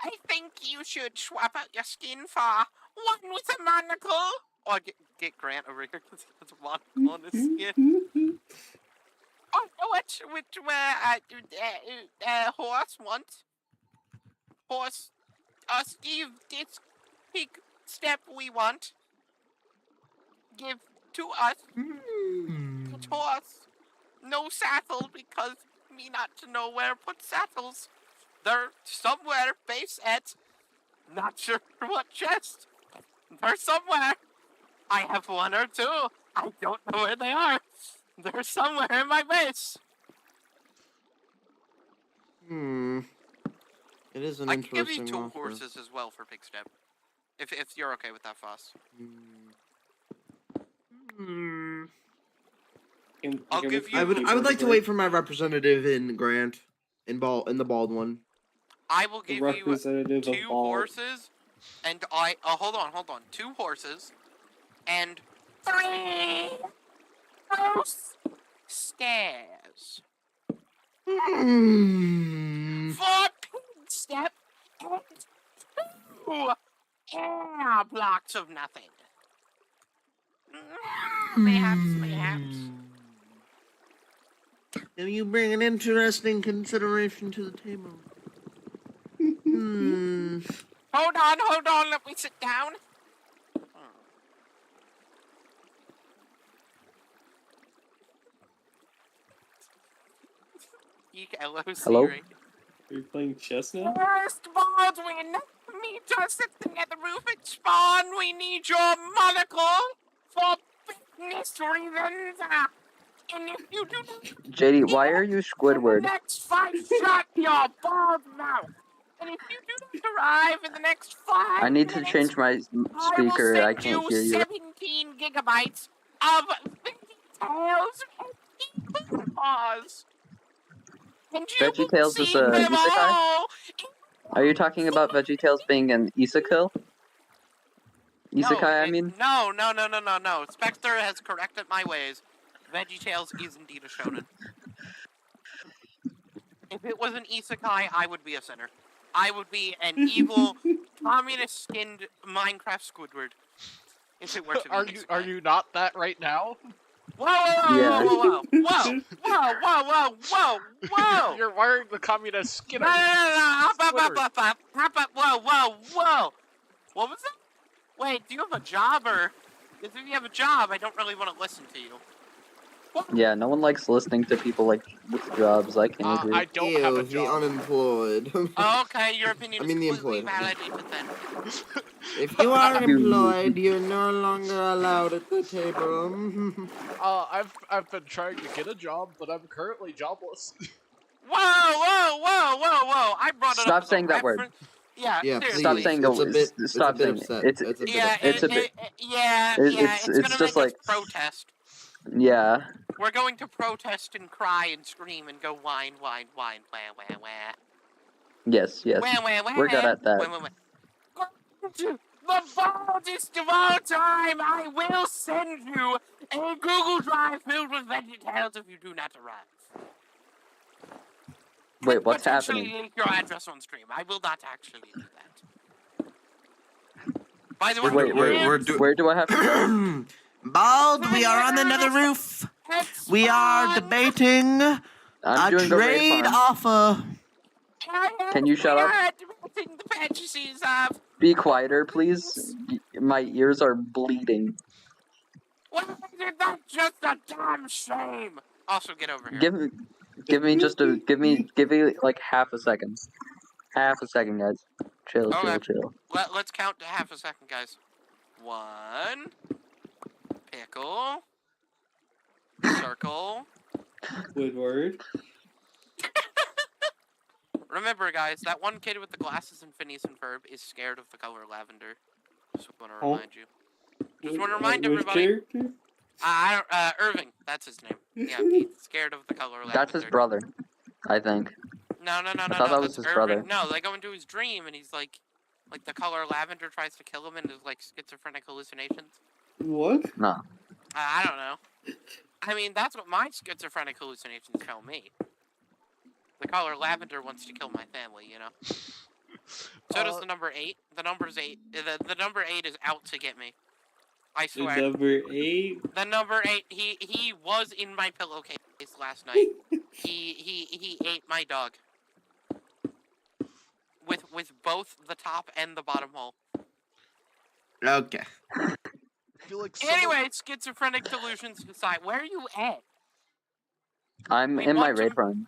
I think you should swap out your skin for one with a monocle. Or get Grant over here because he has a monocle on his skin. Which horse wants? Horse, Steve, this big step we want. Give to us. This horse. No saddle because me not to know where to put saddles. They're somewhere base at, not sure what chest. They're somewhere. I have 1 or 2. I don't know where they are. They're somewhere in my base. It is an I can give interesting you 2 offer. horses as well for big step. If you're okay with that, Foss. I'll give you. I would like to wait for my representative in Grant, in the bald one. I will give you Representative 2 of bald. horses, and hold on. 2 horses, and 3 spruce stairs. For big step and 2 air blocks of nothing. Perhaps. Now you bring an interesting consideration to the table. Hold on, let me sit down. Hello? Are you playing chess now? First Baldwin, meet us at the nether roof at spawn. We need your monocle for business reasons. And if you do not JD, why are you in the Squidward? next 5, shut your bald mouth. And if you do not arrive in the next 5 I need to minutes, change my I will speaker. send I can't you hear you. 17 gigabytes of tails and paws. And you will VeggieTales is see a them isekai? all. Are you talking about VeggieTales being an isekai? Isekai, I mean? No. Spectre has corrected my ways. VeggieTales is indeed a shonen. If it was an isekai, I would be a sinner. I would be an evil, communist-skinned Minecraft Squidward. If it were to be an isekai. Are you not that right now? Whoa! You're wearing the communist skin. No! Hop up! Whoa! What was that? Wait, do you have a job or? Because if you have a job, I don't really want to listen to you. Yeah, no one likes listening to people like with jobs. I can agree. I don't have a The job. unemployed. Okay, your opinion I mean the is completely employed. validated then. If you are employed, you're no longer allowed at the table. I've been trying to get a job, but I'm currently jobless. Whoa! I brought it up Stop as saying a that word. reference. Yeah, Yeah, seriously. Stop please. saying It's a bit. stop it's a bit saying it. upset. It's a bit Yeah, upset. It's a bit- it's it's gonna just make us like- protest. yeah. We're going to protest and cry and scream and go whine. Wah. Yes. Wah. We're good at that. Wah. The boldest of all time, I will send you a Google Drive filled with VeggieTales if you do not arrive. Wait, what's Potentially happening? link your address on stream. I will not actually do that. By the way, Where do I have to go? Bald, we are on another roof. We are debating I'm doing a raid trade farm. offer. Can you shut up? Debating the fantasies of. Be quieter, please. My ears are bleeding. Why is that just a damn shame? Also, get over here. Give me like half a second. Half a second, guys. Chill. Let's count to half a second, guys. 1. Pickle. Circle. Woodward. Remember, guys, that one kid with the glasses and Phineas and Ferb is scared of the color lavender. Just want to remind you. Just want to remind everybody. Which character? Irving. That's his name. Yeah, he's scared of the color lavender. That's his brother, I think. No. I thought that was That's his Irving. brother. No, they go into his dream and he's like the color lavender tries to kill him and is like schizophrenic hallucinations. What? No. I don't know. I mean, that's what my schizophrenic hallucinations tell me. The color lavender wants to kill my family, you know. So does the number 8. The number's 8. The number 8 is out to get me. I swear. Number 8? The number 8. He was in my pillowcase last night. he ate my dog. With both the top and the bottom hole. Okay. I feel like Anyway, schizophrenic delusions aside, where are you at? I'm We in my want to- raid farm.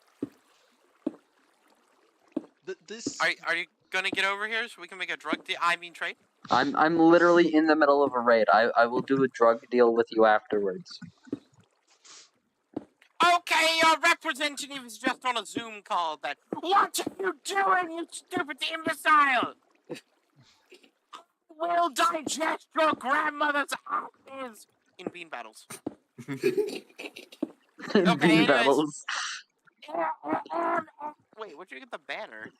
This. Are you gonna get over here so we can make a trade? I'm literally in the middle of a raid. I will do a drug deal with you afterwards. Okay, your representative is just on a Zoom call then. What are you doing, you stupid imbecile? I will digest your grandmother's ashes in bean battles. Bean anyways. battles. Wait, where'd you get the banner?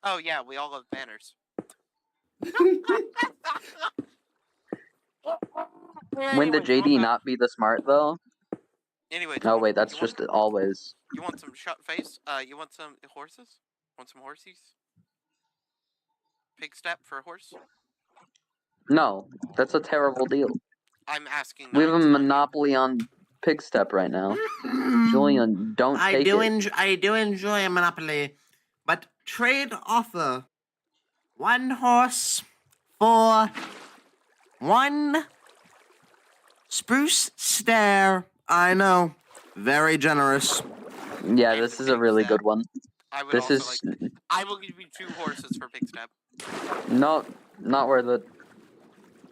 Oh yeah, we all have banners. When the JD not be the smart though? Anyway, No, wait, that's just always. You want some shut face? You want some horses? Want some horsies? Pig step for a horse? No, that's a terrible deal. I'm asking. We have a nice. monopoly on pig step right now. Julian, don't take it. I do enjoy a monopoly, but trade offer 1 horse for 1 spruce stair. I know, very generous. Yeah, this is a really good one. I would This also is I will give you 2 horses for pig step. not worth it.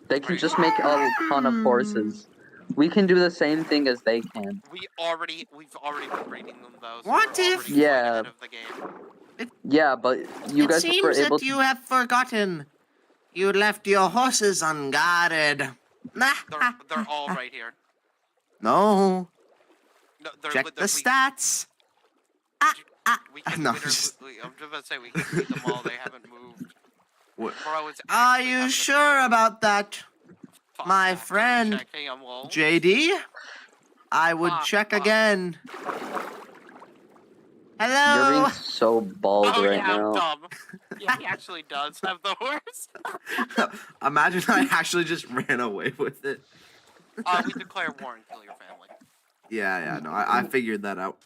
They can just make a ton of horses. We can do the same thing as they can. We've already been breeding them though. So What we're if- already Yeah. ahead of the game. Yeah, but you guys were able to. you have forgotten. You left your horses unguarded. They're all right here. No, No, Check the stats. We can No, literally, just- I'm just about to say we can read them all. They haven't moved. What? Bro, it's Are actually you having a sure about that, Fox my actively friend? checking, I'm lol. JD? I would Fuck, check fuck. again. You're Hello? being so bald Oh right yeah, I'm now. dumb. Yeah, he actually does have the horse. Imagine I actually just ran away with it. We declare war and kill your family. Yeah, no, I figured that out.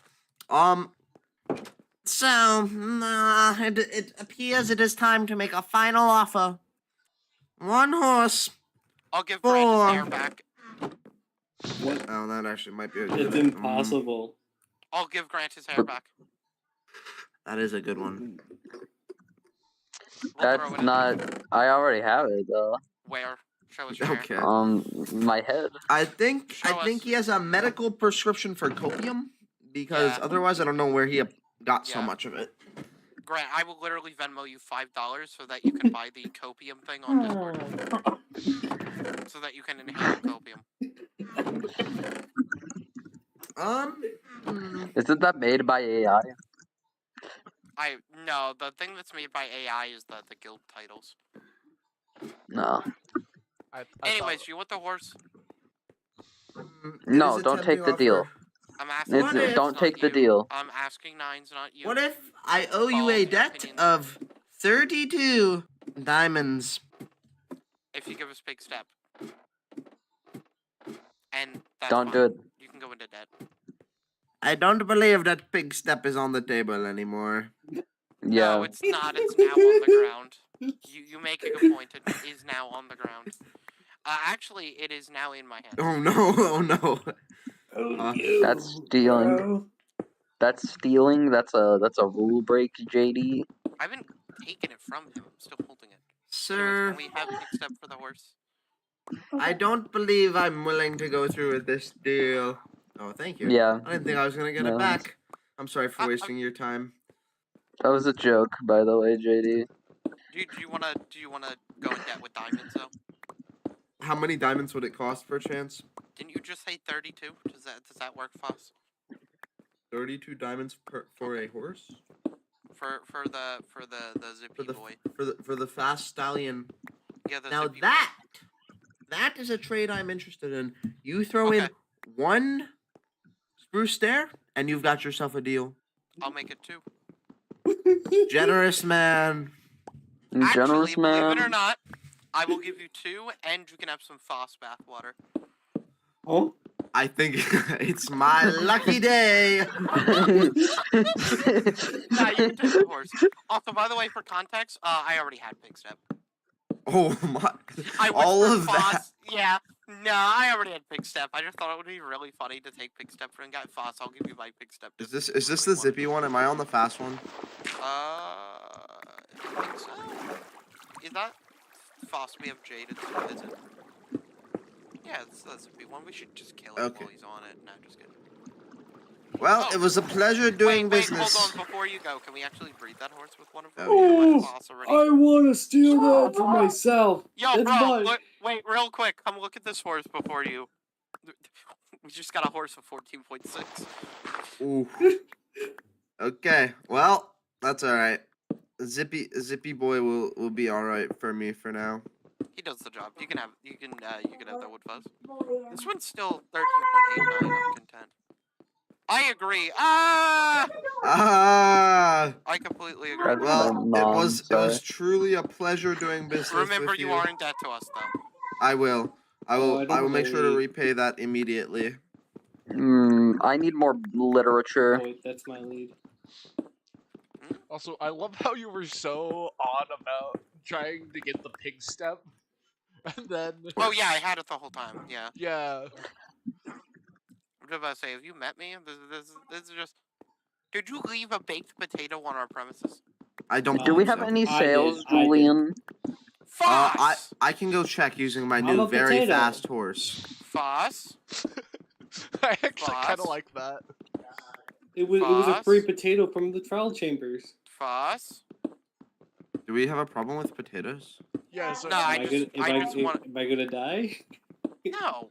So, it appears it is time to make a final offer. One horse. I'll give Grant his hair Four. back. What? Oh, that actually might be a good It's impossible. I'll give Grant his hair back. That is a good one. We'll throw That's it in. not. I already have it though. Where? Show us your hair. Okay. My head. I think Show us. he has a medical prescription for copium because Yeah. otherwise I don't know where he got so Yeah. much of it. Grant, I will literally Venmo you $5 so that you can buy the copium thing on Discord. So that you can inhale copium. Isn't that made by AI? No, the thing that's made by AI is the guild titles. No. I Anyways, thought- you want the horse? No, don't take the deal. I'm asking. What if- Don't not take the you. deal. I'm asking Nines, not you. What if I owe you Follow a your debt opinions. of 32 diamonds? If you give us big step. And that's Don't fine. do it. You can go into debt. I don't believe that pig step is on the table anymore. Yeah. No, it's not. It's now on the ground. You make a good point. It is now on the ground. Actually, it is now in my hand. Oh no, oh no. That's stealing. Bro. That's stealing. That's a rule break, JD. I've been taking it from him. I'm still holding it. Sir, Anyways, can we have big step for the horse? I don't believe I'm willing to go through with this deal. Oh, thank you. Yeah. I didn't think I was gonna get it No. back. I'm sorry for wasting your time. That was a joke, by the way, JD. Do you wanna go in debt with diamonds though? How many diamonds would it cost per chance? Didn't you just say 32? Does that work for us? 32 diamonds for a horse? For the zippy boy. For the fast stallion. Yeah, the Now zippy that is a trade I'm interested in. You throw in Okay. one spruce stair and you've got yourself a deal. boy. I'll make it 2. Generous man. Generous Actually, believe it or man. not, I will give you 2, and you can have some Foss bath water. Huh? I think it's my lucky day. Nah, you can take the horse. Also, by the way, for context, I already had Big Step. Oh my! I All whispered of that. Foss. Yeah, no, I already had Big Step. I just thought it would be really funny to take Big Step and get Foss. I'll give you my Big Step. Is this the zippy one? Am I on the fast one? I think so. Is that Foss? We have Jade. Is it? Yeah, it's the zippy one. We should just kill him Okay. while he's on it. No, just kidding. Well, Oh. it was a pleasure doing wait, business. hold on. Before you go, can we actually breed that horse with one of them? Oh, Or yeah. Foss already? I want to steal that for myself. Yo, That's bro, mine. wait, real quick. Come look at this horse before you. We just got a horse of 14.6. Ooh. Okay, well, that's all right. Zippy boy will be all right for me for now. He does the job. You can have the wood fuzz. This one's still 13.89. I'm content. I agree. Ah! I completely agree. That's Well, my mom, it was truly a pleasure doing business Remember, with you are in debt to us, though. I will. I Oh, will. I don't I will make sure to believe- repay that immediately. I need more literature. Oh, wait, that's my lead. Also, I love how you were so on about trying to get the pig step, and then Oh yeah, I had it the whole time. Yeah. yeah, I'm just about to say, have you met me? This is just. Did you leave a baked potato on our premises? I don't. Do we believe have so. any I sales, did, I did. Julian? Foss! I can go check using my I'm new a very potato. fast horse. Foss? I actually kind of Boss? like that. It was a free Foss? potato from the trial chambers. Foss? Do we have a problem with potatoes? Yeah, so No, I Am just want. am I gonna die? No.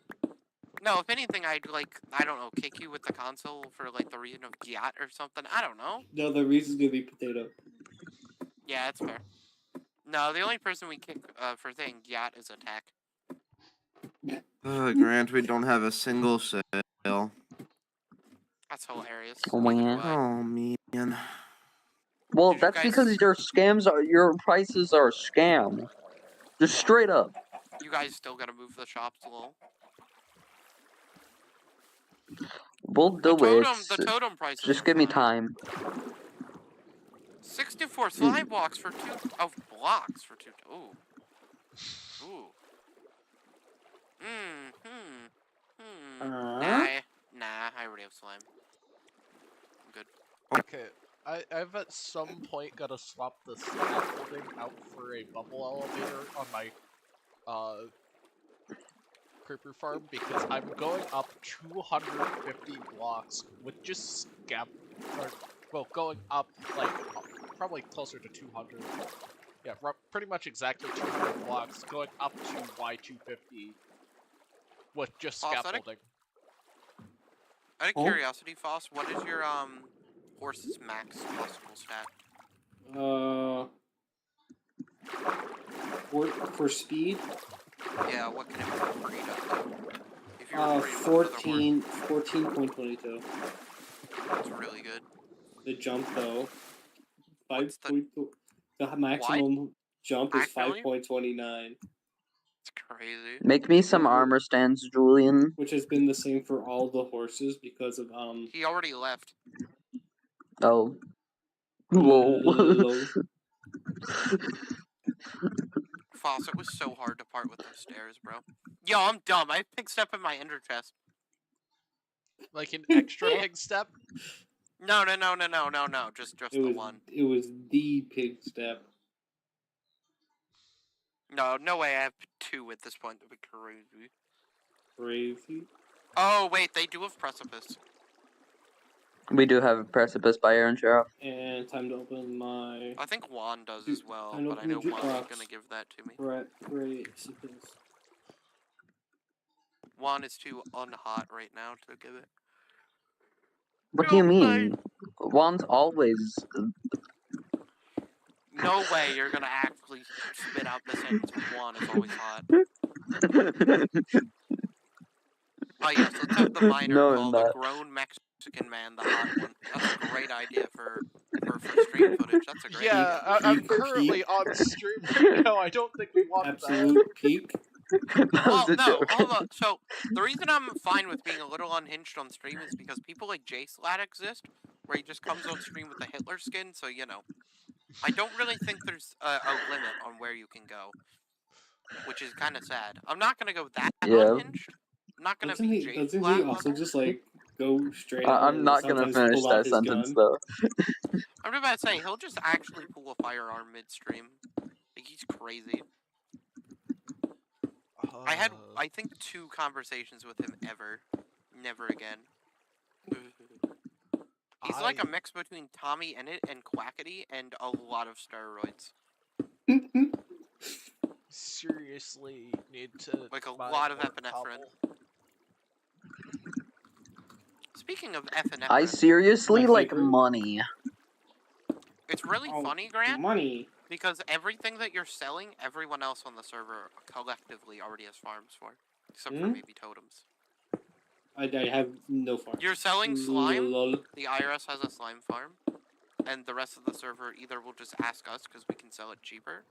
No, if anything, I'd like, I don't know, kick you with the console for like the reason of Gyat or something. I don't know. No, the reason's gonna be potato. Yeah, that's fair. No, the only person we kick for saying Gyat is Attack. Grant, we don't have a single sale. That's hilarious. Oh, Neither man. do I. Oh man. Well, Did you that's guys- because your prices are a scam. Just straight up. You guys still gotta move the shops a little. We'll do The it. totem prices Just are give me fine. time. 64 slime blocks for 2 blocks for 2. Ooh. Ooh. Nah, I already have slime. I'm good. Okay, I've at some point gotta swap the scaffolding out for a bubble elevator on my creeper farm because I'm going up 250 blocks with just going up like probably closer to 200. Yeah, pretty much exactly 200 blocks going up to Y250 with just scaffolding. Out of Oh. curiosity, Foss, what is your horse's max possible stat? For speed, Yeah, what can it breed up to? If you were breeding another horse, 14.22. that's really good. The jump though, What's the- 5.2. The maximum jump is Actually? 5.29, It's crazy. Make me some armor stands, Julian. which has been the same for all the horses because of He already left. Oh. Lol. Lol. Foss, it was so hard to part with those stairs, bro. Yo, I'm dumb. I picked step in my ender chest. Like an extra pig step. No. Just the one. It was the pig step. No way. I have 2 at this point. That'd be crazy. Crazy. Oh wait, they do have precipice. We do have a precipice by Aaron Sheriff. And time to open my I think Juan does as well, Time to but I open know the Juan ain't jukebox. gonna give that to me. precipice. Juan is too unhot right now to give it. What do you mean? Juan's always. No way you're gonna actually spit out the sentence with Juan is always hot. Oh yes, let's have the minor No, call I'm the not. grown Mexican man the hot one. That's a great idea for stream footage. That's a great Yeah, idea. I'm Peak, currently peak. on stream right now. I don't think we want that. Absolute peak. That was Well, a no, joke. hold on. So, the reason I'm fine with being a little unhinged on stream is because people like J-Slat exist, where he just comes on stream with a Hitler skin, so, you know. I don't really think there's a limit on where you can go, which is kind of sad. I'm not going to go that Yeah. unhinged. I'm not going to Doesn't be he J-Slat also level. just like go straight out I'm and not gonna sometimes finish pull out that his sentence gun? though. I'm just about to say, he'll just actually pull a firearm midstream. Like, he's crazy. I had, I think, 2 conversations with him ever. Never again. He's like a mix between Tommy Ennett and Quackity and a lot of steroids. Seriously need to Like a buy lot of more epinephrine. cobble. Speaking of epinephrine, I seriously My like favorite. money. it's really Oh, funny, Grant, Money. because everything that you're selling, everyone else on the server collectively already has farms for. Except for maybe totems. I have no farm. You're selling slime, Lol. the IRS has a slime farm, and the rest of the server either will just ask us because we can sell it cheaper.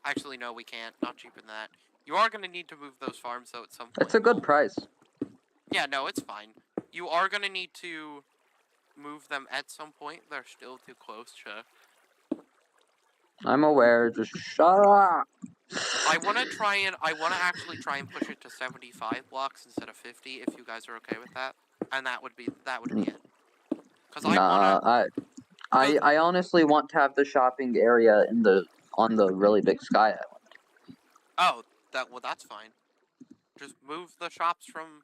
Actually, no, we can't. Not cheaper than that. You are going to need to move those farms, though, at some point. It's a good price. Yeah, no, it's fine. You are going to need to move them at some point. They're still too close to... I'm aware. Just shut up. I want to actually try and push it to 75 blocks instead of 50, if you guys are okay with that. And that would be it. Because I honestly want to have the shopping area on the really big sky island. Oh, that's fine. Just move the shops from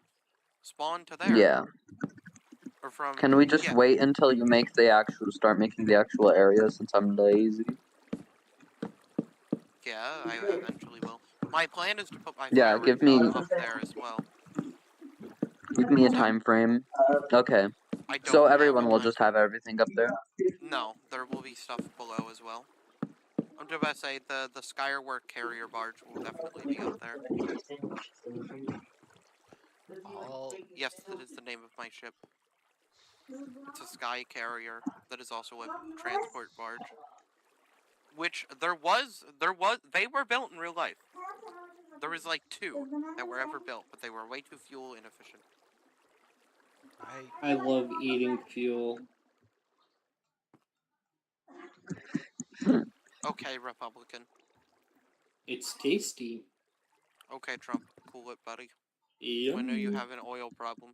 spawn to there. Yeah. Or from... Can we just wait until you start making the actual area since I'm lazy? Yeah, I eventually will. My plan is to put my Yeah, fire give rate me- up there as well. Give me a time frame. Okay. I don't So have everyone a will time just have everything up there. No, there will be stuff below as well. I'm just about to say the Skywork carrier barge will definitely be up there. All Yes, that is the name of my ship. It's a sky carrier that is also a transport barge. Which they were built in real life. There was like 2 that were ever built, but they were way too fuel inefficient. I love eating fuel. Okay, Republican. It's tasty. Okay, Trump. Cool it, buddy. Yum. We know you have an oil problem.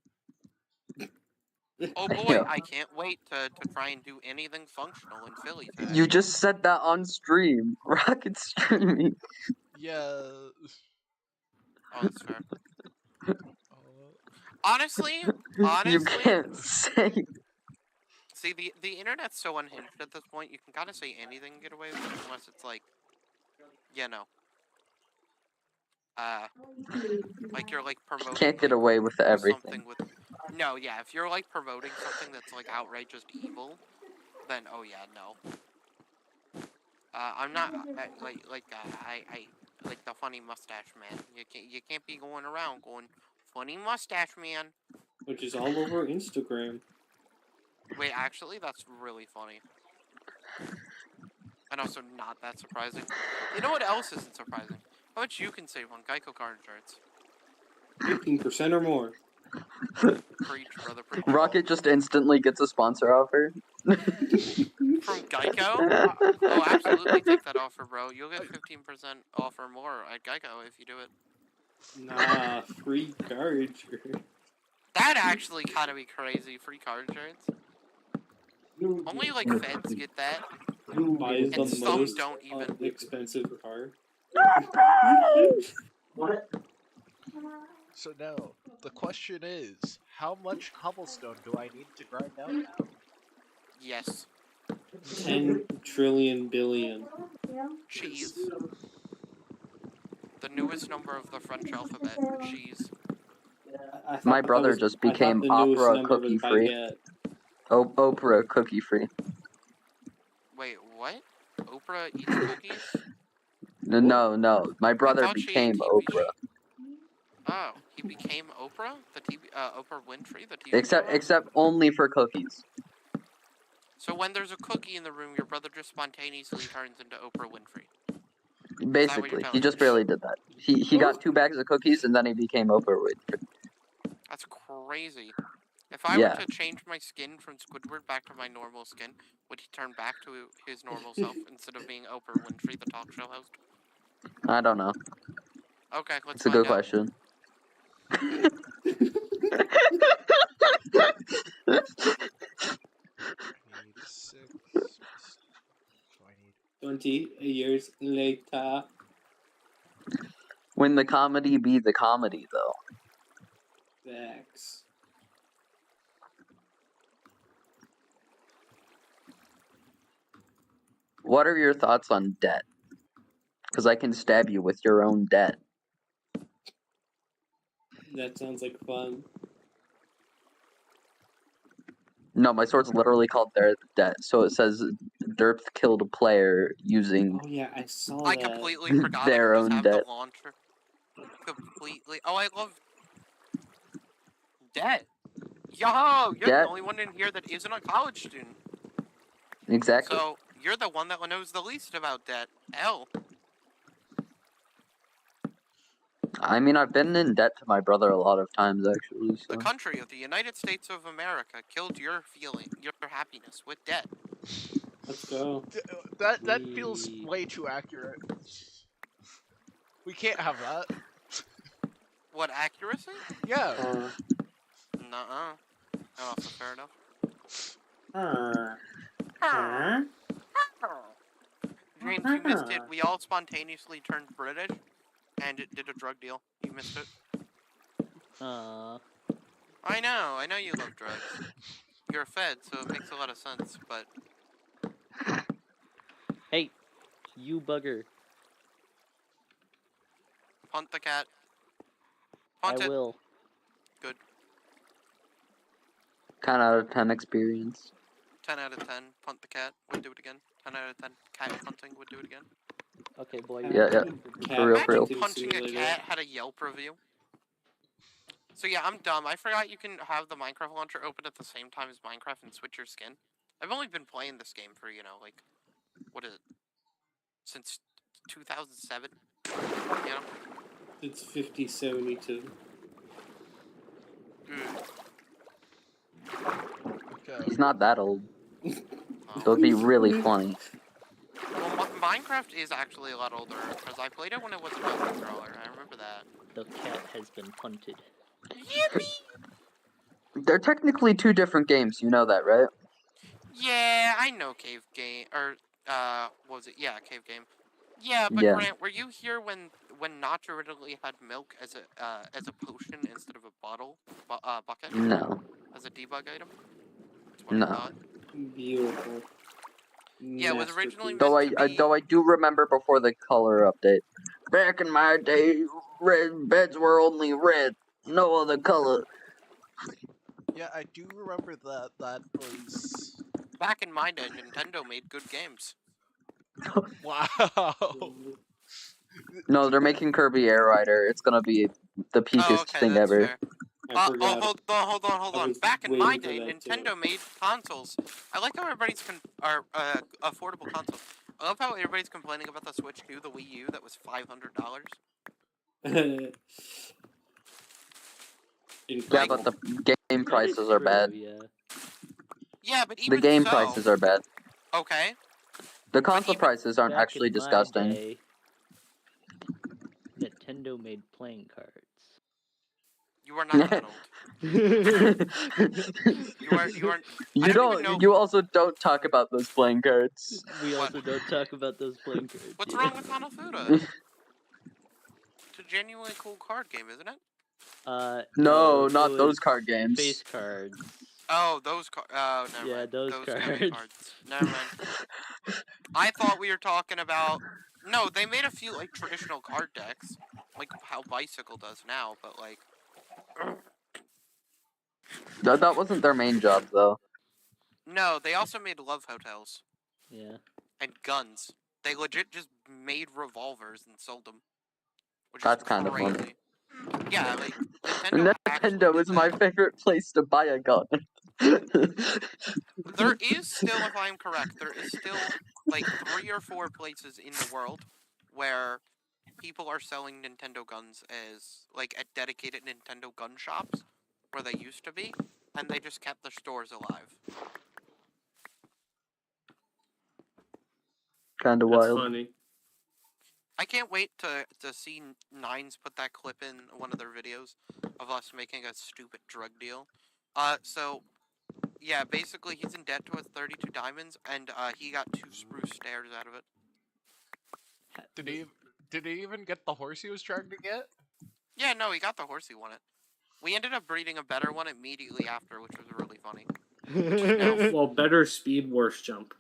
Oh boy, Yeah. I can't wait to try and do anything functional in Philly today. You just said that on stream. Rocket streaming. yeah. Oh, that's fair. Uh, Honestly, You can't say. see, the internet's so unhinged at this point, you can kind of say anything and get away with it, unless it's like, like you're like promoting. Can't get like, away with everything. something with. No, yeah, if you're like promoting something that's like outright just evil, then oh yeah, no. I'm not I like the funny mustache man. You can't be going around going funny mustache man. Which is all over Instagram. Wait, actually, that's really funny. And also not that surprising. You know what else isn't surprising? How much you can save on Geico car insurance? 15% or more. Preach, brother, preach. Rocket just instantly gets a sponsor offer. From Geico? Oh, absolutely take that offer, bro. You'll get 15% off or more at Geico if you do it. Nah, free car insurance. That'd actually kind of be crazy. Free car insurance. Only like feds get that. Buys the And some most don't even. expensive car. so now the question is, how much cobblestone do I need to grind out now? Yes. 10 trillion billion. Cheese. The newest number of the French alphabet. Cheese. I thought My that brother was- just I thought became the newest Opera number was cookie free. baguette. Oprah cookie free. Wait, what? Oprah eats cookies? No. My brother thought she ate became TV Oprah. Oh, he became Oprah? The TV, Oprah Winfrey, the TV show? Except only for cookies. So when there's a cookie in the room, your brother just spontaneously turns into Oprah Winfrey. Basically, telling he me? just barely did that. He got 2 bags of cookies and then he became Oprah Winfrey. That's crazy. If I Yeah. were to change my skin from Squidward back to my normal skin, would he turn back to his normal self instead of being Oprah Winfrey, the talk show host? I don't know. Okay, let's It's a find good out. question. I need 6. So I need 20 years later. When the comedy be the comedy, though. Facts. What are your thoughts on debt? Because I can stab you with your own debt. That sounds like fun. No, my sword's literally called debt. So it says Derp killed a player using. Oh yeah, I saw I that. completely forgot Their I can just own have debt. the launcher. Completely. Oh, I love debt. Yo, you're Debt? the only one in here that isn't a college student. Exactly. So, you're the one that knows the least about debt. L. I mean, I've been in debt to my brother a lot of times, actually. So. The country of the United States of America killed your happiness with debt. Let's go. that feels way too accurate. We can't have that. What, accuracy? Yeah. Nuh-uh. Oh, so fair enough. James, you missed it. We all spontaneously turned British and did a drug deal. You missed it. I know you love drugs. You're a Fed, so it makes a lot of sense, but... Hey, you bugger. Punt the cat. Punt I it. will. Good. 10 out of 10 experience. 10 out of 10. Punt the cat. Would do it again. 10 out of 10. Cat punting. Would do it again. Okay, boy. Yeah, yeah. Cat For real, Imagine hunting punching a simulator. cat had a Yelp review. So yeah, I'm dumb. I forgot you can have the Minecraft launcher open at the same time as Minecraft and switch your skin. I've only been playing this game for, like, what is it? Since 2007? You know? It's 5072. Okay. He's not that old. Oh. So it'd be really funny. Well, Minecraft is actually a lot older, because I played it when it was a dungeon crawler. I remember that. The cat has been punted. Yippee! They're technically two different games, you know that, right? Yeah, I know Cave Game, or, what was it? Yeah, Cave Game. Yeah, but Yeah. Grant, were you here when Notch originally had milk as a potion instead of a bucket? No. As a debug item? That's what I No. thought. Beautiful. Yeah, it was originally Masterpiece. meant to be... Though I do remember before the color update. Back in my day, red beds were only red, no other color. Yeah, I do remember that. That was Back in my day, Nintendo made good games. wow. No, they're making Kirby Air Rider. It's gonna be the peakest okay, thing that's ever. fair. I forgot. Hold I on. was Back in my waiting for day, that too. Nintendo made consoles. I like how everybody's affordable consoles. I love how everybody's complaining about the Switch 2, the Wii U, that was $500. Yeah, but the game prices are bad. Yeah. Yeah, but The even game so, prices are bad. okay. The console even prices aren't Back actually in my disgusting. day, Nintendo made playing cards. You are not that old. You are. You don't even know- You also don't talk about those playing cards. We What? also don't talk about those playing cards. What's yeah. wrong with Hanafuda? It's a genuinely cool card game, isn't it? No, it not those was card games. Face cards. Oh, those cards. Oh, never Yeah, mind. those kind of cards. cards. Never mind. I thought we were talking about. No, they made a few like traditional card decks, like how Bicycle does now, but like. That wasn't their main job, though. No, they also made love hotels Yeah. and guns. They legit just made revolvers and sold them. Which That's is kind of crazy. fun. Yeah, like Nintendo. Nintendo is my favorite place to buy a gun. There is still, if I'm correct, there is still like 3 or 4 places in the world where people are selling Nintendo guns as like at dedicated Nintendo gun shops where they used to be, and they just kept their stores alive. Kind of That's wild. funny. I can't wait to see Nines put that clip in one of their videos of us making a stupid drug deal. So yeah, basically he's in debt to us 32 diamonds, and he got 2 spruce stairs out of it. Did he even get the horse he was trying to get? Yeah, no, he got the horse he wanted. We ended up breeding a better one immediately after, which was really funny. No. Well, better speed, worse jump.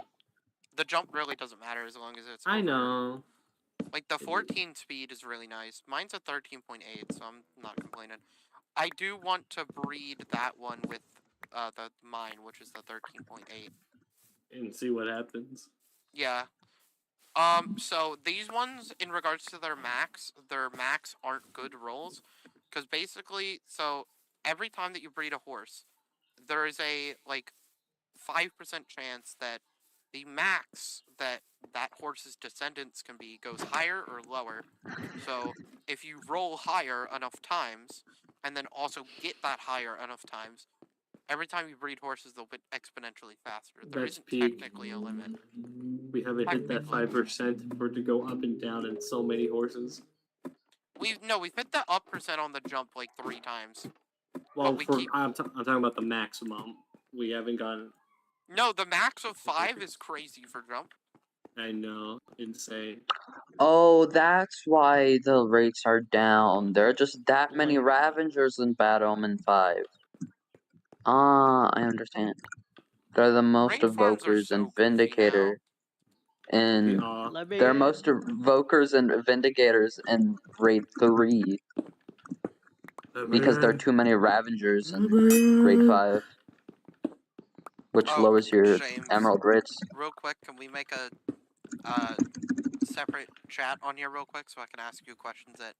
The jump really doesn't matter as long as it's I over- know. Like, the 14 speed is really nice. Mine's a 13.8, so I'm not complaining. I do want to breed that one with mine, which is the 13.8. And see what happens. Yeah. So these ones, in regards to their max aren't good rolls. Because basically, so every time that you breed a horse, there is a, like, 5% chance that the max that horse's descendants can be goes higher or lower. So if you roll higher enough times, and then also get that higher enough times, every time you breed horses, they'll get exponentially faster. There That's isn't peak. technically a limit. We haven't hit that 5% for it to go up and down in so many horses. We've hit the up percent on the jump like 3 times. Well, we keep- I'm talking about the maximum. We haven't gotten. No, the max of 5 is crazy for jump. I know, insane. Oh, that's why the rates are down. There are just that many Ravengers in Bad Omen 5. Ah, I understand. They're the most Raid farms are evokers so and goofy now. Vindicator. And they're most evokers and Vindicators in Raid 3. Because there are too many Ravengers in Grade 5. which Oh, lowers your James. emerald rates. Real quick, can we make a separate chat on here real quick so I can ask you questions that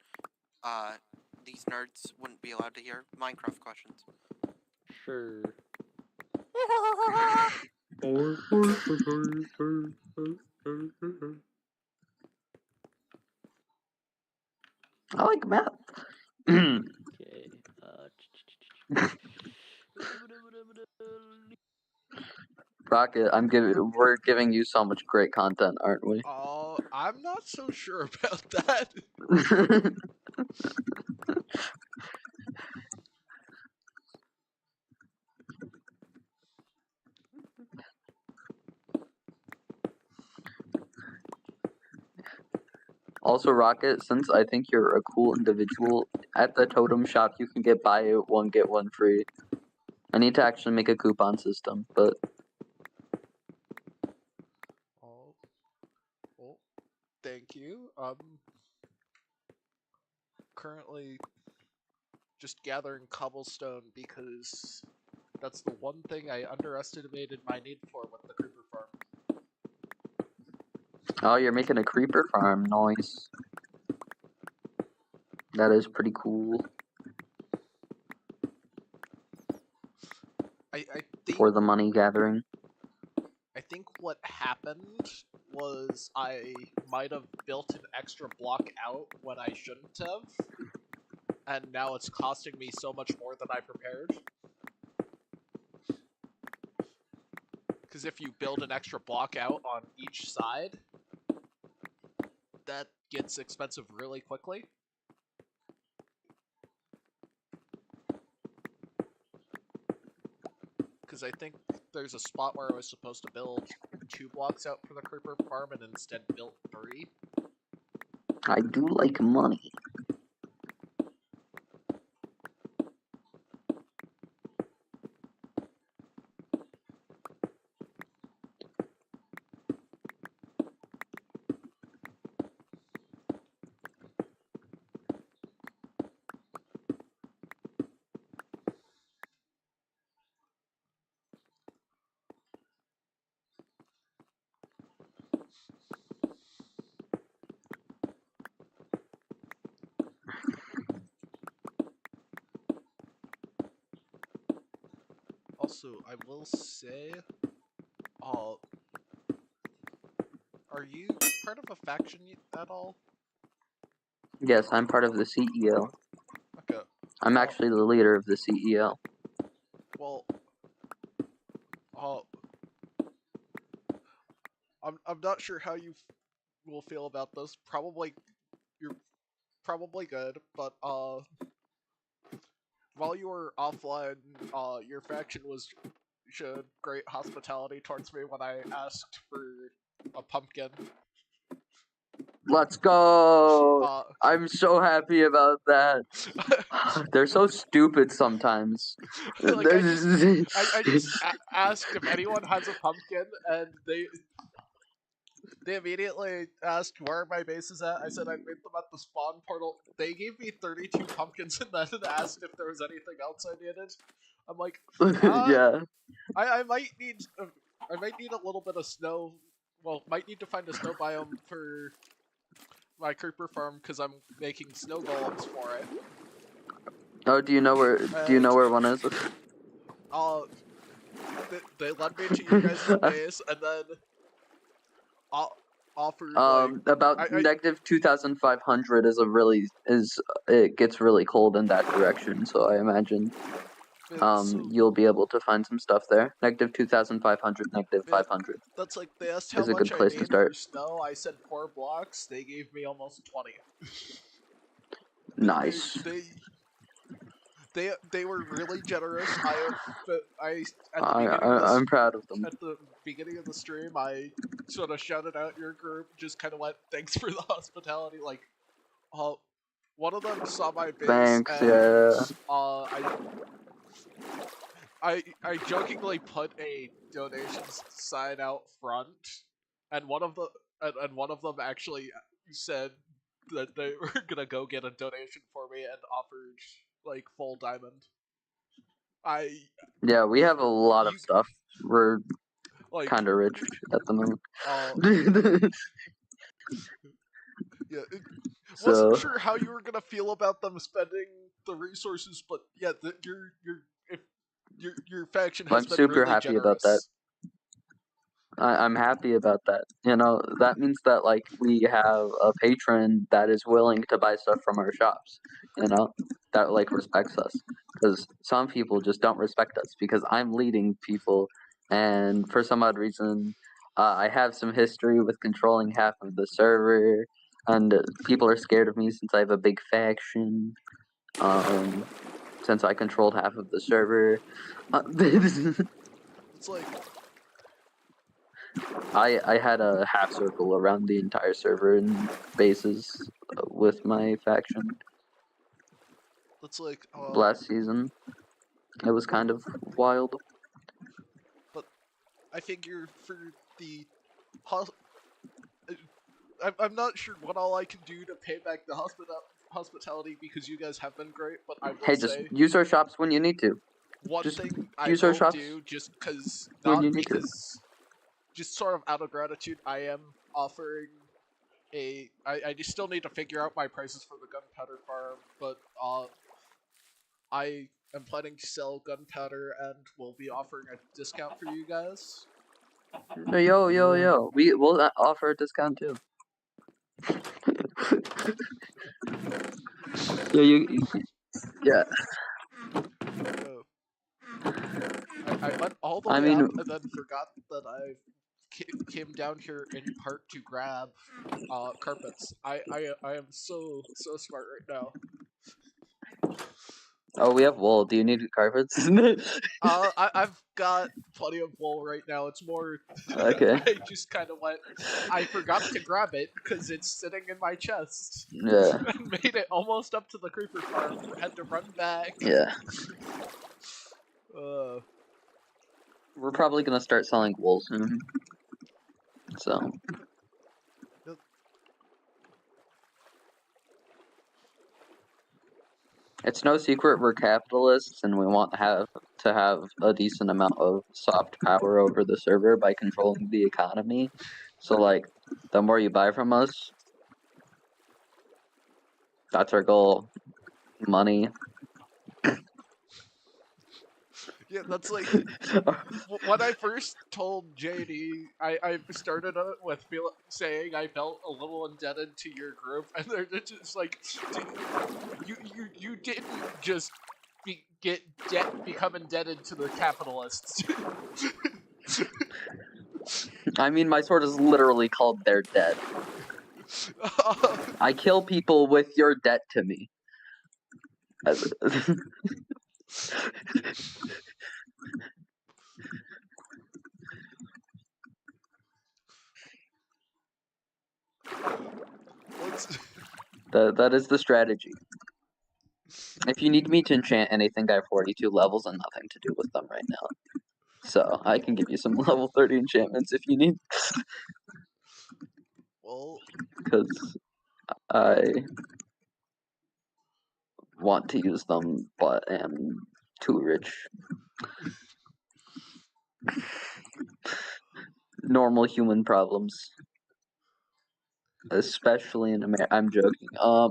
these nerds wouldn't be allowed to hear? Minecraft questions. Sure. I like math. Okay. Rocket, we're giving you so much great content, aren't we? I'm not so sure about that. Also, Rocket, since I think you're a cool individual, at the totem shop you can get buy one get one free. I need to actually make a coupon system, but Oh, well, thank you. Currently just gathering cobblestone because that's the one thing I underestimated my need for with the creeper farm. oh, you're making a creeper farm, nice. That is pretty cool I think for the money gathering. I think what happened was I might have built an extra block out when I shouldn't have, and now it's costing me so much more than I prepared. Because if you build an extra block out on each side, that gets expensive really quickly. Because I think there's a spot where I was supposed to build 2 blocks out for the creeper farm and instead built 3. I do like money. Also, I will say, are you part of a faction at all? Yes, I'm part of the CEO. Okay. I'm Well, actually the leader of the CEO. Well, I'm not sure how you will feel about this. You're probably good, but while you were offline, your faction showed great hospitality towards me when I asked for a pumpkin. Let's go! Uh, I'm so happy about that. They're so stupid sometimes. like I just asked if anyone has a pumpkin, and they immediately asked where my base is at. I said I made them at the spawn portal. They gave me 32 pumpkins and then asked if there was anything else I needed. I'm like, yeah. I might need a little bit of snow. Well, might need to find a snow biome for my creeper farm because I'm making snow golems for it. Oh, do you know where one is? They led me to your guys' base and then offered about negative 2,500 it gets really cold in that direction, so I imagine you'll be able to find some stuff there. Negative 2,500, negative 500. That's like, they asked how Is a good much I place to need start. for snow. I said 4 blocks. They gave me almost 20. Nice. They were really generous. I'm proud of them. At the beginning of the stream, I sort of shouted out your group, just kind of went, thanks for the hospitality. Like, one of them saw my base, Thanks, and yeah. I jokingly put a donations sign out front, and one of them actually said that they were gonna go get a donation for me and offered like full diamond. Yeah, we have a lot of stuff. We're Like, kind of rich at the moment. Yeah, wasn't So sure how you were gonna feel about them spending the resources, but yeah, your faction has I'm been super really happy about that. generous. I'm happy about that. You know, that means that like we have a patron that is willing to buy stuff from our shops. You know, that like respects us. Because some people just don't respect us. Because I'm leading people, and for some odd reason, I have some history with controlling half of the server, and people are scared of me since I have a big faction. Since I controlled half of the server. It's like, I had a half circle around the entire server and bases with my faction it's like, last season. It was kind of wild. but I figure for the I'm not sure what all I can do to pay back the hospitality because you guys have been great, but I will Hey, just say use our shops when you need to. one Just thing I use our will shops do just because when you not need to. because just sort of out of gratitude, I am offering I just still need to figure out my prices for the gunpowder farm, but I am planning to sell gunpowder and will be offering a discount for you guys. Yo. We'll offer a discount too. Yeah. I went all the I way mean, up and then forgot that I came down here in part to grab carpets. I am so smart right now. oh, we have wool. Do you need carpets? I've got plenty of wool right now. It's more Okay. I just kind of went. I forgot to grab it because it's sitting in my chest. Yeah. And made it almost up to the creeper farm. Had to run back. Yeah. Uh, We're probably gonna start selling wool soon. So. It's no secret we're capitalists and we want to have a decent amount of soft power over the server by controlling the economy. So like the more you buy from us, that's our goal. Money. yeah, that's like when I first told JD, I started it with saying I felt a little indebted to your group, and they're just like, you didn't just become indebted to the capitalists. I mean, my sword is literally called They're Dead. I kill people with your debt to me. That is the strategy. If you need me to enchant anything, I have 42 levels and nothing to do with them right now. So I can give you some level 30 enchantments if you need. Well, because I want to use them, but am too rich. Normal human problems, especially in America. I'm joking. I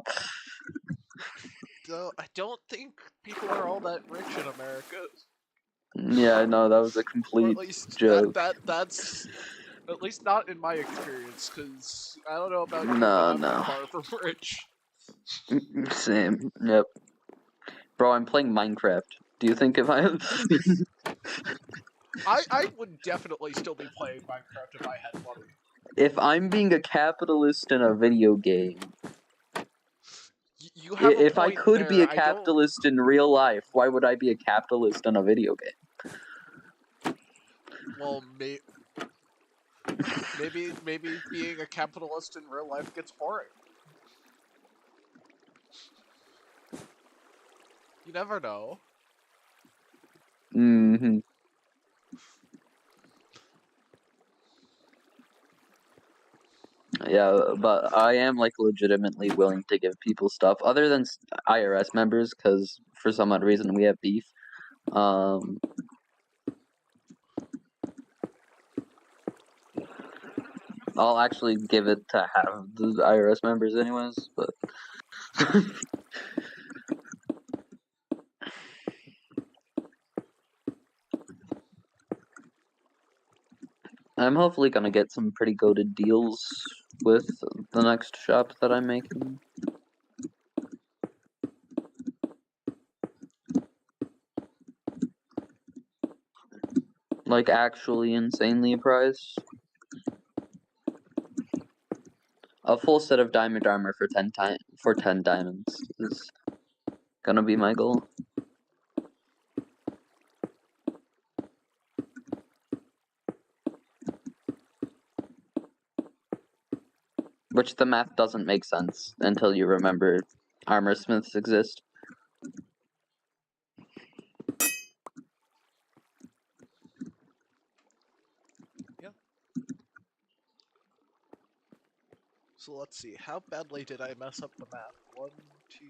don't think people are all that rich in America. Yeah, no, that was a Or at complete least joke. that's at least not in my experience, because I don't know about you, but No, I'm no. far from rich. Same. Yep. Bro, I'm playing Minecraft. Do you think if I I would definitely still be playing Minecraft if I had money. if I'm being a capitalist in a video game, You have a if I point could be there. a I don't. capitalist in real life, why would I be a capitalist in a video game? Well, maybe being a capitalist in real life gets boring. You never know. Mm-hmm. Yeah, but I am like legitimately willing to give people stuff other than IRS members because for some odd reason we have beef. I'll actually give it to half of the IRS members anyways, but I'm hopefully gonna get some pretty goated deals with the next shop that I'm making. Like actually insanely priced. A full set of diamond armor for 10 diamonds is gonna be my goal. Which the math doesn't make sense until you remember armor smiths exist. Yeah. So let's see. How badly did I mess up the math? 1, 2,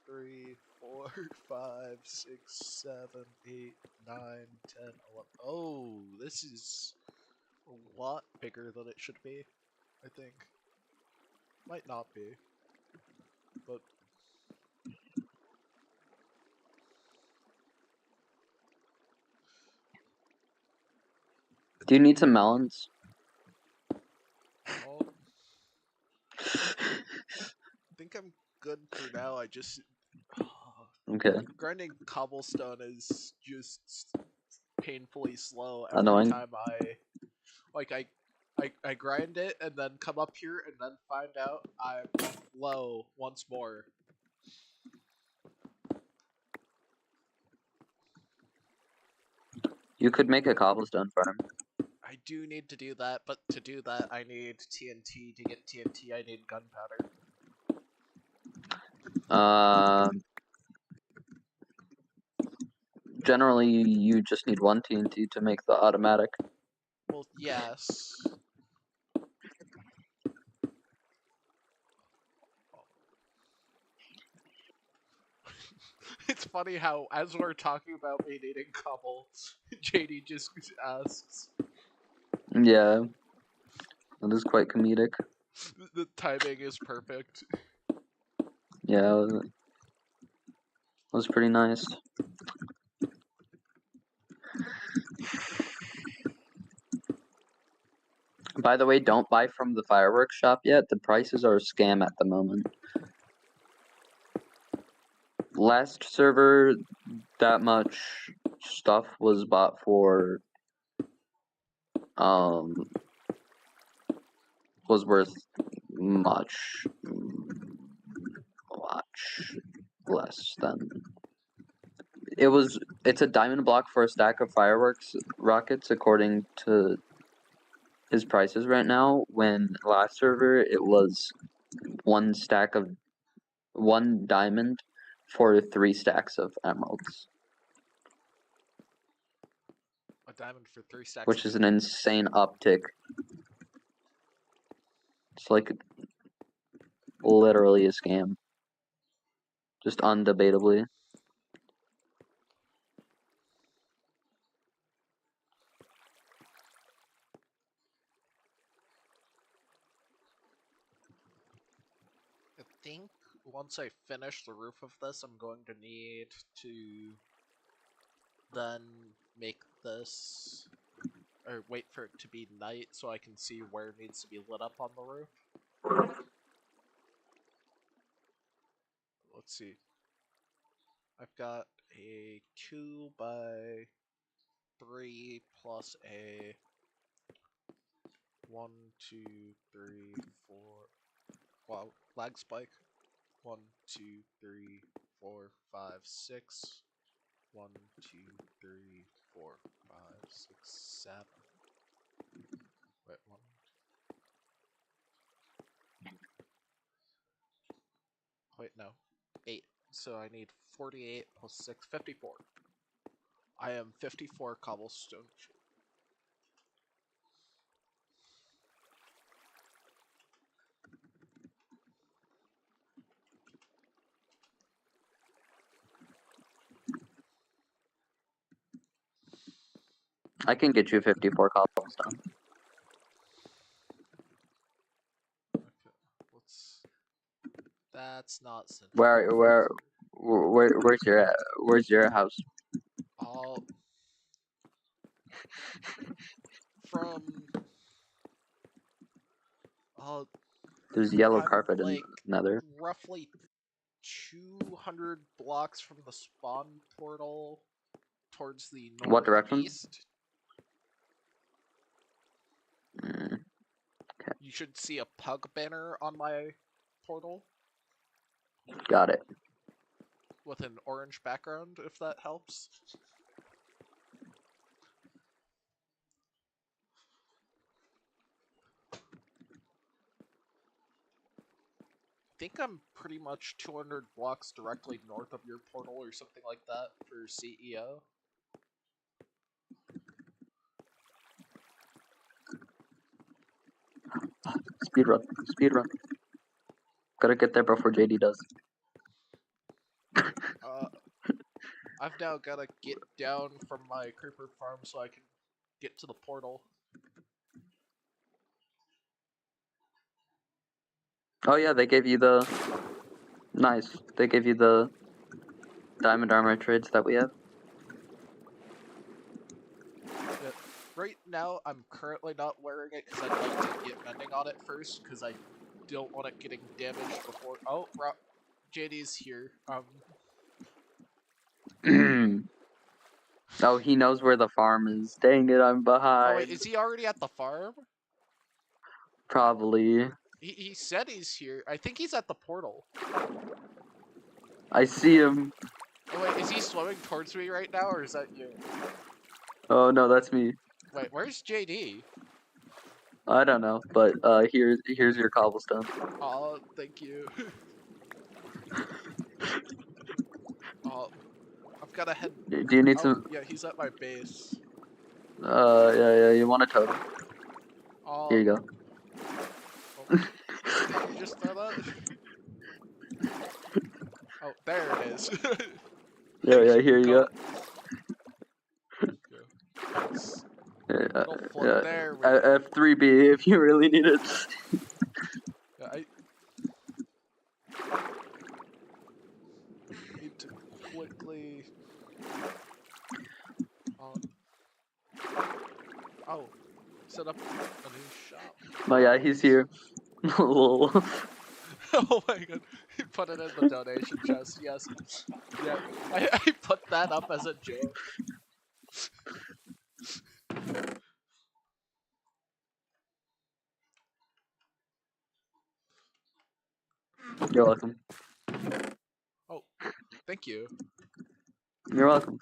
3, 4, 5, 6, 7, 8, 9, 10, 11. Oh, this is a lot bigger than it should be, I think. Might not be. But Do you need some melons? I think I'm good for now. I just Okay, grinding cobblestone is just painfully slow every annoying. time I grind it and then come up here and then find out I'm low once more. You could make a cobblestone farm. I do need to do that, but to do that I need TNT. To get TNT I need gunpowder. Generally you just need one TNT to make the automatic. Well, yes. It's funny how, as we're talking about me needing cobble, JD just asks. Yeah, that is quite comedic. The timing is perfect. Yeah, it was pretty nice. By the way, don't buy from the fireworks shop yet. The prices are a scam at the moment. Last server, that much stuff was bought for was worth much less than it's a diamond block for a stack of fireworks rockets according to his prices right now. When last server it was one diamond for 3 stacks of emeralds. A diamond for 3 stacks. Which is an insane uptick. It's like literally a scam. Just undebatably. I think once I finish the roof of this, I'm going to need to then make this, or wait for it to be night so I can see where it needs to be lit up on the roof. Let's see. I've got a 2 by 3 plus a 1, 2, 3, 4. Wow, lag spike. 1, 2, 3, 4, 5, 6. 1, 2, 3, 4, 5, 6, 7. Wait, 1. Wait, no. 8. So I need 48 plus 6, 54. I am 54 cobblestone short. I can get you 54 cobblestone. That's not central. Where's your house? All from There's yellow I'm carpet in like Nether. roughly 200 blocks from the spawn portal towards the What direction? northeast. Mm, You should see a pug banner on my portal got it. with an orange background, if that helps. I think I'm pretty much 200 blocks directly north of your portal or something like that for CEO. Speedrun. Speedrun. Gotta get there before JD does. I've now gotta get down from my creeper farm so I can get to the portal. Oh yeah, they gave you the... Nice. They gave you the diamond armor trades that we have. Yeah. Right now, I'm currently not wearing it because I'd like to get mending on it first because I don't want it getting damaged before... Oh, JD's here. Oh, he knows where the farm is. Dang it, I'm behind. Oh wait, is he already at the farm? Probably. He said he's here. I think he's at the portal. I see him. Oh wait, is he swimming towards me right now, or is that you? Oh no, that's me. Wait, where's JD? I don't know, but here's your cobblestone. Oh, thank you. Oh, I've gotta head. Do you need some? Yeah, he's at my base. Yeah. You want a totem? Oh, Here you go. oh, did you just throw that? Oh, there it is. Yeah. Here you go. It'll float there. F3B if you really need it. Yeah, I need to quickly. Oh, set up a new shop. Oh yeah, he's here. Lol. Oh my god, he put it in the donation chest, yes. Yeah, I put that up as a joke. You're welcome. Oh, thank you. You're welcome.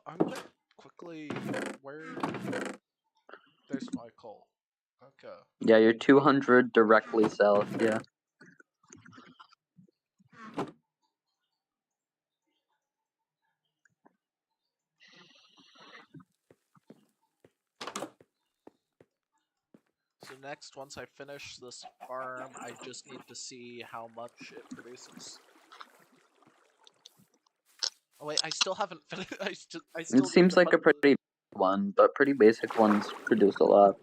I'm gonna quickly... There's my coal. Okay. Yeah, you're 200 directly south, yeah. So next, once I finish this farm, I just need to see how much it produces. Oh wait, I still haven't finished. I still. It seems like a pretty one, but pretty basic ones produce a lot.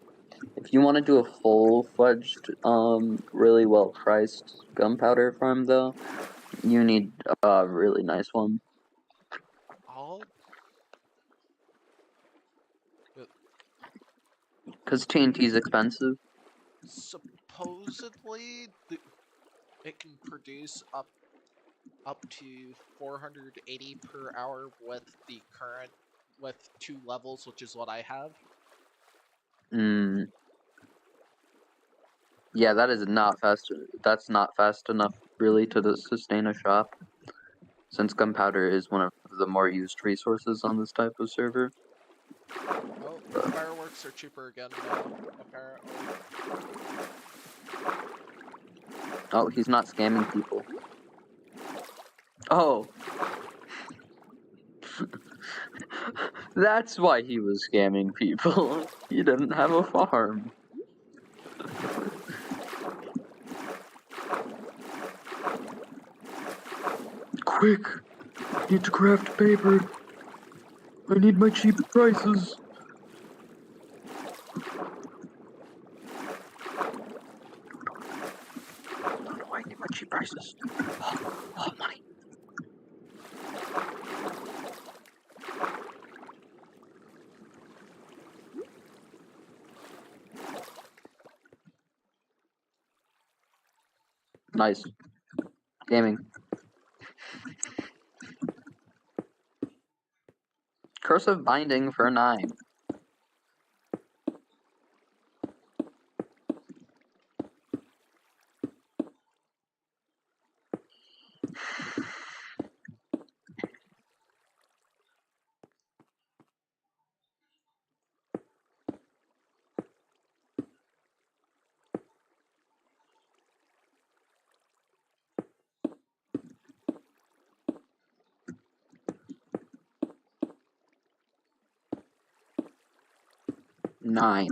If you want to do a full-fledged, really well-priced gunpowder farm, though, you need a really nice one. Because TNT is expensive. Supposedly, it can produce up to 480 per hour with the current, with 2 levels, which is what I have. Yeah, that is not fast. That's not fast enough, really, to sustain a shop. Since gunpowder is one of the more used resources on this type of server. Oh, fireworks are cheaper again now, apparently. Oh, he's not scamming people. Oh. That's why he was scamming people. He didn't have a farm. Quick! Need to craft paper. I need my cheap prices. I need my cheap prices. Oh, money. Nice. Gaming. Cursive binding for 9. $9.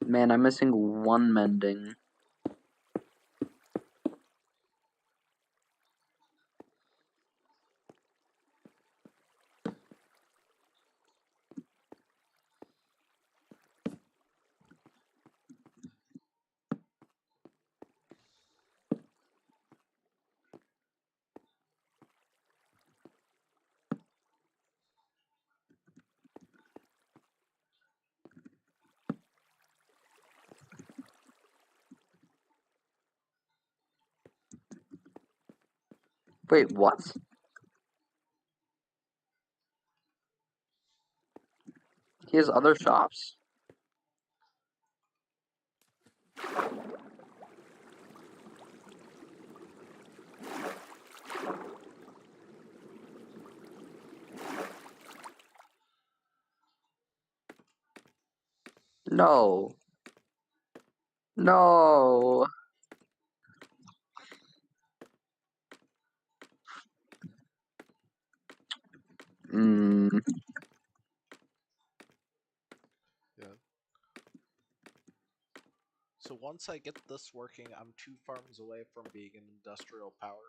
Man, I'm missing 1 mending. Wait, what? He has other shops? No. No. Mm. Yeah. So once I get this working, I'm 2 farms away from being an industrial power.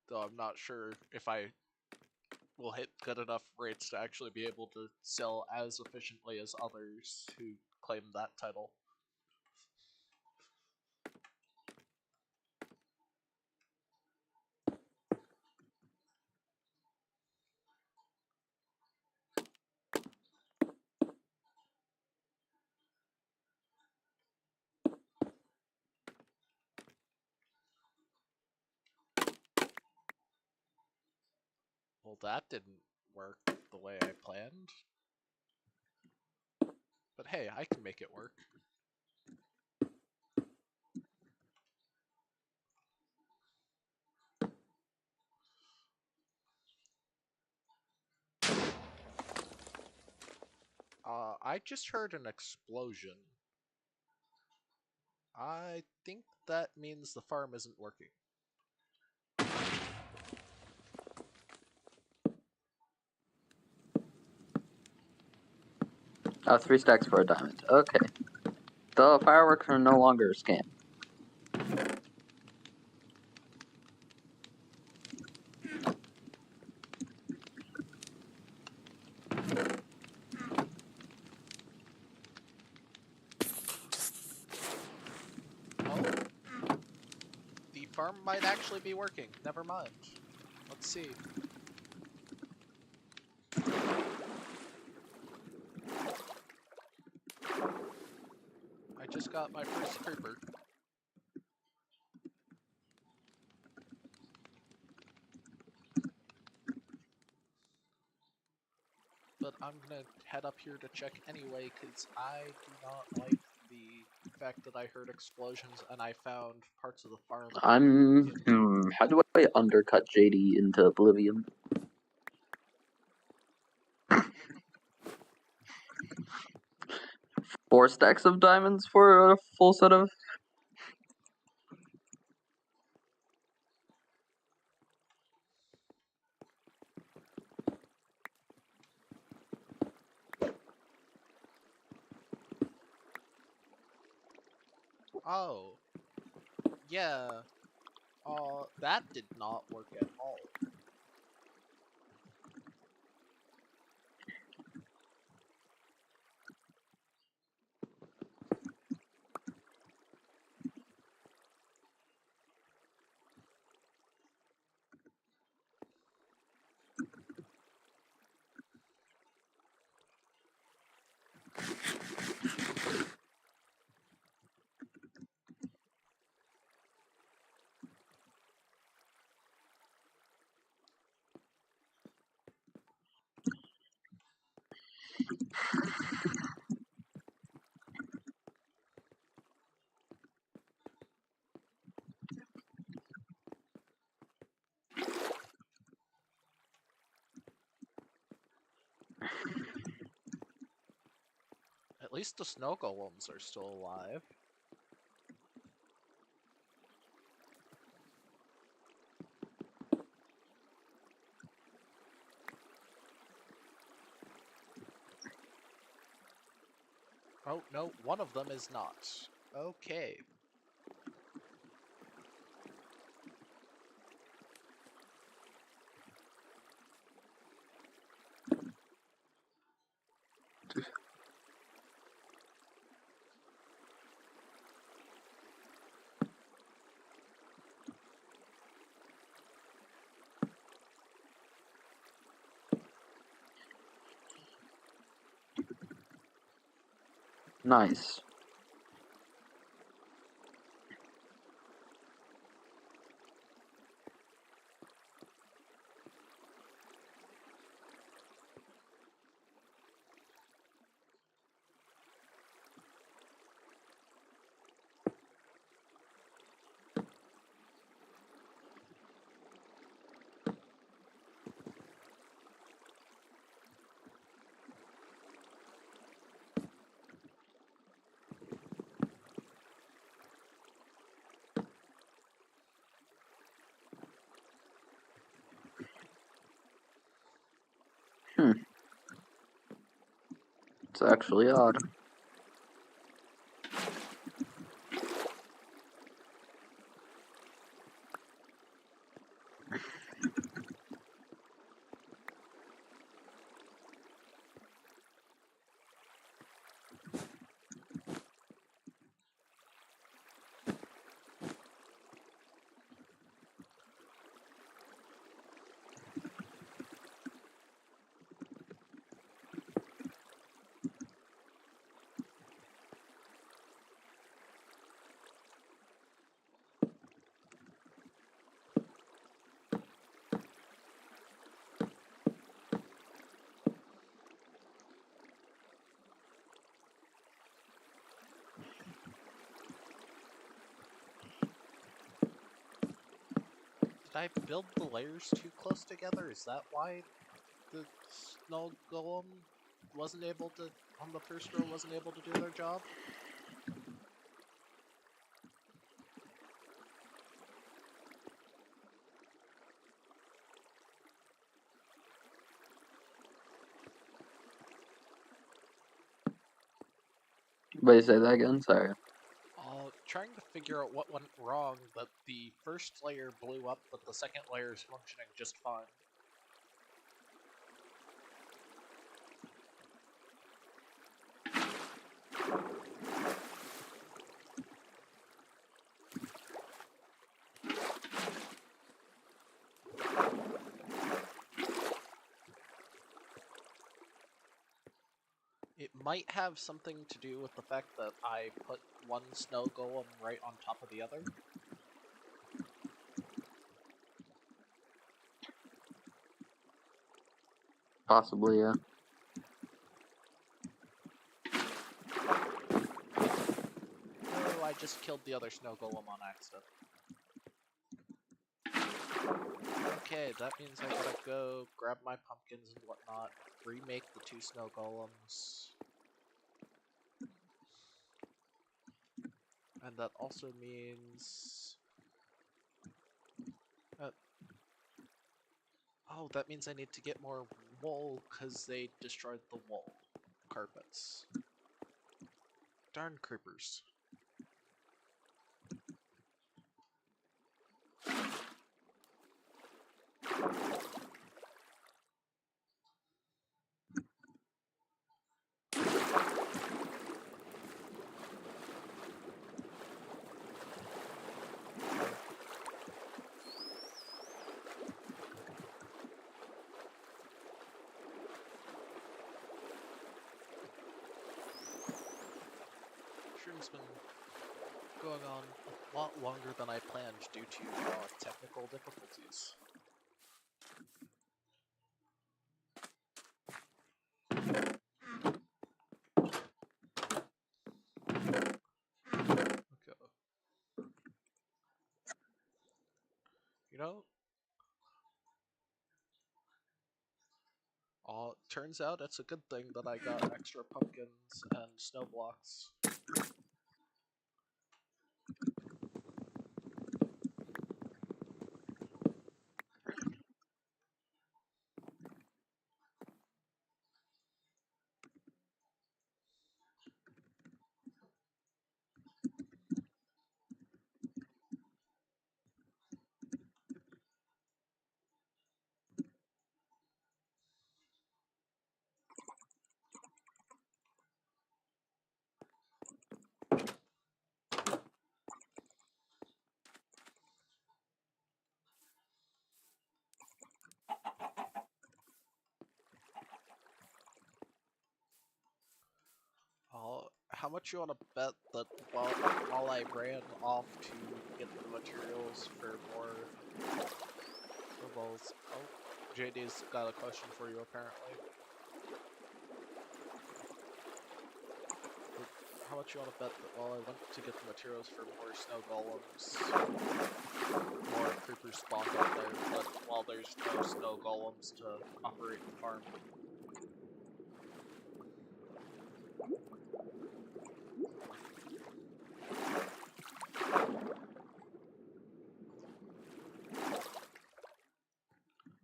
Though I'm not sure if I will hit good enough rates to actually be able to sell as efficiently as others who claim that title. Well, that didn't work the way I planned. But hey, I can make it work. I just heard an explosion. I think that means the farm isn't working. 3 stacks for a diamond. Okay. The fireworks are no longer a scam. Oh. The farm might actually be working. Never mind. Let's see. I just got my first creeper. But I'm gonna head up here to check anyway, because I do not like the fact that I heard explosions and I found parts of the farm. How do I undercut JD into oblivion? 4 stacks of diamonds for a full set of... Oh. Yeah. That did not work at all. At least the snow golems are still alive. Oh, no, one of them is not. Okay. Nice. It's actually odd. Did I build the layers too close together? Is that why the snow golem wasn't able to, on the first row, wasn't able to do their job? Wait, say that again? Sorry. Trying to figure out what went wrong, that the first layer blew up, but the second layer is functioning just fine. It might have something to do with the fact that I put one snow golem right on top of the other. Possibly, yeah. Oh, I just killed the other snow golem on accident. Okay, that means I gotta go grab my pumpkins and whatnot, remake the two snow golems. And that also means... oh, that means I need to get more wool, because they destroyed the wool carpets. Darn creepers. Stream's been going on a lot longer than I planned due to technical difficulties. You know, turns out it's a good thing that I got extra pumpkins and snow blocks. How much you want to bet that while I ran off to get the materials for more snowballs? Oh, JD's got a question for you apparently. How much you want to bet that while I went to get the materials for more snow golems, more creepers spawned up there, but while there's no snow golems to operate the farm?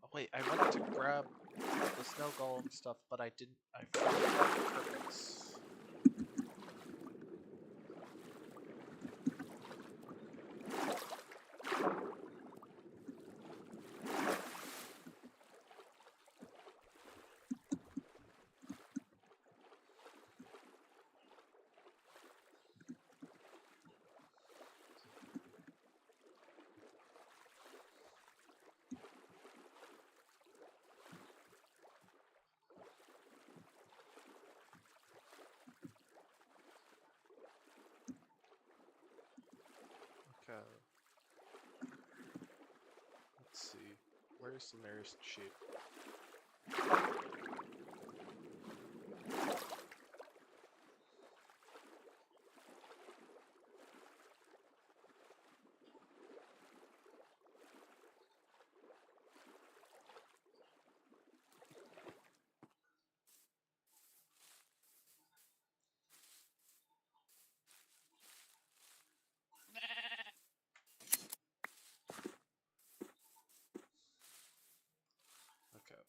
Oh wait, I went to grab the snow golem stuff, but I forgot to grab the carpets. Okay. Let's see. Where's the nearest sheep? Okay.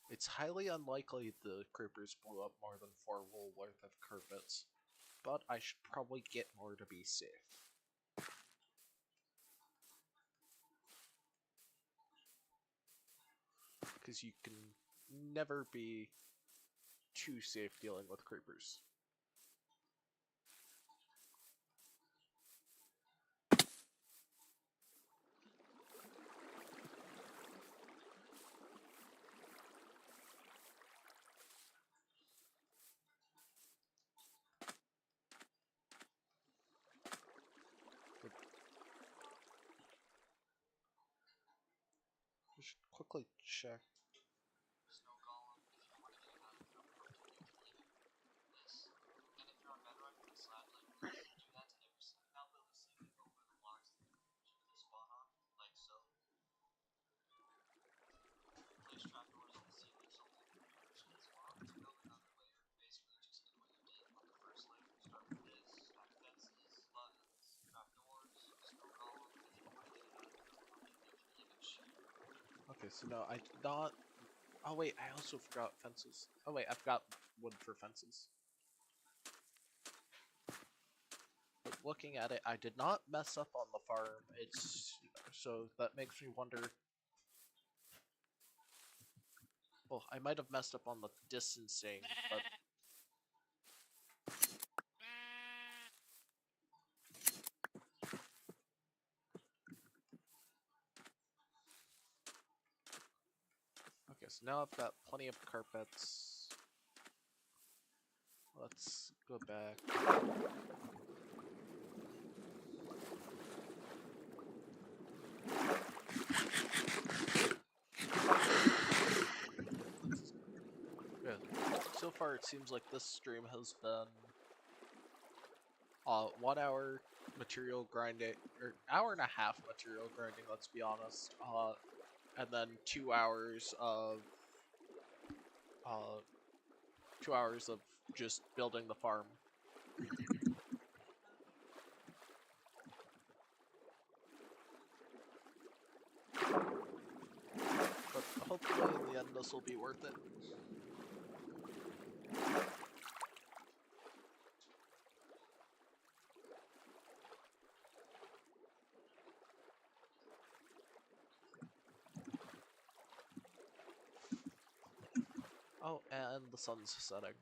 It's highly unlikely the creepers blew up more than 4 wool worth of carpets, but I should probably get more to be safe. Because you can never be too safe dealing with creepers. We should quickly check. Snow golem, if you want to get him out of your world, you can leave him this. And if you're on bedrock, you can slap like do that to every outbuild is sleeping over the logs that they spawn on, like so. Place trapdoors in the ceiling so all the creepers can spawn. To build another layer, basically just do what you did on the first layer. Start with this, stack fences, buttons, trapdoors, snow golem. If you want to get it out of your world, you can even shoot. Okay, so no, I did not. Oh wait, I also forgot fences. Oh wait, I've got wood for fences. But looking at it, I did not mess up on the farm. So that makes me wonder. Well, I might have messed up on the distancing, but okay. So now I've got plenty of carpets. Let's go back. Yeah. So far, it seems like this stream has been 1 hour material grinding, or hour and a half material grinding, let's be honest. And then 2 hours of, uh, 2 hours of just building the farm. But hopefully in the end this will be worth it. Oh, and the sun's setting.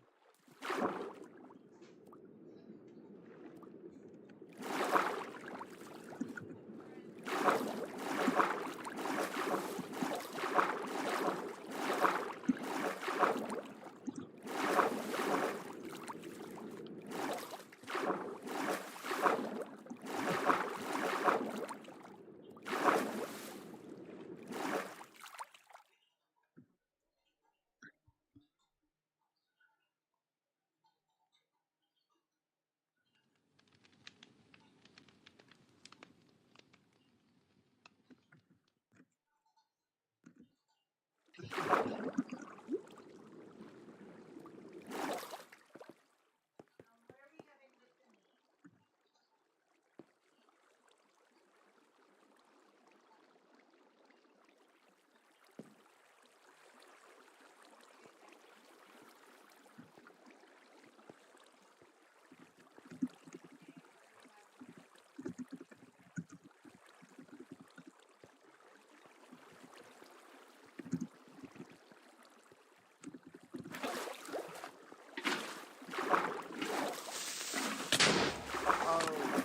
Oh,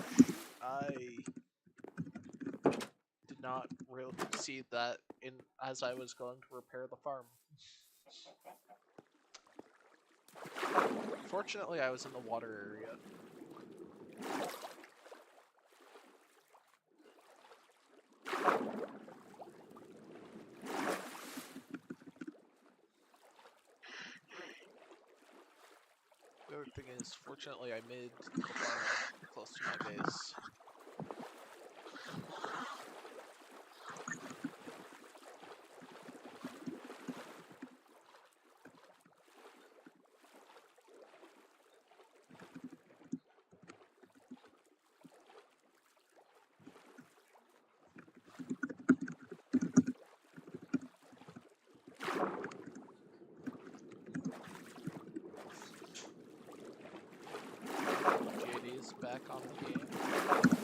I did not really see that in as I was going to repair the farm. Fortunately, I was in the water area. The other thing is, fortunately, I made the farm close to my base. JD is back on the game.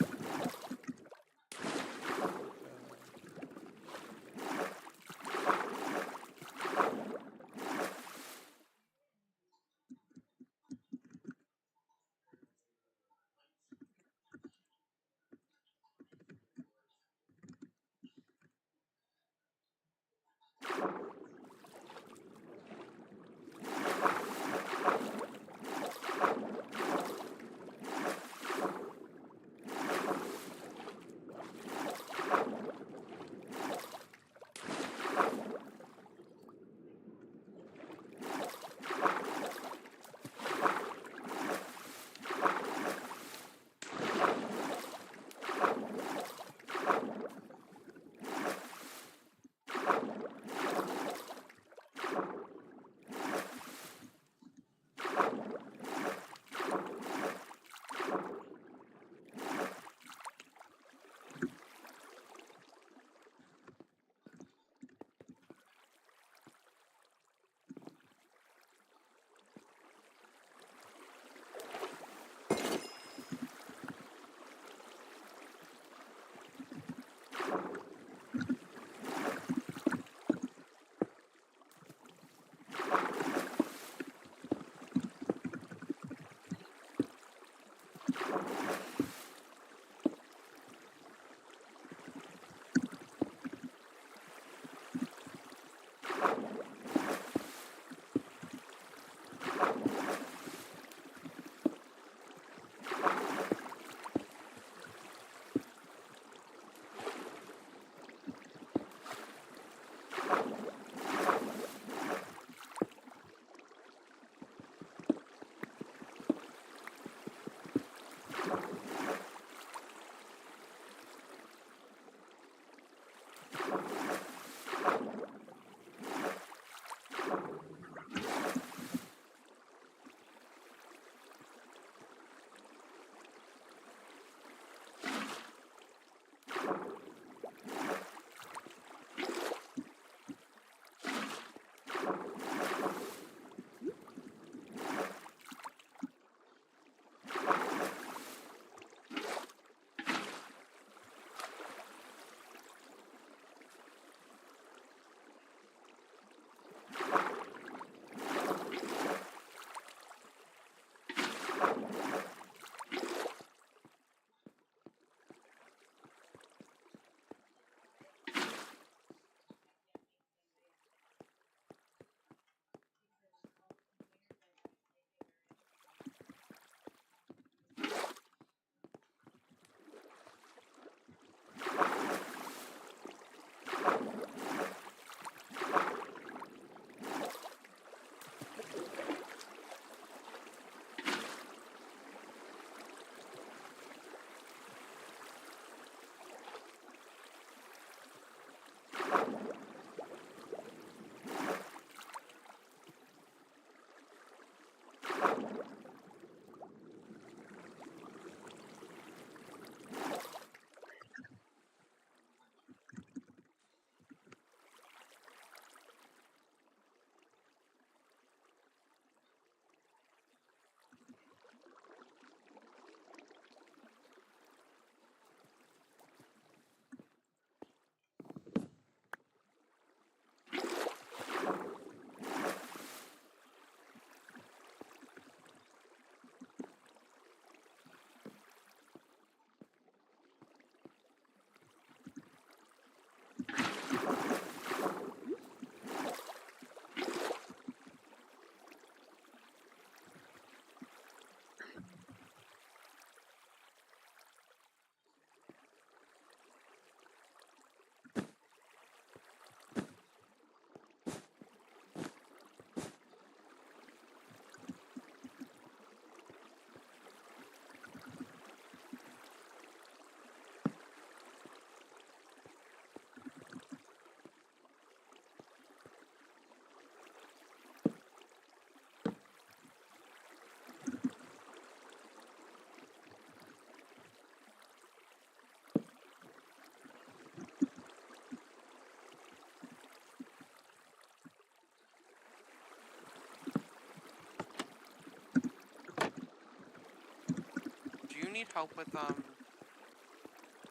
need help with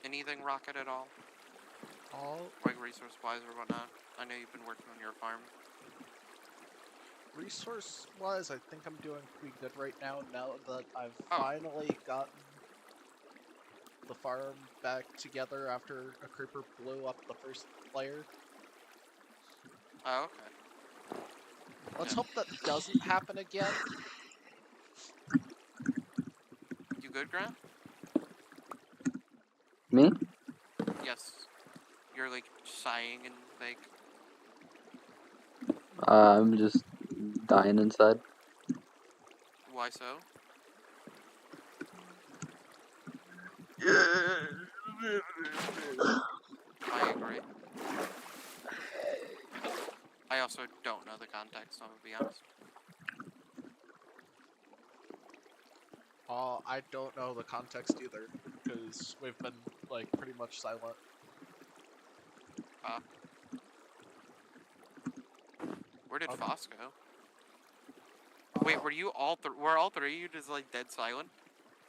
anything Rocket at all? All Like resource-wise or whatnot? I know you've been working on your farm. resource-wise, I think I'm doing pretty good right now. Now that I've Oh. finally gotten the farm back together after a creeper blew up the first player. Oh, okay. Let's Yeah. hope that doesn't happen again. You good, Grant? Me? Yes. You're like sighing and like. I'm just dying inside. Why so? I agree. I also don't know the context, I'm gonna be honest. I don't know the context either, because we've been, like, pretty much silent. Where did Okay. Foss go? Wait, were you were all three of you just like dead silent?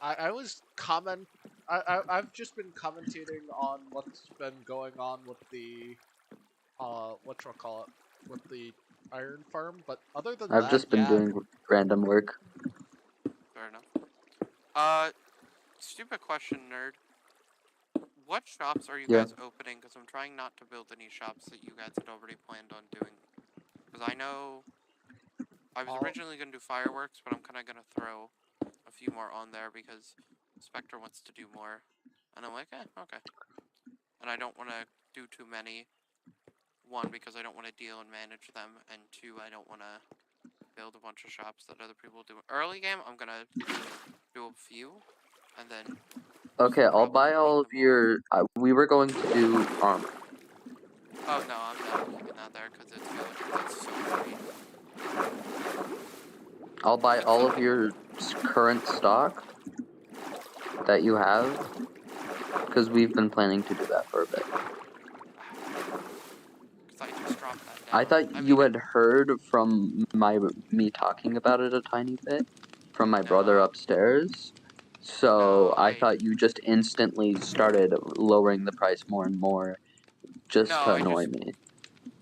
I was I've just been commentating on what's been going on with the, whatchamacallit, with the iron farm, but other than I've that, just been yeah. doing random work. Fair enough. Stupid question, nerd. What shops are you Yeah. guys opening? Because I'm trying not to build any shops that you guys had already planned on doing. Because I know I was originally going to do fireworks, but I'm kind of going to throw a few more on there because Spectre wants to do more. And I'm like, okay. And I don't want to do too many. One, because I don't want to deal and manage them. And two, I don't want to build a bunch of shops that other people do. Early game, I'm going to do a few. And then... Okay, I'll buy all of your. We were going to do Oh no, I'm not keeping that there because it's villagers. It's so free. I'll buy all of your current stock that you have, because we've been planning to do that for a bit. Because I just dropped that down. I thought you had heard from me talking about it a tiny bit from my brother upstairs. So I thought you just instantly started lowering the price more and more just to annoy me.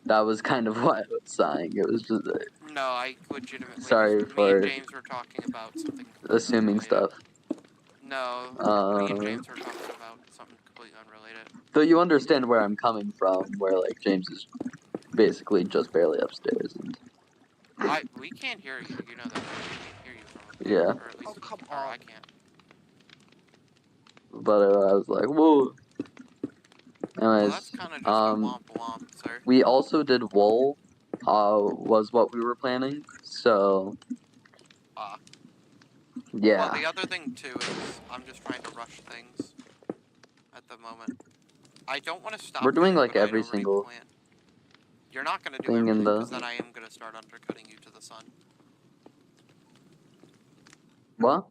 That was kind of why I was sighing. It was just No, I legitimately. sorry Me for and James were talking about something. assuming unrelated. stuff. No, me and James were talking about something completely unrelated. So you understand where I'm coming from, where like James is basically just barely upstairs, and we can't hear you. You know that. We can't hear you from up yeah. here, or at least, come or on. I can't. But I was like, whoa. Anyways, Well, that's kind of just a womp womp, sir. we also did wool. Was what we were planning. So yeah. Well, the other thing too is I'm just trying to rush things at the moment. I don't want to stop. We're doing them, like but every I'd already single planned. You're not gonna do thing in everything the. because then I am gonna start undercutting you to the sun. What?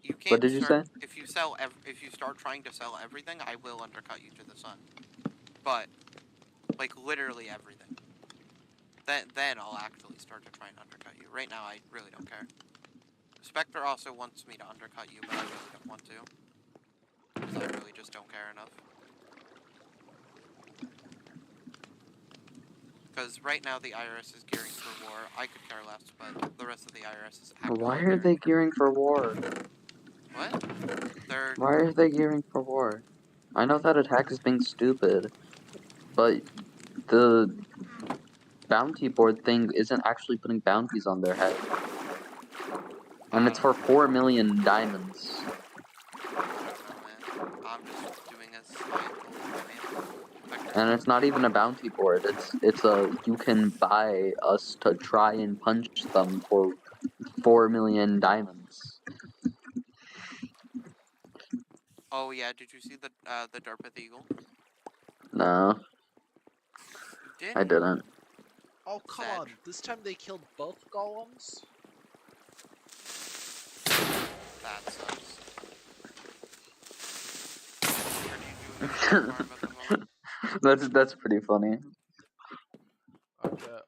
You can't What did you say? If you start trying to sell everything, I will undercut you to the sun. But like literally everything. Then I'll actually start to try and undercut you. Right now, I really don't care. Spectre also wants me to undercut you, but I really don't want to. Because I really just don't care enough. Because right now the IRS is gearing for war. I could care less, but the rest of the IRS is actively Why are they gearing for war? What? Why are they gearing for war? I know that attack is being stupid, but the bounty board thing isn't actually putting bounties on their head. And it's for 4 million diamonds. I'm just doing as And it's not even a bounty board. It's a you can buy us to try and punch them for 4 million diamonds. Oh yeah, did you see the Darpith Eagle? No. I didn't. Oh, come on. This time they killed both golems? That sucks. What are you doing at the moment? That's pretty funny. Okay,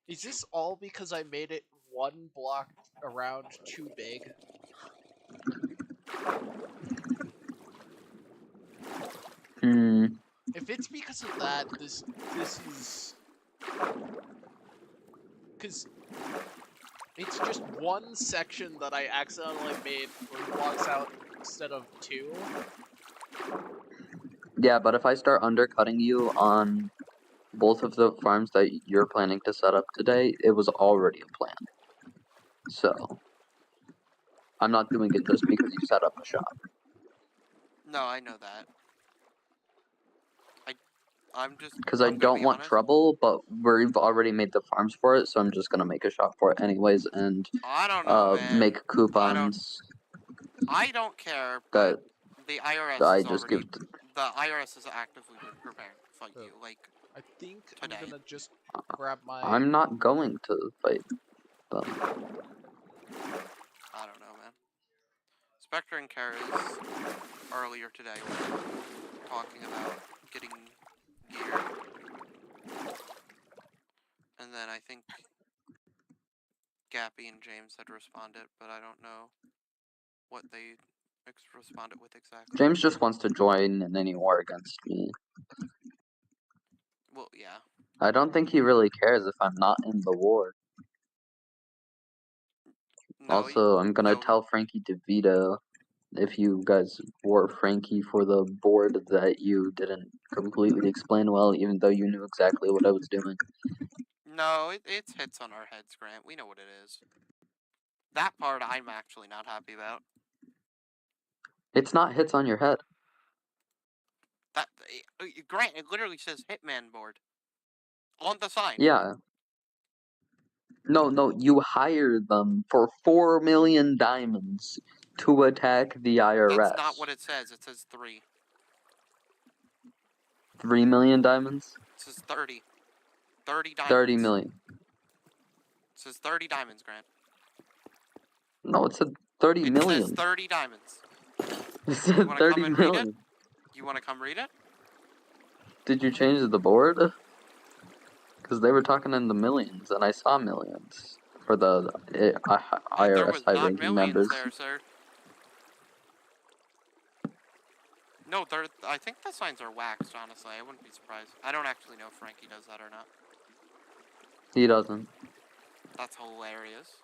is this all because I made it one block around too big? Hmm. If it's because of that, this is because it's just one section that I accidentally made where he walks out instead of two. Yeah, but if I start undercutting you on both of the farms that you're planning to set up today, it was already a plan. So I'm not doing it just because you set up a shop. No, I know that. I'm just. Because I I'm gonna don't be want honest. trouble, but we've already made the farms for it, so I'm just gonna make a shop for it anyways and I don't know, man. make coupons I don't care, that but the IRS I is just already. give. The IRS has actively been preparing to fight you, like I think today. I'm gonna just grab my. I'm not going to fight them. I don't know, man. Spectre and Kara's earlier today were talking about getting gear. And then I think Gappy and James had responded, but I don't know what they responded with exactly. James just wants to join in any war against me. Well, yeah. I don't think he really cares if I'm not in the war. No, Also, I'm gonna no, tell Frankie DeVito if you guys wore Frankie for the board that you didn't completely explain well, even though you knew exactly what I was doing. No, it's hits on our heads, Grant. We know what it is. That part I'm actually not happy about. It's not hits on your head. That Grant, it literally says Hitman board on the sign. Yeah. No, you hire them for 4 million diamonds to attack the IRS. That's not what it says. It says 3. 3 million diamonds? It says 30. 30 diamonds. 30 million. It says 30 diamonds, Grant. No, it said 30 million. It says 30 diamonds. It said You want to 30 come and million. read it? You want to come read it? Did you change the board? Because they were talking in the millions, and I saw millions for the There IRS was not high-ranking millions members. there, sir. No, I think the signs are waxed, honestly. I wouldn't be surprised. I don't actually know if Frankie does that or not. He doesn't. That's hilarious.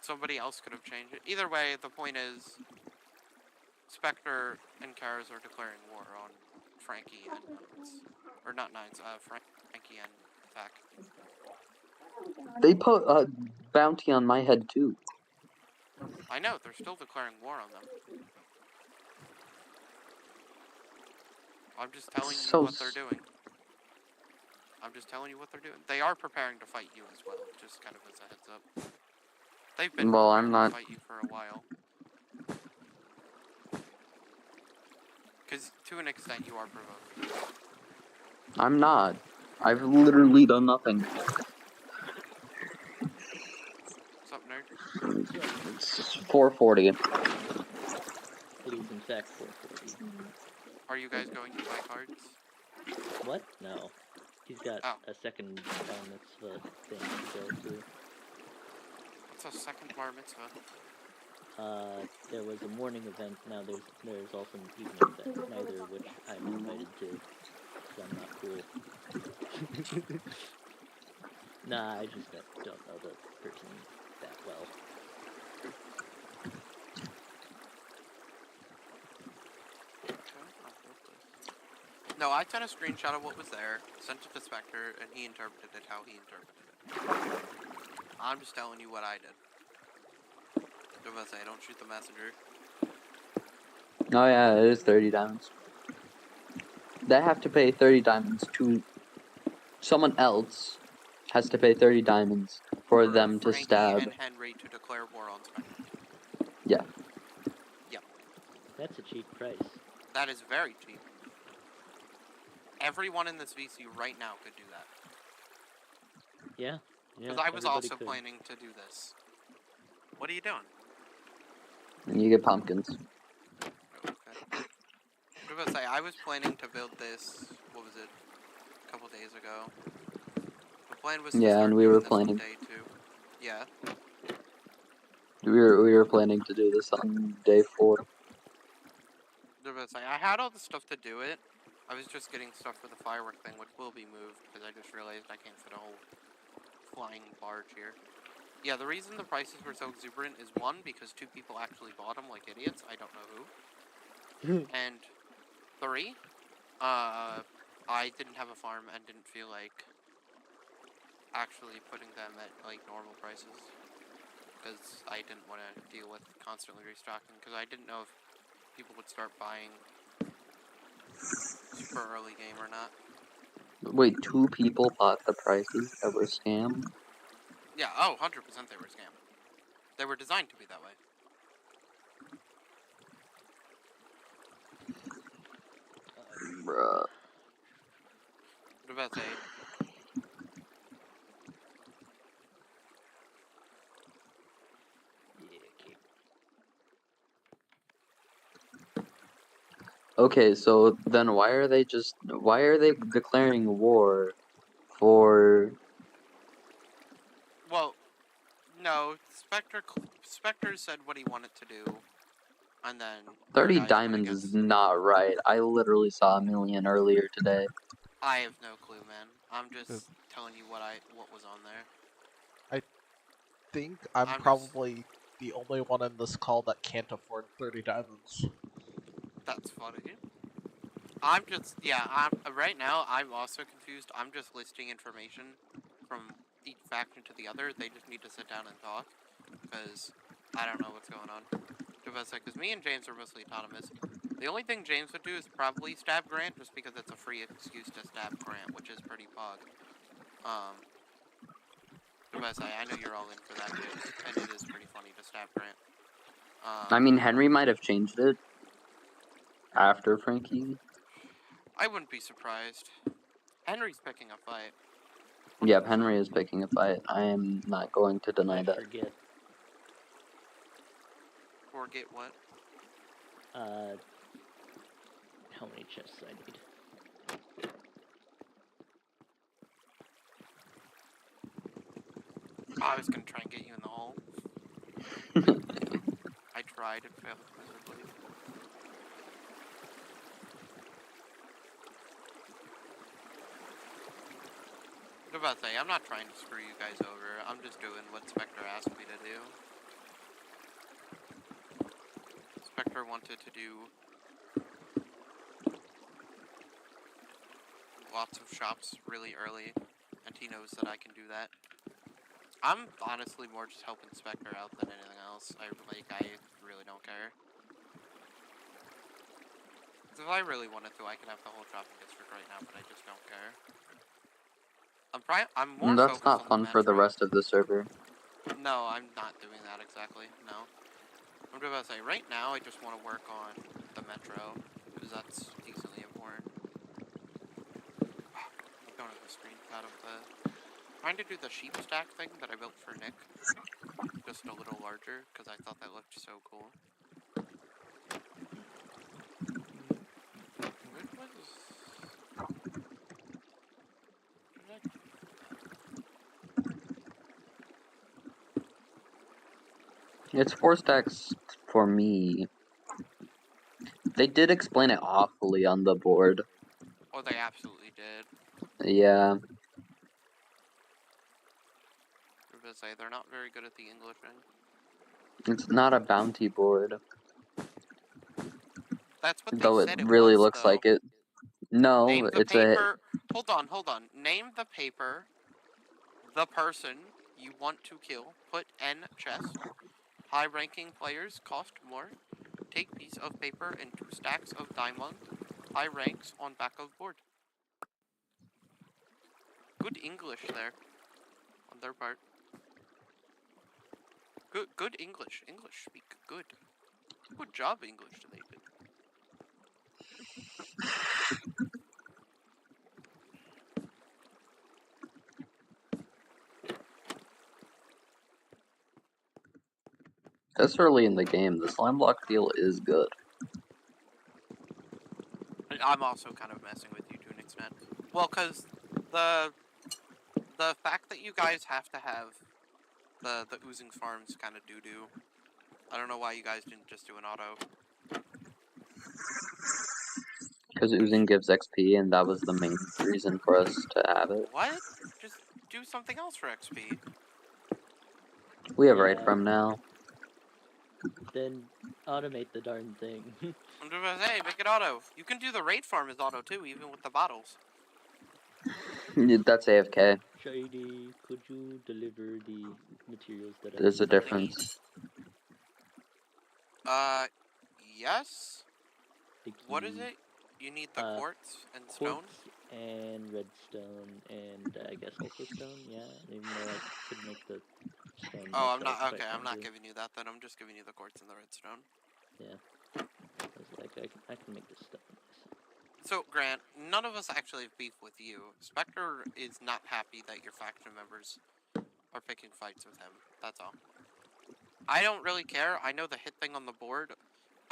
Somebody else could have changed it. Either way, the point is, Spectre and Karas are declaring war on Frankie and Nines. Or not Nines, Frankie and Tack. They put a bounty on my head, too. I know, they're still declaring war on them. I'm just telling you what they're doing. I'm just telling you what they're doing. They are preparing to fight you as well, just kind of as a heads up. They've been preparing to fight you for a while. Because to an extent you are provoking. I'm not. I've literally done nothing. What's up, nerd? It's 440. It is in fact 440. Are you guys going to buy cards? What? No. He's got a second bar mitzvah thing to go to. What's a second bar mitzvah? There was a morning event, now there's also an evening event, neither of which I'm invited to, because I'm not cool. Nah, I just don't know the person that well. No, I sent a screenshot of what was there, sent it to Spectre, and he interpreted it how he interpreted it. I'm just telling you what I did. I'm gonna say, don't shoot the messenger. Oh yeah, it is 30 diamonds. They have to pay 30 diamonds to... Someone else has to pay 30 diamonds for them to Frankie stab... and Henry to declare war on Spectre. Yeah. Yep. That's a cheap price. That is very cheap. Everyone in this VC right now could do that. Yeah. Because I was also planning to do this. What are you doing? And you get pumpkins. Okay. I was about to say, I was planning to build this, what was it, a couple days ago. The plan was to Yeah, start and we doing were this planning. on day 2. Yeah. We were planning to do this on day 4. I had all the stuff to do it. I was just getting stuff for the firework thing, which will be moved, because I just realized I can't fit a whole flying barge here. Yeah, the reason the prices were so exuberant is 1, because 2 people actually bought them like idiots. I don't know who. And 3, I didn't have a farm and didn't feel like actually putting them at, like, normal prices. Because I didn't want to deal with constantly restocking, because I didn't know if people would start buying super early game or not. Wait, 2 people bought the prices that were scam? Yeah, oh, 100% they were scam. They were designed to be that way. Bruh. What about say? Okay, so then why are they declaring war for... Well, no, Spectre said what he wanted to do, and then 30 guys went diamonds is against. not right. I literally saw a million earlier today. I have no clue, man. I'm just telling you what was on there. I think I'm probably the only one in this call that can't afford 30 diamonds. That's funny. Right now, I'm also confused. I'm just listing information from each faction to the other. They just need to sit down and talk, because I don't know what's going on. Because me and James are mostly autonomous. The only thing James would do is probably stab Grant, just because it's a free excuse to stab Grant, which is pretty pog. I know you're all in for that, James, and it is pretty funny to stab Grant. I mean, Henry might have changed it after Frankie. I wouldn't be surprised. Henry's picking a fight. Yep, Henry is picking a fight. I am not going to deny that. Forget. Forget what? How many chests I need. I was gonna try and get you in the hole. I tried and failed miserably. What about to say? I'm not trying to screw you guys over. I'm just doing what Spectre asked me to do. Spectre wanted to do lots of shops really early, and he knows that I can do that. I'm honestly more just helping Spectre out than anything else. I really don't care. If I really wanted to, I could have the whole shopping district right now, but I just don't care. I'm more That's focused not on fun for the rest of the server. No, I'm not doing that exactly, no. I'm about to say, right now, I just want to work on the metro, because that's decently important. I'm going to the screen out of the... Trying to do the sheep stack thing that I built for Nick, just a little larger, because I thought that looked so cool. It's 4 stacks for me. They did explain it awfully on the board. Oh, they absolutely did. Yeah. I was going to say, they're not very good at the Englishing. It's not a bounty board. That's what Though they it said really it was, looks though. like it. No, Name the it's paper. Hold on. Name the paper, the person you want to kill, put N chest. High-ranking players cost more. Take piece of paper and 2 stacks of diamond. High ranks on back of board. Good English there. On their part. Good English. English speak good. Good job English they did. This early in the game, the slime block deal is good. I'm also kind of messing with you to an extent. Well, because the fact that you guys have to have the oozing farms kind of doo-doo I don't know why you guys didn't just do an auto. Because oozing gives XP, and that was the main reason for us to have it. What? Just do something else for XP. We have right Yeah. from now. Then automate the darn thing. I'm just gonna say, make it auto. You can do the raid farm as auto too, even with the bottles. That's AFK. Shady, could you deliver the materials that I There's a need? difference. Yes? Thank What is you. it? You need the quartz and stone? Quartz and redstone, and I guess also stone, yeah. Even though I could make the stone Oh, I'm myself not, if okay, I I'm not wanted to. giving you that then. I'm just giving you the quartz and the redstone. Yeah. I was like, I can make this stuff myself. So, Grant, none of us actually have beef with you. Spectre is not happy that your faction members are picking fights with him. That's all. I don't really care. I know the hit thing on the board.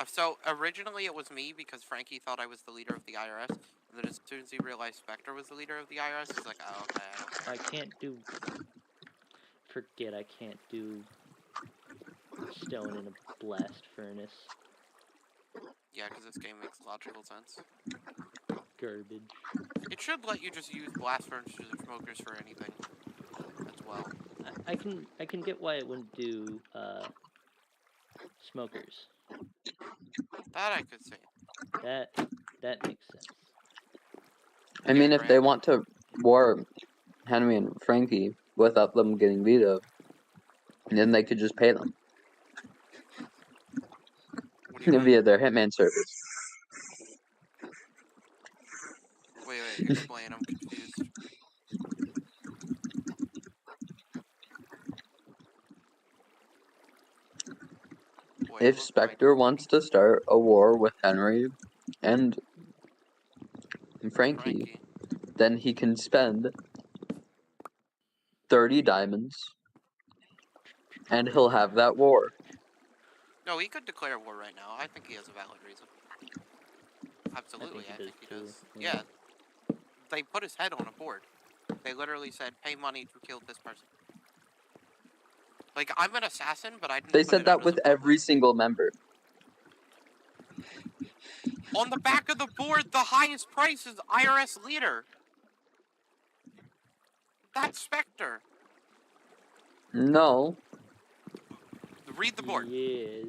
So, originally it was me because Frankie thought I was the leader of the IRS. And then as soon as he realized Spectre was the leader of the IRS, he's like, oh, okay, I don't care. I can't do... Forget I can't do stone in a blast furnace. Yeah, because this game makes logical sense. Garbage. It should let you just use blast furnaces or smokers for anything as well. I can get why it wouldn't do smokers. That I could see. That makes sense. I mean, if they want to war Henry and Frankie without them getting vetoed, then they could just pay them What do you mean? via their Hitman service. Wait, explain. I'm confused. Wait, If Spectre wants to start a war with Henry and Frankie, then he can spend 30 diamonds and he'll have that war. No, he could declare war right now. I think he has a valid reason. Absolutely, I think he does. Yeah. They put his head on a board. They literally said, pay money to kill this person. Like, I'm an assassin, but I didn't They put said it out that as with a public. every single member. On the back of the board, the highest price is IRS leader. That's Spectre. No. Read the board. Yes.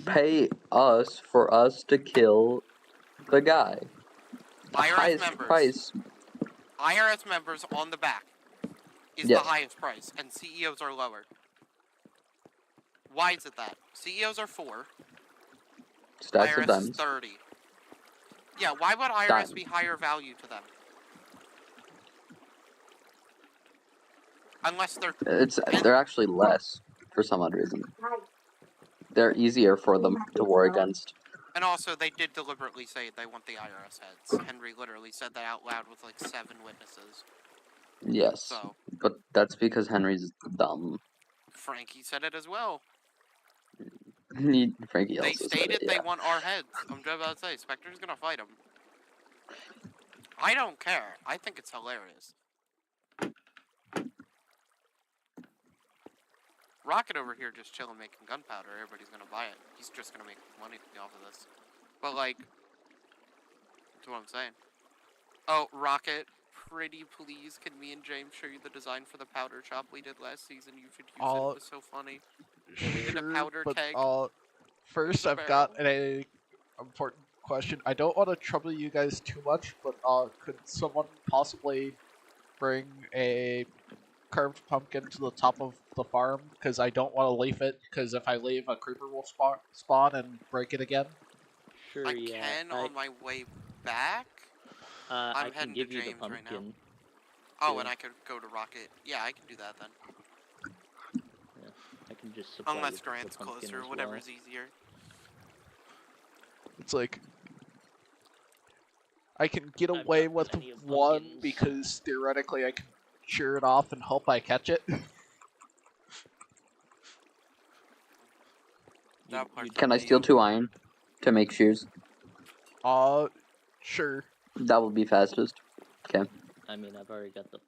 Pay us for us to kill the guy. The IRS highest members. price. IRS members on the back is Yes. the highest price, and CEOs are lower. Why is it that? CEOs are 4. Stacks IRS of diamonds. is 30. Yeah, why would IRS be higher value to them? Unless they're actually less for some odd reason. They're easier for them to war against. And also, they did deliberately say they want the IRS heads. Henry literally said that out loud with like 7 witnesses. Yes. So, but that's because Henry's dumb. Frankie said it as well. Frankie also They stated said it, they want our heads. I'm just about to say, Spectre's gonna fight them. I don't care. I think it's hilarious. Rocket over here just chilling making gunpowder. Everybody's gonna buy it. He's just gonna make money off of this. But like, that's what I'm saying. Oh, Rocket, pretty please, can me and James show you the design for the powder shop we did last season? You should use it. It was so funny. We did a powder keg. First, I've got an important question. I don't want to trouble you guys too much, but could someone possibly bring a carved pumpkin to the top of the farm? Because I don't want to leave it, because if I leave, a creeper will spawn and break it again. Sure, I can on my way back. I'm I can heading give to you James the right now. pumpkin. Oh, and I could go to Rocket. Yeah, I can do that then. Yeah, I can just supply Unless you Grant's the pumpkin closer, as whatever's well. easier. It's like I can get away with one because theoretically I can shear it off and hope I catch it. Can I steal 2 iron to make shears? Sure. That will be fastest. Okay. I mean, I've already got the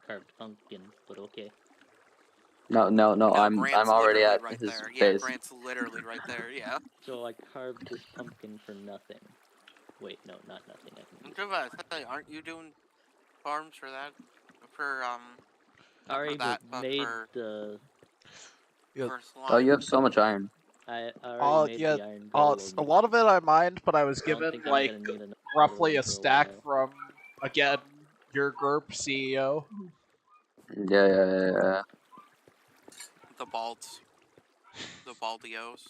carved pumpkin, but okay. No, I'm Grant's already literally at right his there. Yeah, base. Grant's literally right there. Yeah. So I carved this pumpkin for nothing. Wait, no, not nothing. I can I'm use just about to say, aren't you doing farms for that? For I already that, but made for the. Yeah. for Oh, slime. you have so much iron. I already made Yeah. the iron A golem. lot of it I mined, but I was I don't given think I'm like gonna need another roughly golem a for stack while. from again your group CEO. Yeah. The balds. The baldios.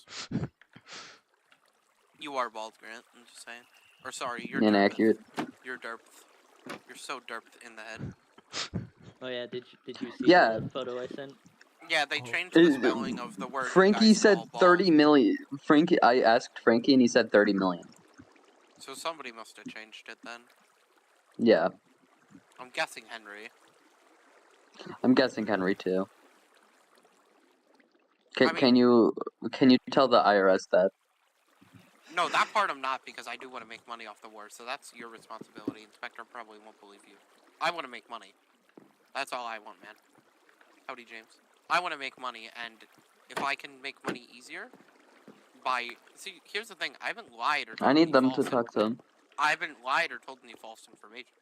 You are bald, Grant. I'm just saying. Or sorry, you're Inaccurate. derpth. You're derpth. You're so derped in the head. Oh yeah, did you see Yeah. the photo I sent? Yeah, they Oh. changed the spelling of the word. Frankie you guys said call bald. 30 million. I asked Frankie and he said 30 million. So somebody must have changed it then. Yeah, I'm guessing Henry. I'm guessing Henry too. I mean- Can you tell the IRS that? No, that part I'm not, because I do want to make money off the war, so that's your responsibility. Inspector probably won't believe you. I want to make money. That's all I want, man. Howdy, James. I want to make money, and if I can make money easier by... See, here's the thing. I haven't lied or told I need them to false talk to him. I haven't lied or told any false information.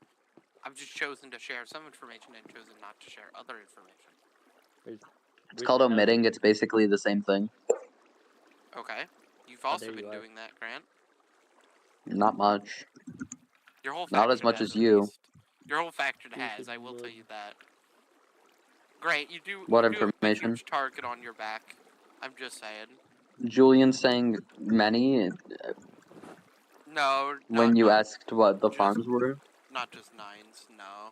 I've just chosen to share some information and chosen not to share other information. It's called omitting. It's basically the same thing. Okay. You've also there you been are. doing that, Grant. Not much. Your whole Not as faction much has, as at you. least. Your whole faction You has, should I will tell look. you that. Great, you do What you do have a information? huge target on your back. I'm just saying. Julian saying many No, when you asked what the farms were. not just nines, no.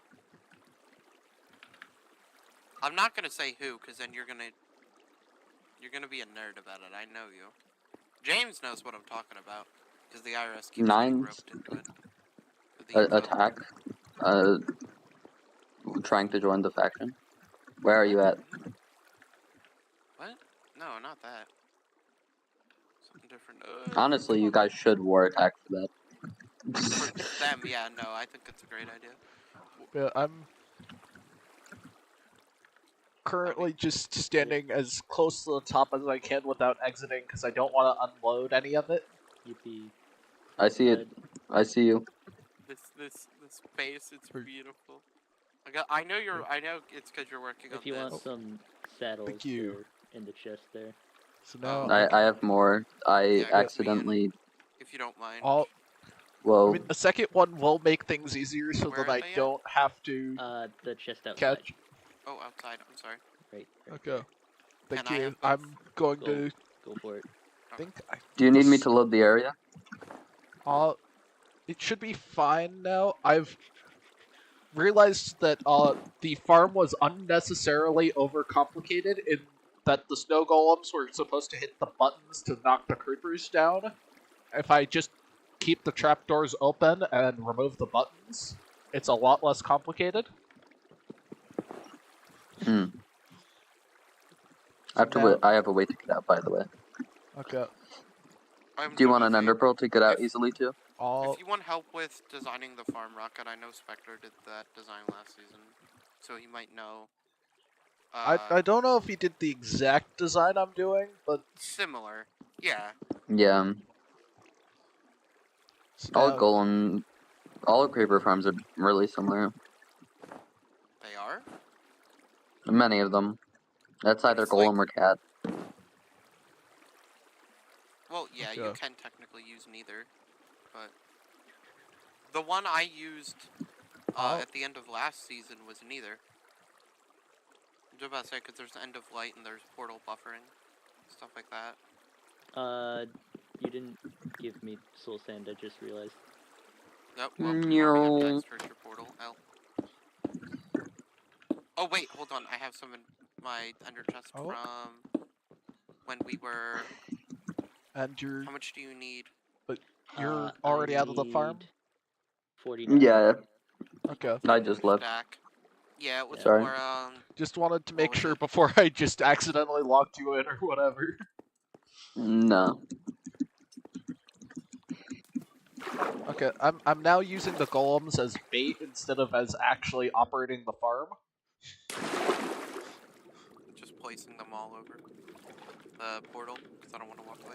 I'm not gonna say who, because then you're gonna be a nerd about it. I know you. James knows what I'm talking about, because the IRS keeps getting Nines. roped into it. With the info. Attack. Trying to join the faction. Where are you at? What? No, not that. Something different. Honestly, you guys should war attack for that. For them, yeah, no, I think it's a great idea. Yeah, I'm currently just standing as close to the top as I can without exiting because I don't want to unload any of it. Yippee. I see it. I see you. This space, it's beautiful. I know it's because you're working on If you this. want some saddles, Thank you. they're in the chest there. So now I have more. I Yeah, give me accidentally. If you don't mind. I Whoa. mean, a second one will make things easier so Where that are I they at? don't have to The chest outside. catch. Oh, outside. I'm sorry. Right. Okay. Thank Can I you. have both? I'm going Go. to Go for it. think. Do you need me to load the area? It should be fine now. I've realized that the farm was unnecessarily overcomplicated in that the snow golems were supposed to hit the buttons to knock the creepers down. If I just keep the trapdoors open and remove the buttons, it's a lot less complicated. I have to wait. I have a way to get out, by the way. Okay. Do you want an ender pearl to get out easily too? If you want help with designing the farm rocket, I know Spectre did that design last season, so he might know. I don't know if he did the exact design I'm doing, but similar. Yeah. Yeah. All creeper farms are really similar. They are? Many of them. That's either it's golem or cat. Well, yeah, you Okay. can technically use neither, but the one I used at the end of last season was neither. I'm just about to say, because there's end of light and there's portal buffering, stuff like that. You didn't give me soul sand, I just realized. Nope, well, more dice for your portal. L. Oh, wait, hold on, I have some in my ender chest from when we were... And you're... How much do you need? But you're already out of the farm? 49. Yeah. Okay. I just left. Yeah, it was Sorry. more, Just wanted to make sure before I just accidentally locked you in or whatever. No. Okay, I'm now using the golems as bait instead of as actually operating the farm. Just placing them all over the portal, because I don't want to walk away.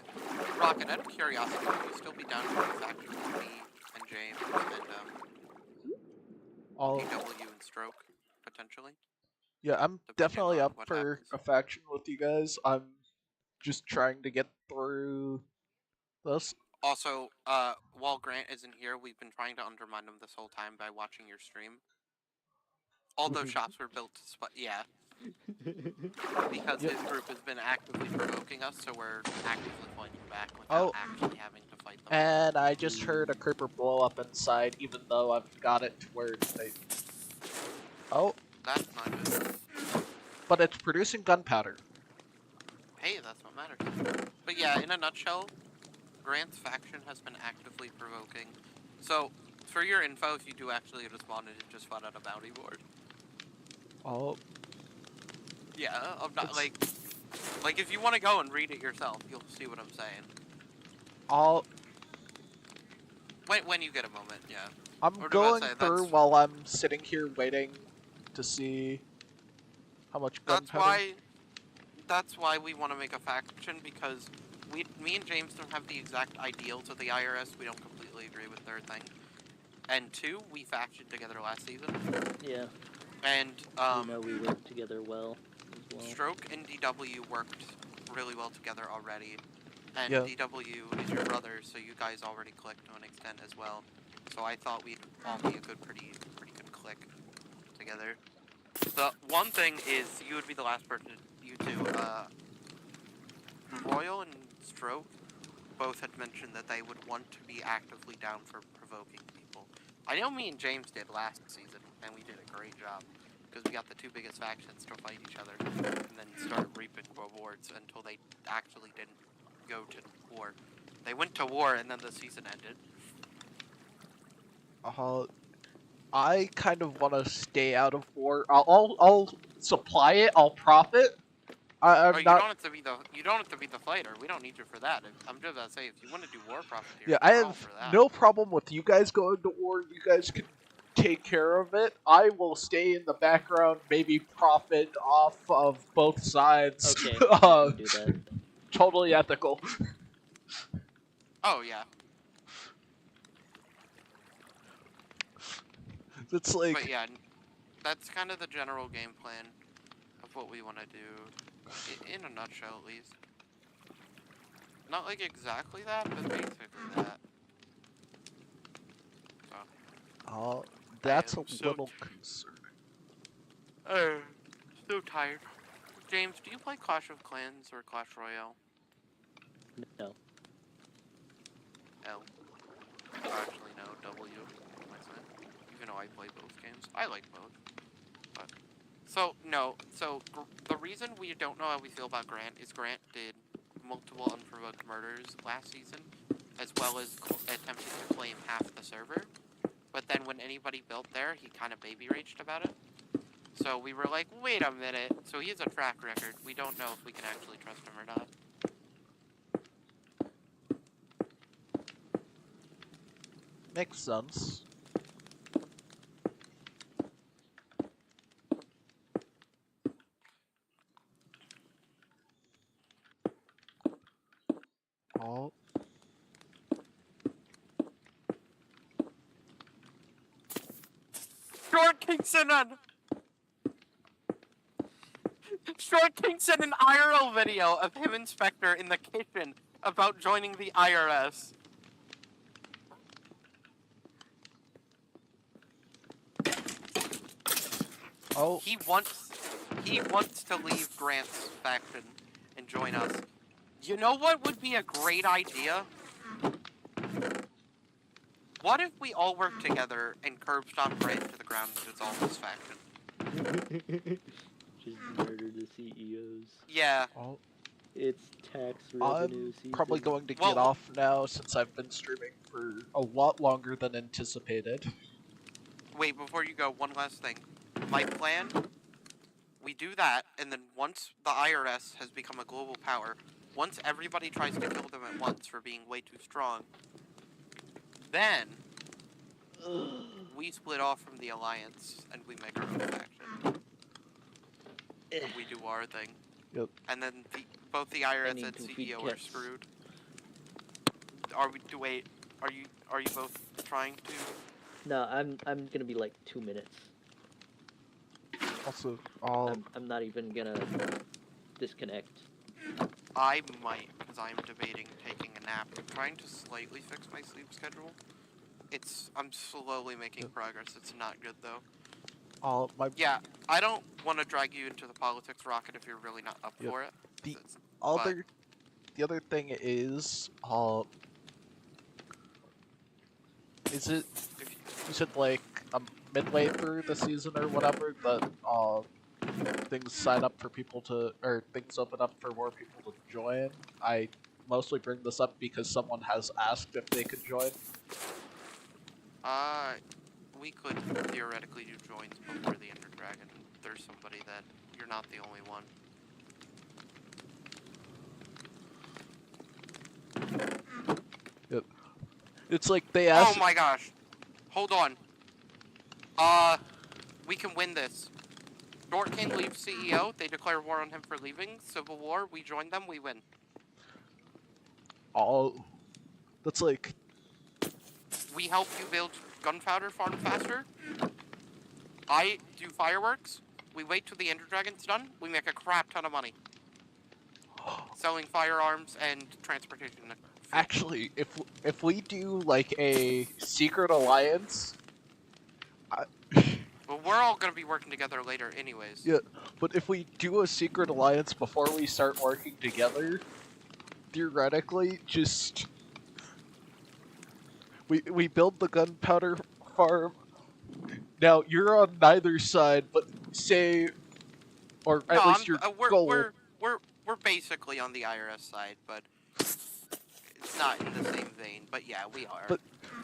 Rocket, out of curiosity, would you still be down for a faction with me and James and All DW and Stroke, potentially? yeah, I'm Depending definitely on up what for happens. a faction with you guys. I'm just trying to get through this. Also, while Grant isn't here, we've been trying to undermine him this whole time by watching your stream. All those shops were built to yeah. Because Yep. his group has been actively provoking us, so we're actively fighting back Oh. without actually having to fight them. And I just heard a creeper blow up inside, even though I've got it to where they. Oh, That's not good. but it's producing gunpowder. Hey, that's what matters. But yeah, in a nutshell, Grant's faction has been actively provoking. So, for your info, if you do actually respond, it just fought out a bounty board. Oh, Yeah, I'm not like if you want to go and read it yourself, you'll see what I'm saying. I'll. When you get a moment, yeah. I'm Or do I going say, through that's- while I'm sitting here waiting to see how much gunpowder. That's why we want to make a faction, because me and James don't have the exact ideals of the IRS. We don't completely agree with their thing. And two, we factioned together last season. Yeah. And you know we work together well as well. Stroke and DW worked really well together already. And Yeah. DW is your brother, so you guys already clicked to an extent as well. So I thought we'd all be a pretty good click together. The one thing is, you would be the last person, you two, Royal and Stroke both had mentioned that they would want to be actively down for provoking people. I know me and James did last season, and we did a great job, because we got the two biggest factions to fight each other, and then started reaping rewards until they actually didn't go to war. They went to war, and then the season ended. I kind of want to stay out of war. I'll supply it. I'll profit. I'm you not. don't have to be the fighter. We don't need you for that. I'm just about to say, if you want to do war profiteering, Yeah, I we're all have for that. no problem with you guys going to war. You guys can take care of it. I will stay in the background, maybe profit off of both sides. Okay, we can do that. Totally ethical. Oh yeah. It's like. But yeah, that's kind of the general game plan of what we want to do, in a nutshell at least. Not like exactly that, but basically that. So. That's a so little concerning. So tired. James, do you play Clash of Clans or Clash Royale? No. L. Actually, no. W. My son. Even though I play both games, I like both. But so no. So the reason we don't know how we feel about Grant is Grant did multiple unprovoked murders last season, as well as attempted to claim half the server. But then when anybody built there, he kind of baby raged about it. So we were like, wait a minute. So he has a track record. We don't know if we can actually trust him or not. Makes sense. Oh. Short King sent an IRL video of him and Spectre in the kitchen about joining the IRS. Oh. He wants to leave Grant's faction and join us. You know what would be a great idea? What if we all work together and curb stomp Grant to the ground and dissolve his faction? Just murder the CEOs. Yeah. Oh. It's tax revenue season. I'm probably going to get off now since I've been streaming for a lot longer than anticipated. Wait, before you go, one last thing. My plan, we do that, and then once the IRS has become a global power, once everybody tries to kill them at once for being way too strong, then we split off from the alliance and we make our own faction. We do our thing. Yep. And then both the IRS need and to feed CEO are cats. screwed. Wait, are you both trying to? No, I'm gonna be like 2 minutes. Also, I'm not even gonna disconnect. I might, because I'm debating taking a nap. I'm trying to slightly fix my sleep schedule. I'm slowly making progress. It's not good though. Yeah, I don't want to drag you into the politics rocket if you're really not up for it. the other thing is, is it, you said like midway through the season or whatever that things sign up for people to, or things open up for more people to join. I mostly bring this up because someone has asked if they could join. We could theoretically do joins before the Ender Dragon. There's somebody that you're not the only one. It's like they asked. Oh my gosh! Hold on. We can win this. Short King leaves CEO. They declare war on him for leaving. Civil War. We join them. We win. That's like. We help you build gunpowder farm faster. I do fireworks. We wait till the Ender Dragon's done. We make a crap ton of money. Selling firearms and transportation. Actually, if we do like a secret alliance. Well, we're all gonna be working together later anyways. Yeah, but if we do a secret alliance before we start working together, theoretically, just we build the gunpowder farm. Now you're on neither side, but say, or at least your goal. We're basically on the IRS side, but it's not in the same vein. But yeah, we are.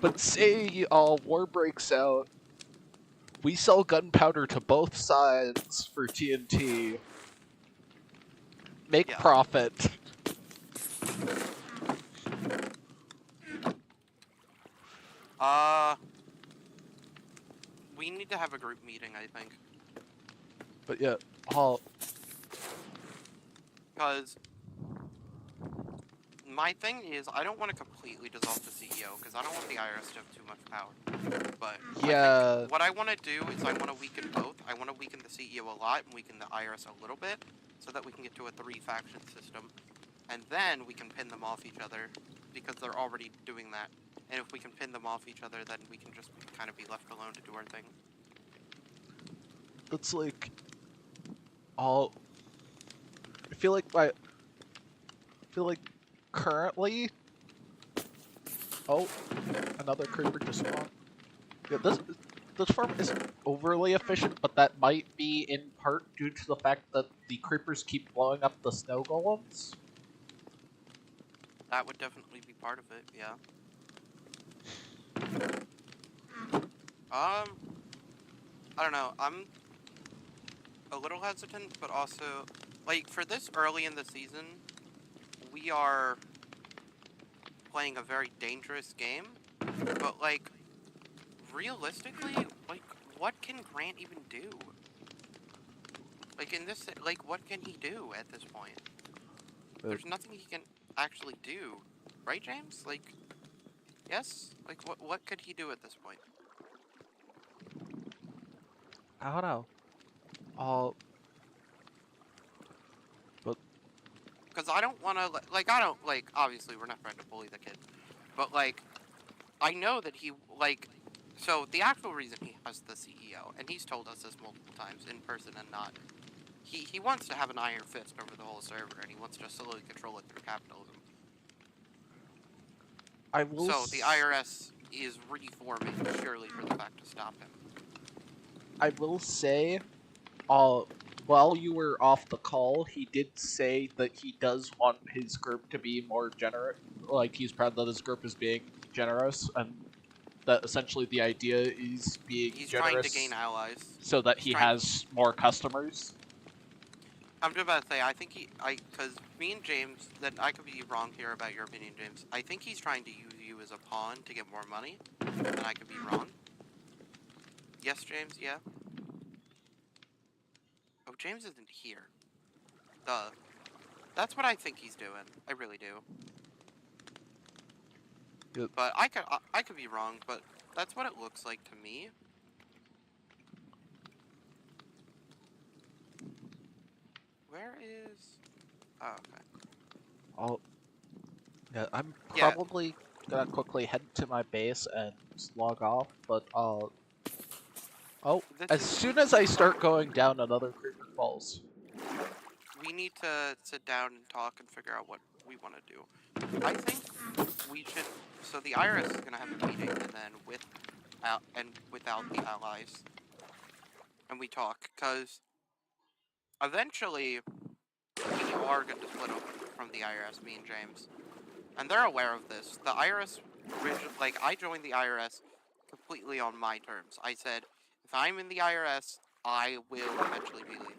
But say war breaks out. We sell gunpowder to both sides for TNT. Make profit. We need to have a group meeting, I think. But yeah, because my thing is, I don't want to completely dissolve the CEO, because I don't want the IRS to have too much power. But yeah, I think what I want to do is I want to weaken both. I want to weaken the CEO a lot and weaken the IRS a little bit, so that we can get to a 3-faction system. And then we can pin them off each other, because they're already doing that. And if we can pin them off each other, then we can just kind of be left alone to do our thing. That's like, I feel like currently. Oh, another creeper just spawned. Yeah, this farm isn't overly efficient, but that might be in part due to the fact that the creepers keep blowing up the snow golems. That would definitely be part of it, yeah. I don't know, I'm a little hesitant, but also, like, for this early in the season, we are playing a very dangerous game, but, like, realistically, like, what can Grant even do? Like, in this, like, what can he do at this point? There's nothing he can actually do. Right, James? Like, yes? Like, what could he do at this point? I don't know. But because I don't want to, like, obviously we're not trying to bully the kid, but, like, I know that he, like, so the actual reason he has the CEO, and he's told us this multiple times, in person and not, he wants to have an iron fist over the whole server, and he wants to slowly control it through capitalism. So the IRS is reforming purely for the fact to stop him. I will say, while you were off the call, he did say that he does want his group to be more generous. Like, he's proud that his group is being generous, and that essentially the idea is being He's generous. trying to gain allies. So that he has more customers. I'm just about to say, I think because me and James, that I could be wrong here about your opinion, James. I think he's trying to use you as a pawn to get more money, and I could be wrong. Yes, James, yeah? Oh, James isn't here. That's what I think he's doing. I really do. Yep. But I could be wrong, but that's what it looks like to me. Where is... Oh, okay. Yeah, I'm Yeah. probably gonna quickly head to my base and log off, but oh, as soon as I start going down, another creeper falls. We need to sit down and talk and figure out what we want to do. I think we should... So the IRS is going to have a meeting, and then without the allies. And we talk, because eventually we are going to split up from the IRS, me and James. And they're aware of this. The IRS, I joined the IRS completely on my terms. I said, if I'm in the IRS, I will eventually be leaving.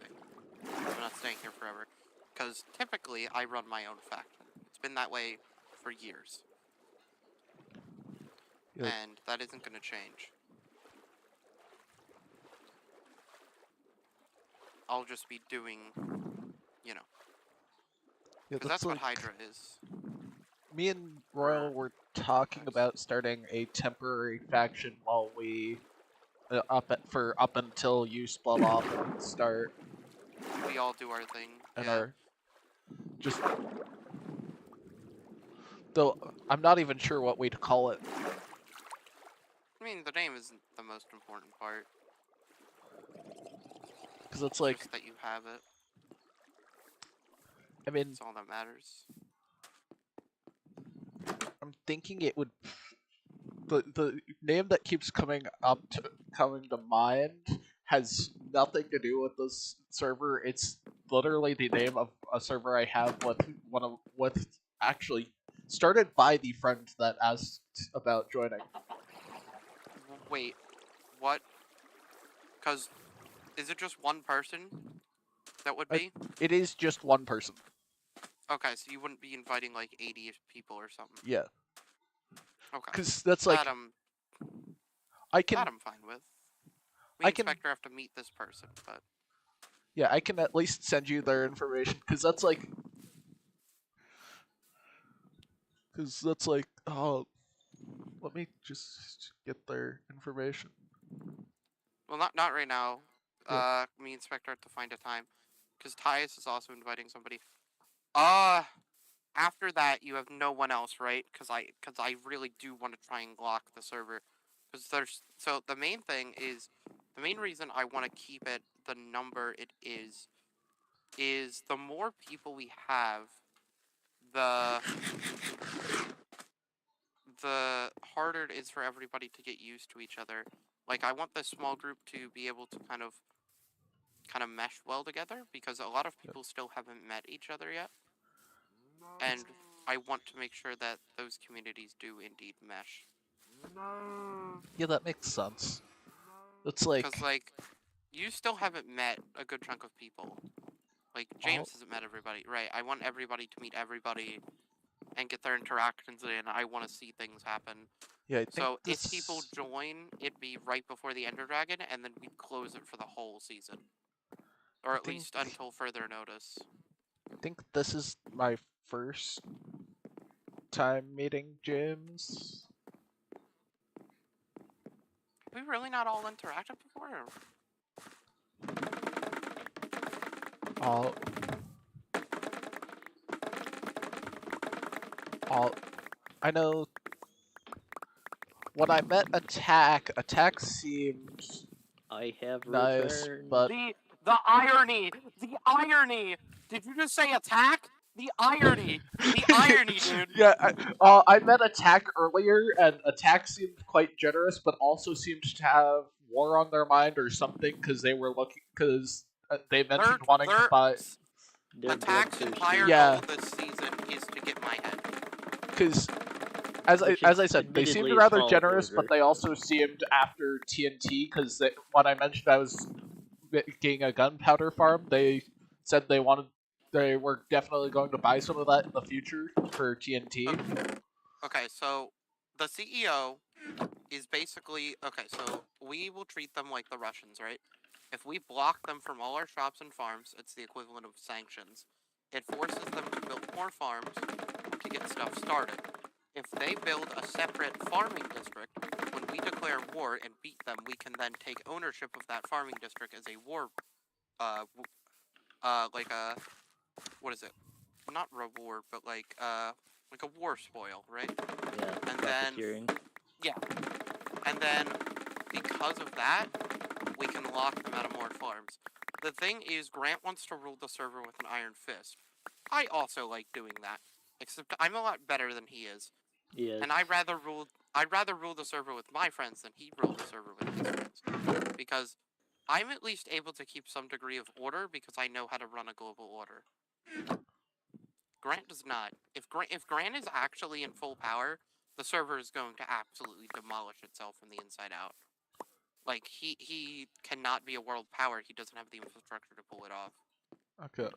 I'm not staying here forever. Because typically, I run my own faction. It's been that way for years. Yep. And that isn't going to change. I'll just be doing, you know. Yeah, Because that's what Hydra is. Me and Royal were talking about starting a temporary faction while we up until you split off and start. We all do our thing. And yeah. are just. Though I'm not even sure what we'd call it. I mean, the name isn't the most important part. Because it's like. Just that you have it. I mean. That's all that matters. I'm thinking it would. The name that keeps coming to mind has nothing to do with this server. It's literally the name of a server I have with actually started by the friend that asked about joining. Wait, what? Because is it just one person that would be? It is just one person. Okay, so you wouldn't be inviting like 80 people or something. Yeah. Okay. Because that's like That I'm fine with. Me and Spectre have to meet this person, but yeah, I can at least send you their information because that's like oh, let me just get their information. well, not right now. Yeah. Me and Spectre have to find a time because Tyus is also inviting somebody. After that, you have no one else, right? Because I really do want to try and lock the server. So the main thing is, the main reason I want to keep it the number it is the more people we have, the harder it is for everybody to get used to each other. Like, I want this small group to be able to kind of mesh well together, because a lot of people still haven't met each other yet. And I want to make sure that those communities do indeed mesh. Yeah, that makes sense. It's like... Because, like, you still haven't met a good chunk of people. Like, James hasn't met everybody. Right, I want everybody to meet everybody and get their interactions in. I want to see things happen. Yeah, so if people join, it'd be right before the Ender Dragon, and then we'd close it for the whole season. Or at least until further notice. I think this is my first time meeting James. Have we really not all interacted before? I know when I met Attack seemed I have nice, returned. but the irony! The irony! Did you just say Attack? The irony! The irony, dude! Yeah, I met Attack earlier, and Attack seemed quite generous, but also seemed to have war on their mind or something, because they they mentioned wanting to buy... Attack's entire goal this season is to get my head. Because, as I said, they seemed rather generous, but they also seemed after TNT, because when I mentioned I was making a gunpowder farm, they said they were definitely going to buy some of that in the future for TNT. Okay, so the CEO is basically... Okay, so we will treat them like the Russians, right? If we block them from all our shops and farms, it's the equivalent of sanctions. it forces them to build more farms to get stuff started. If they build a separate farming district, when we declare war and beat them, we can then take ownership of that farming district as a war, like a, what is it? Not reward, but like a war spoil, right? Yeah, And then, profiteering. yeah. And then, because of that, we can lock them out of more farms. The thing is, Grant wants to rule the server with an iron fist. I also like doing that, except I'm a lot better than he is. Yes. And I'd rather rule the server with my friends than he rule the server with his friends. Because I'm at least able to keep some degree of order because I know how to run a global order. Grant does not. If Grant is actually in full power, the server is going to absolutely demolish itself from the inside out. Like, he cannot be a world power. He doesn't have the infrastructure to pull it off. Okay.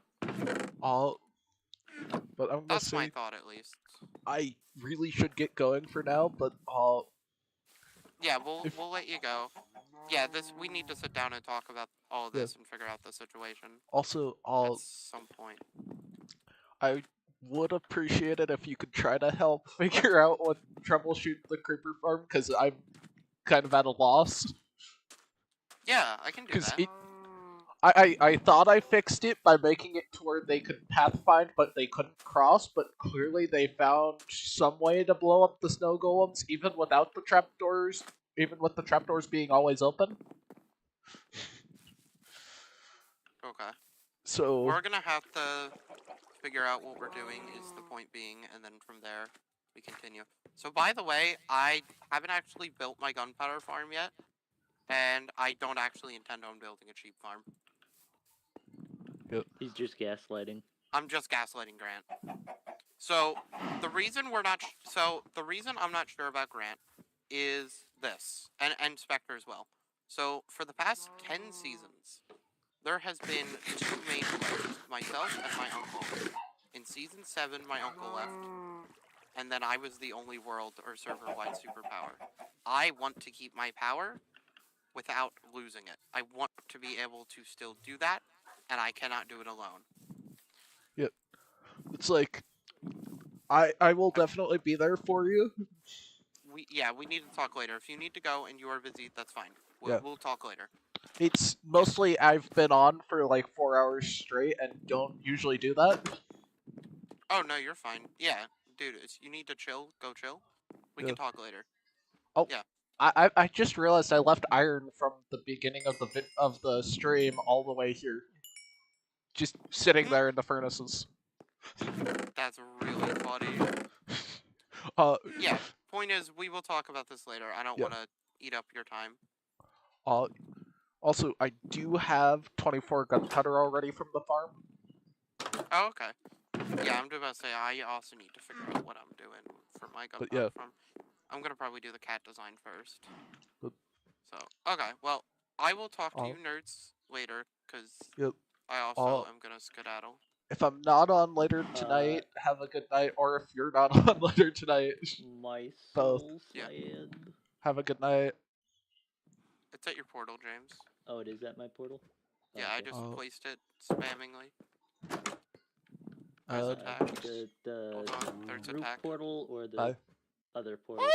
But I'm gonna That's my say thought, at least. I really should get going for now. But Yeah, we'll let you go. Yeah, we need to sit down and talk about all of this and figure out the situation also at some point. I would appreciate it if you could try to help figure out what troubleshoot the creeper farm, because I'm kind of at a loss. Yeah, I can do that. I thought I fixed it by making it to where they could pathfind, but they couldn't cross. But clearly they found some way to blow up the snow golems, even without the trapdoors, even with the trapdoors being always open. Okay. So We're gonna have to figure out what we're doing is the point being, and then from there we continue. So by the way, I haven't actually built my gunpowder farm yet, and I don't actually intend on building a sheep farm. He's just gaslighting. I'm just gaslighting Grant. So the reason I'm not sure about Grant is this, and Spectre as well. So for the past 10 seasons, there has been two main players, myself and my uncle. In season 7, my uncle left, and then I was the only world or server-wide superpower. I want to keep my power without losing it. I want to be able to still do that, and I cannot do it alone. Yep. It's like I will definitely be there for you. We need to talk later. If you need to go and you are busy, that's fine. We'll talk later. It's mostly I've been on for like 4 hours straight and don't usually do that. Oh no, you're fine. Yeah, dude, you need to chill. Go chill. We can talk later. Oh, yeah. I just realized I left iron from the beginning of the stream all the way here, just sitting there in the furnaces. That's really funny. Yeah. Point is, we will talk about this later. I don't want to eat up your time. Also, I do have 24 gunpowder already from the farm. Oh, okay. Yeah, I'm about to say I also need to figure out what I'm doing for my gunpowder farm. I'm gonna probably do the cat design first. So, okay, well, I will talk to you nerds later, because I also am gonna skedaddle. If I'm not on later tonight, have a good night. Or if you're not on later tonight, my both. Land. Have a good night. It's at your portal, James. Oh, it is at my portal? Yeah, I just placed it spammingly. There's attack. The Hold on, there's roof attack. portal or the other portal?